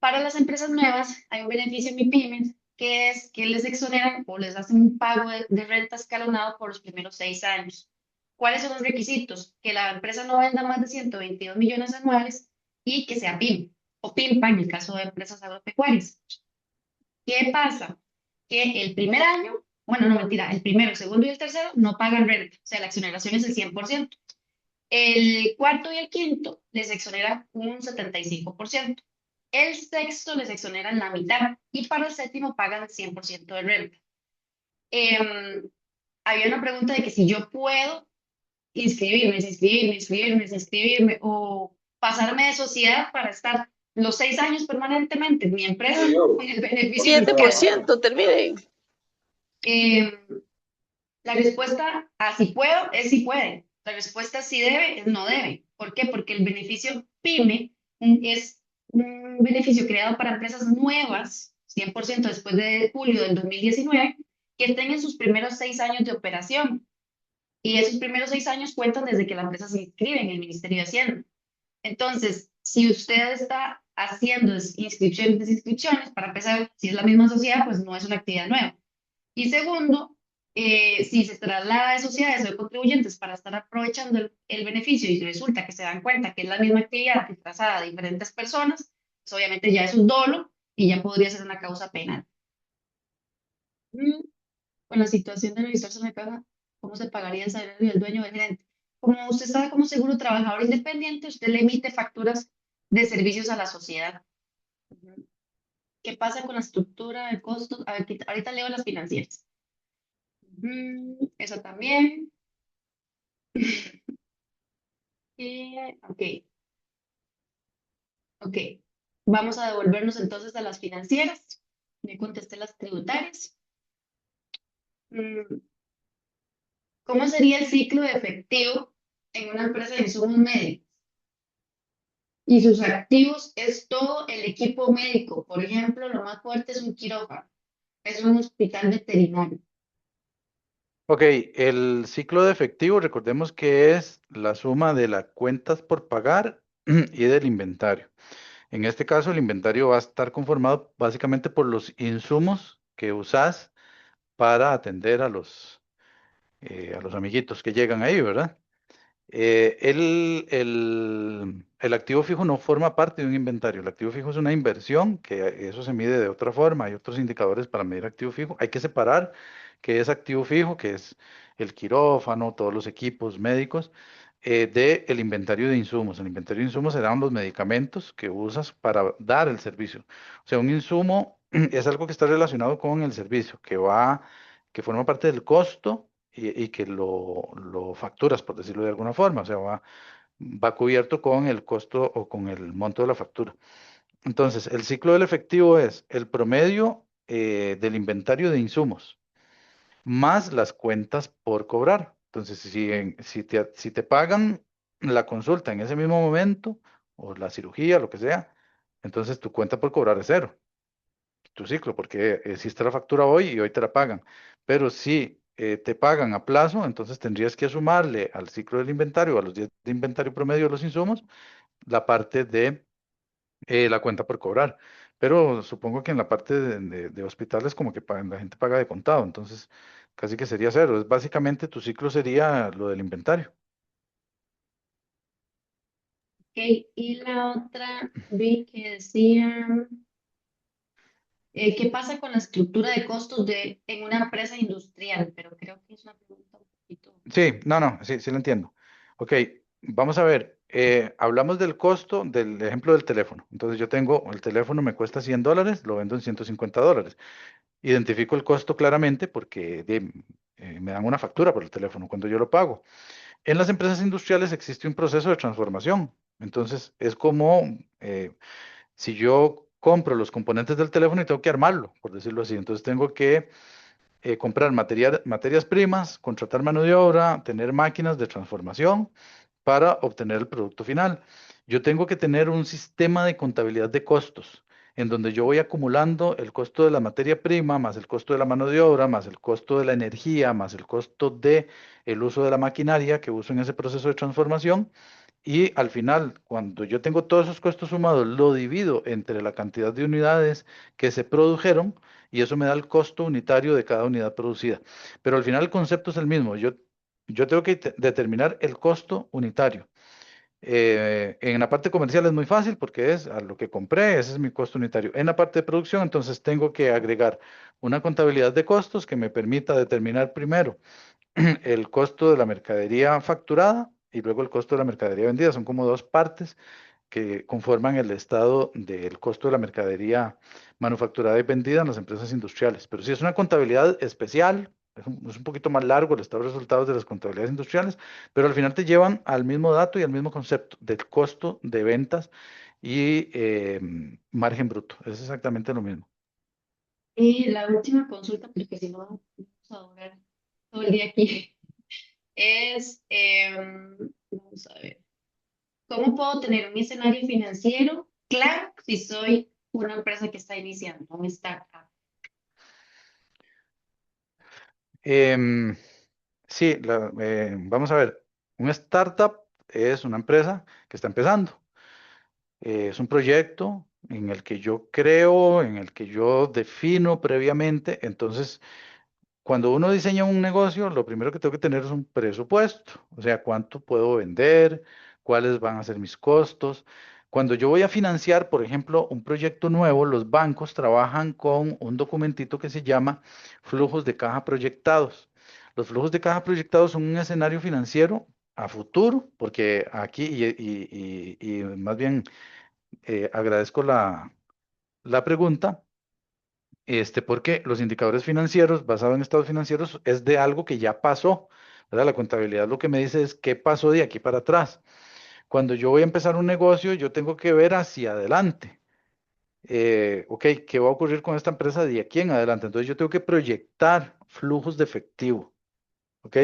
Para las empresas nuevas hay un beneficio en mi pymes, que es que les exoneran o les hacen un pago de renta escalonado por los primeros 6 años. ¿Cuáles son los requisitos? Que la empresa no venda más de 122 millones anuales y que sea PYME o PYMPA en el caso de empresas agropecuarias. ¿Qué pasa? Que el primer año, bueno, no mentira, el primero, el segundo y el tercero no pagan renta, o sea, la exoneración es el 100%. El cuarto y el quinto les exoneran un 75%. El sexto les exoneran la mitad y para el séptimo pagan el 100% de renta. Había una pregunta de que si yo puedo inscribirme o pasarme de sociedad para estar los 6 años permanentemente en mi empresa con el beneficio Siete por inicial. ciento, termine. Em, la respuesta a si puedo es si puede. La respuesta si debe es no debe. ¿Por qué? Porque el beneficio PYME es un beneficio creado para empresas nuevas, 100% después de julio del 2019, que estén en sus primeros 6 años de operación. Y esos primeros 6 años cuentan desde que la empresa se inscribe en el Ministerio de Hacienda. Entonces, si usted está haciendo inscripciones, desinscripciones, para empezar, si es la misma sociedad, pues no es una actividad nueva. Y segundo, si se traslada de sociedades o de contribuyentes para estar aprovechando el beneficio y resulta que se dan cuenta que es la misma actividad disfrazada de diferentes personas, pues obviamente ya es un dolo y ya podría ser una causa penal. Con la situación de registrarse en la caja, ¿cómo se pagaría el salario del dueño o del gerente? Como usted está como seguro trabajador independiente, usted le emite facturas de servicios a la sociedad. ¿Qué pasa con la estructura de costos? A ver, ahorita leo las financieras. Eso también. Ok, ok. Vamos a devolvernos entonces a las financieras. Me contesté las tributarias. Mm, ¿Cómo sería el ciclo de efectivo en una empresa de insumos médicos? Y sus activos es todo el equipo médico. Por ejemplo, lo más fuerte es un quirófano, es un hospital veterinario. Ok, el ciclo de efectivo, recordemos que es la suma de las cuentas por pagar y del inventario. En este caso, el inventario va a estar conformado básicamente por los insumos que usas para atender a los amiguitos que llegan ahí, ¿verdad? El activo fijo no forma parte de un inventario. El activo fijo es una inversión, que eso se mide de otra forma. Hay otros indicadores para medir activo fijo. Hay que separar qué es activo fijo, que es el quirófano, todos los equipos médicos, del inventario de insumos. El inventario de insumos serán los medicamentos que usas para dar el servicio. O sea, un insumo es algo que está relacionado con el servicio, que forma parte del costo y que lo facturas, por decirlo de alguna forma, o sea, va cubierto con el costo o con el monto de la factura. Entonces, el ciclo del efectivo es el promedio del inventario de insumos más las cuentas por cobrar. Entonces, si te pagan la consulta en ese mismo momento, o la cirugía, lo que sea, entonces tu cuenta por cobrar es cero, tu ciclo, porque hiciste la factura hoy y hoy te la pagan. Pero si te pagan a plazo, entonces tendrías que sumarle al ciclo del inventario, a los días de inventario promedio de los insumos, la parte de la cuenta por cobrar. Pero supongo que en la parte de hospitales como que la gente paga de contado, entonces casi que sería cero. Es básicamente tu ciclo sería lo del inventario. Ok, y la otra vi que decía, ¿qué pasa con la estructura de costos en una empresa industrial? Pero creo que es una pregunta un poquito. Sí, no, no, sí, sí lo entiendo. Ok, vamos a ver. Hablamos del costo del ejemplo del teléfono. Entonces yo tengo, el teléfono me cuesta $100, lo vendo en $150. Identifico el costo claramente porque me dan una factura por el teléfono cuando yo lo pago. En las empresas industriales existe un proceso de transformación. Entonces es como si yo compro los componentes del teléfono y tengo que armarlo, por decirlo así. Entonces tengo que comprar materias primas, contratar mano de obra, tener máquinas de transformación para obtener el producto final. Yo tengo que tener un sistema de contabilidad de costos, en donde yo voy acumulando el costo de la materia prima, más el costo de la mano de obra, más el costo de la energía, más el costo de el uso de la maquinaria que uso en ese proceso de transformación, Y al final, cuando yo tengo todos esos costos sumados, lo divido entre la cantidad de unidades que se produjeron y eso me da el costo unitario de cada unidad producida. Pero al final el concepto es el mismo. Yo tengo que determinar el costo unitario. En la parte comercial es muy fácil porque es a lo que compré, ese es mi costo unitario. En la parte de producción, entonces tengo que agregar una contabilidad de costos que me permita determinar primero el costo de la mercadería facturada y luego el costo de la mercadería vendida. Son como dos partes que conforman el estado del costo de la mercadería manufacturada y vendida en las empresas industriales. Pero sí es una contabilidad especial, es un poquito más largo el estado de resultados de las contabilidades industriales, pero al final te llevan al mismo dato y al mismo concepto del costo de ventas y margen bruto. Es exactamente lo mismo. Y la última consulta, porque si no vamos a durar todo el día aquí, es, vamos a ver, ¿cómo puedo tener un escenario financiero claro si soy una empresa que está iniciando, un startup? Em, sí, vamos a ver, un startup es una empresa que está empezando. Es un proyecto en el que yo creo, en el que yo defino previamente. Entonces, cuando uno diseña un negocio, lo primero que tengo que tener es un presupuesto, o sea, cuánto puedo vender, cuáles van a ser mis costos. Cuando yo voy a financiar, por ejemplo, un proyecto nuevo, los bancos trabajan con un documentito que se llama flujos de caja proyectados. Los flujos de caja proyectados son un escenario financiero a futuro, porque aquí, y más bien agradezco la pregunta, porque los indicadores financieros basados en estados financieros es de algo que ya pasó, ¿verdad? La contabilidad lo que me dice es qué pasó de aquí para atrás. Cuando yo voy a empezar un negocio, yo tengo que ver hacia adelante. Ok, ¿qué va a ocurrir con esta empresa de aquí en adelante? Entonces yo tengo que proyectar flujos de efectivo. ¿Ok?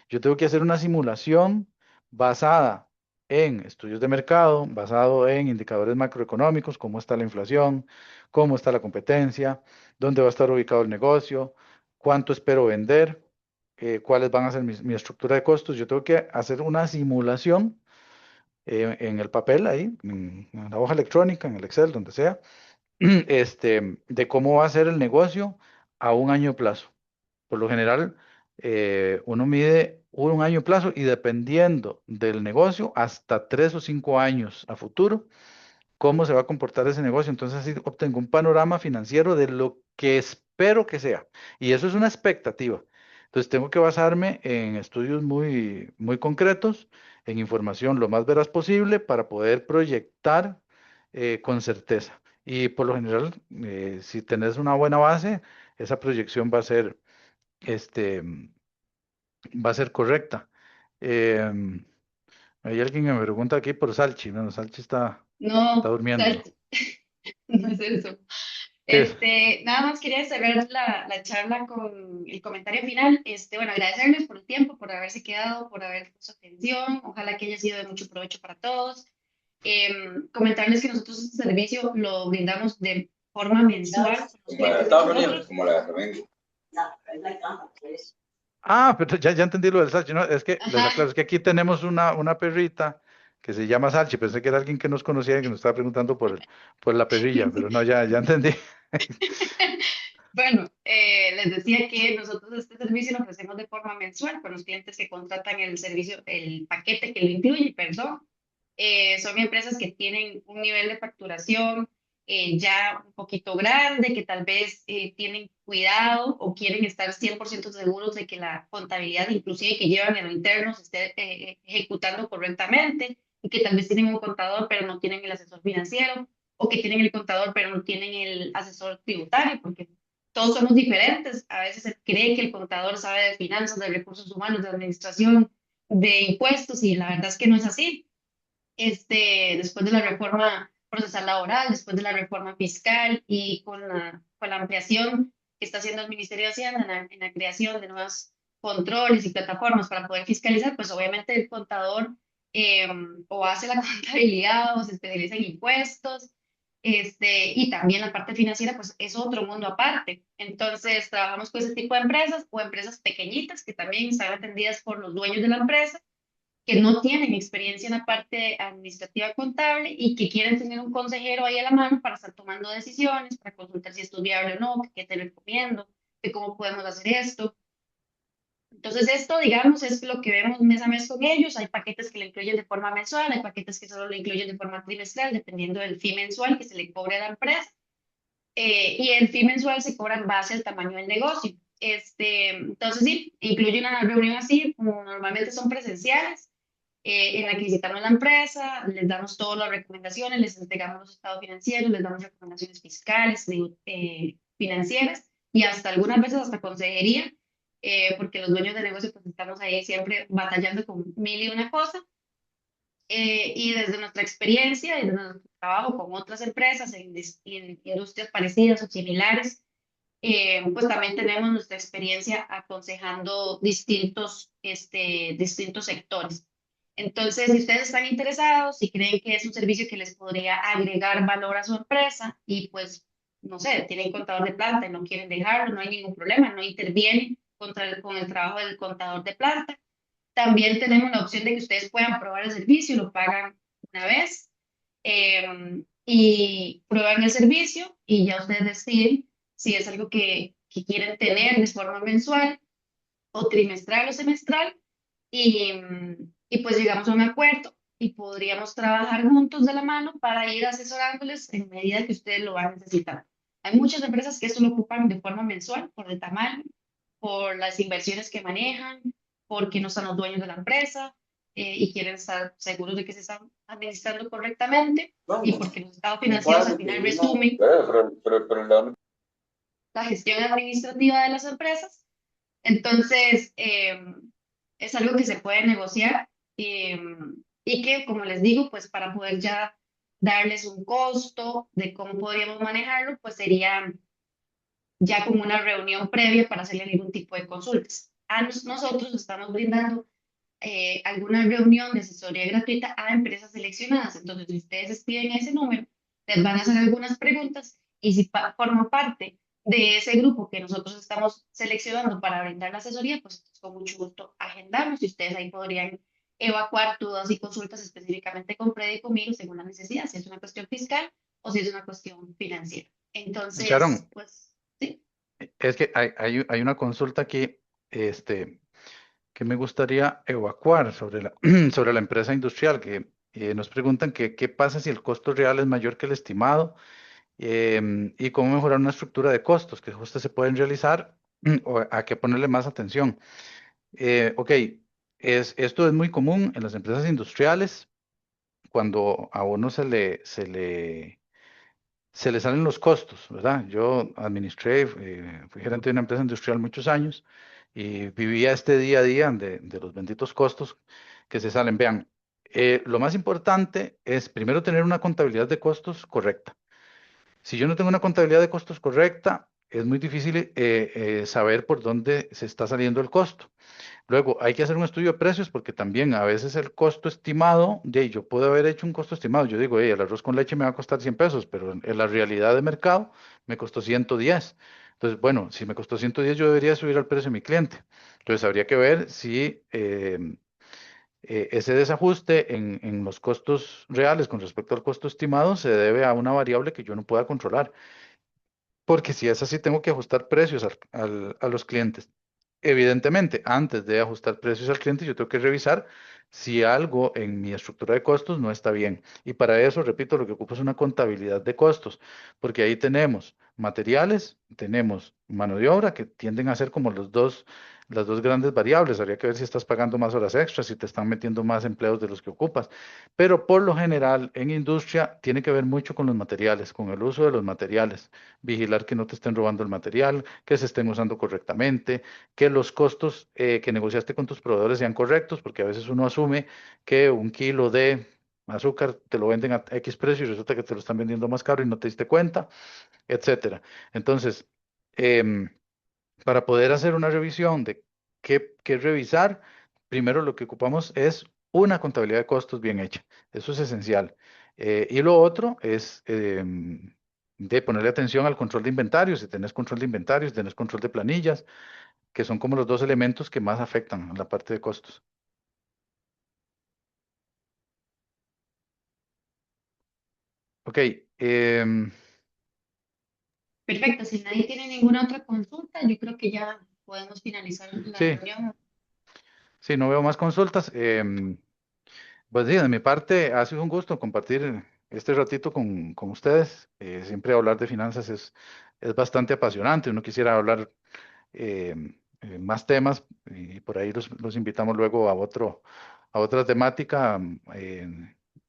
Yo tengo que hacer una simulación basada en estudios de mercado, basado en indicadores macroeconómicos, cómo está la inflación, cómo está la competencia, dónde va a estar ubicado el negocio, cuánto espero vender, cuáles van a ser mi estructura de costos. Yo tengo que hacer una simulación en el papel ahí, en la hoja electrónica, en el Excel, donde sea, de cómo va a ser el negocio a un año plazo. Por lo general, uno mide un año plazo y dependiendo del negocio, hasta 3 o 5 años a futuro, cómo se va a comportar ese negocio. Entonces, así obtengo un panorama financiero de lo que espero que sea. Y eso es una expectativa. Entonces, tengo que basarme en estudios muy, muy concretos, en información lo más veraz posible para poder proyectar con certeza. Y por lo general, si tenés una buena base, esa proyección este, va a ser correcta. Em, Hay alguien que me pregunta aquí por Salchi. Bueno, Salchi está No, durmiendo. no es eso. ¿Qué es? Nada más quería cerrar la charla con el comentario final. Bueno, agradecerles por el tiempo, por haberse quedado, por haber puesto atención. Ojalá que haya sido de mucho provecho para todos. Comentarles que nosotros este servicio lo brindamos de forma mensual. Como la de Estados Unidos, como la de Flamengo. Ah, pero ya entendí lo del Salchi. No, es que les Ajá. aclaro, es que aquí tenemos una perrita que se llama Salchi. Pensé que era alguien que nos conocía y que nos estaba preguntando por la perrilla, pero no, ya entendí. Bueno, les decía que nosotros este servicio lo ofrecemos de forma mensual con los clientes que contratan el servicio, el paquete que lo incluye, perdón. Son empresas que tienen un nivel de facturación ya un poquito grande, que tal vez tienen cuidado o quieren estar 100% seguros de que la contabilidad, inclusive que llevan en lo interno, se esté ejecutando correctamente y que tal vez tienen un contador pero no tienen el asesor financiero o que tienen el contador pero no tienen el asesor tributario, porque todos somos diferentes. A veces se cree que el contador sabe de finanzas, de recursos humanos, de administración, de impuestos y la verdad es que no es así. Después de la reforma procesal laboral, después de la reforma fiscal y con la ampliación que está haciendo el Ministerio de Hacienda en la creación de nuevos controles y plataformas para poder fiscalizar, pues obviamente el contador eh, o hace la contabilidad o se especializa en impuestos. Y también la parte financiera, pues es otro mundo aparte. Entonces, trabajamos con ese tipo de empresas o empresas pequeñitas que también están atendidas por los dueños de la empresa que no tienen experiencia en la parte administrativa contable y que quieren tener un consejero ahí a la mano para estar tomando decisiones, para consultar si esto es viable o no, qué te recomiendo, de cómo podemos hacer esto. Entonces, esto, digamos, es lo que vemos mes a mes con ellos. Hay paquetes que lo incluyen de forma mensual, hay paquetes que solo lo incluyen de forma trimestral, dependiendo del fee mensual que se le cobre a la empresa. Y el fee mensual se cobra en base al tamaño del negocio. Entonces, sí, incluye una reunión así, como normalmente son presenciales, en la que visitamos la empresa, les damos todas las recomendaciones, les entregamos los estados financieros, les damos recomendaciones fiscales, financieras y hasta algunas veces hasta consejería, porque los dueños de negocio pues estamos ahí siempre batallando con mil y una cosas. Y desde nuestra experiencia, desde nuestro trabajo con otras empresas en industrias parecidas o similares, pues también tenemos nuestra experiencia aconsejando distintos sectores. Entonces, si ustedes están interesados, si creen que es un servicio que les podría agregar valor a su empresa y pues, no sé, tienen contador de planta y no quieren dejarlo, no hay ningún problema, no intervienen con el trabajo del contador de planta. También tenemos la opción de que ustedes puedan probar el servicio, lo pagan una vez y prueban el servicio y ya ustedes deciden si es algo que quieren tener de forma mensual o trimestral o semestral y pues llegamos a un acuerdo y podríamos trabajar juntos de la mano para ir asesorándoles en medida que ustedes lo van a necesitar. Hay muchas empresas que esto lo ocupan de forma mensual por el tamaño, por las inversiones que manejan, porque no son los dueños de la empresa y quieren estar seguros de que se están administrando correctamente y porque los estados financieros al final resumen la gestión administrativa de las empresas. Entonces, es algo que se puede negociar y que, como les digo, pues para poder ya darles un costo de cómo podríamos manejarlo, pues sería ya como una reunión previa para hacerle algún tipo de consultas. Nosotros estamos brindando alguna reunión de asesoría gratuita a empresas seleccionadas. Entonces, si ustedes escriben ese número, les van a hacer algunas preguntas y si forma parte de ese grupo que nosotros estamos seleccionando para brindar la asesoría, pues con mucho gusto agendamos y ustedes ahí podrían evacuar dudas y consultas específicamente con Prede y conmigo según la necesidad, si es una cuestión fiscal o si es una cuestión financiera. Entonces, Sharon, pues sí. es que hay una consulta aquí, este, que me gustaría evacuar sobre sobre la empresa industrial, que nos preguntan que qué pasa si el costo real es mayor que el estimado y cómo mejorar una estructura de costos, que ajustes se pueden realizar o a qué ponerle más atención. Ok, esto es muy común en las empresas industriales cuando a uno se le salen los costos, ¿verdad? Yo administré, fui gerente de una empresa industrial muchos años y vivía este día a día de los benditos costos que se salen. Vean, lo más importante es primero tener una contabilidad de costos correcta. Si yo no tengo una contabilidad de costos correcta, es muy difícil saber por dónde se está saliendo el costo. Luego, hay que hacer un estudio de precios porque también a veces el costo estimado, yo puedo haber hecho un costo estimado, yo digo, el arroz con leche me va a costar 100 pesos, pero en la realidad de mercado me costó 110. Entonces, bueno, si me costó 110, yo debería subir al precio de mi cliente. Entonces, habría que ver si ese desajuste en los costos reales con respecto al costo estimado se debe a una variable que yo no pueda controlar. Porque si es así, tengo que ajustar precios a los clientes. Evidentemente, antes de ajustar precios al cliente, yo tengo que revisar si algo en mi estructura de costos no está bien. Y para eso, repito, lo que ocupo es una contabilidad de costos, porque ahí tenemos materiales, tenemos mano de obra, que tienden a ser como las dos grandes variables. Habría que ver si estás pagando más horas extras, si te están metiendo más empleos de los que ocupas. Pero por lo general, en industria, tiene que ver mucho con los materiales, con el uso de los materiales. Vigilar que no te estén robando el material, que se estén usando correctamente, que los costos que negociaste con tus proveedores sean correctos, porque a veces uno asume que un kilo de azúcar te lo venden a X precio y resulta que te lo están vendiendo más caro y no te diste cuenta, etcétera. Entonces, em, para poder hacer una revisión de qué revisar, primero lo que ocupamos es una contabilidad de costos bien hecha. Eso es esencial. Y lo otro es de ponerle atención al control de inventarios, si tenés control de inventarios, si tenés control de planillas, que son como los dos elementos que más afectan a la parte de costos. Ok, em, Perfecto, si nadie tiene ninguna otra consulta, yo creo que ya podemos finalizar la sí, reunión. sí, no veo más consultas. Pues sí, de mi parte ha sido un gusto compartir este ratito con ustedes. Siempre hablar de finanzas es bastante apasionante. Uno quisiera hablar eh, más temas y por ahí los invitamos luego a otra temática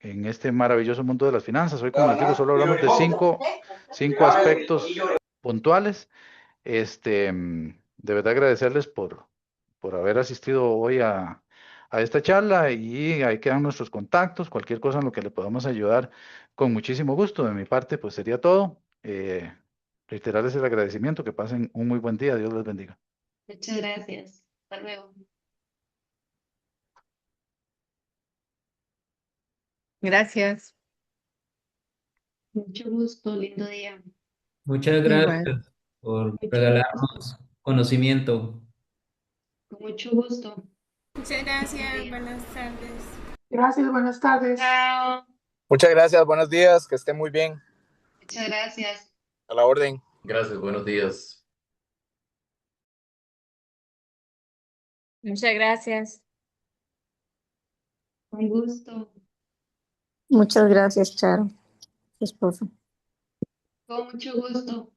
en este maravilloso mundo de las finanzas. Hoy, como les digo, solo hablamos de cinco aspectos puntuales. De verdad agradecerles por haber asistido hoy a esta charla y ahí quedan nuestros contactos, cualquier cosa en lo que le podamos ayudar, con muchísimo gusto. De mi parte, pues sería todo. Reiterarles el agradecimiento, que pasen un muy buen día, Dios les bendiga. Muchas gracias. Hasta luego. Gracias. Mucho gusto, lindo día. Muchas Igual. gracias por Mucho gusto. regalarnos conocimiento. Con mucho gusto. Muchas Buen gracias, día. buenas tardes. Gracias, buenas tardes. Chao. Muchas gracias, buenos días, que esté muy bien. Muchas gracias. A la orden. Gracias, buenos días. Muchas gracias. Con gusto. Muchas gracias, Charo, su esposo. Con mucho gusto.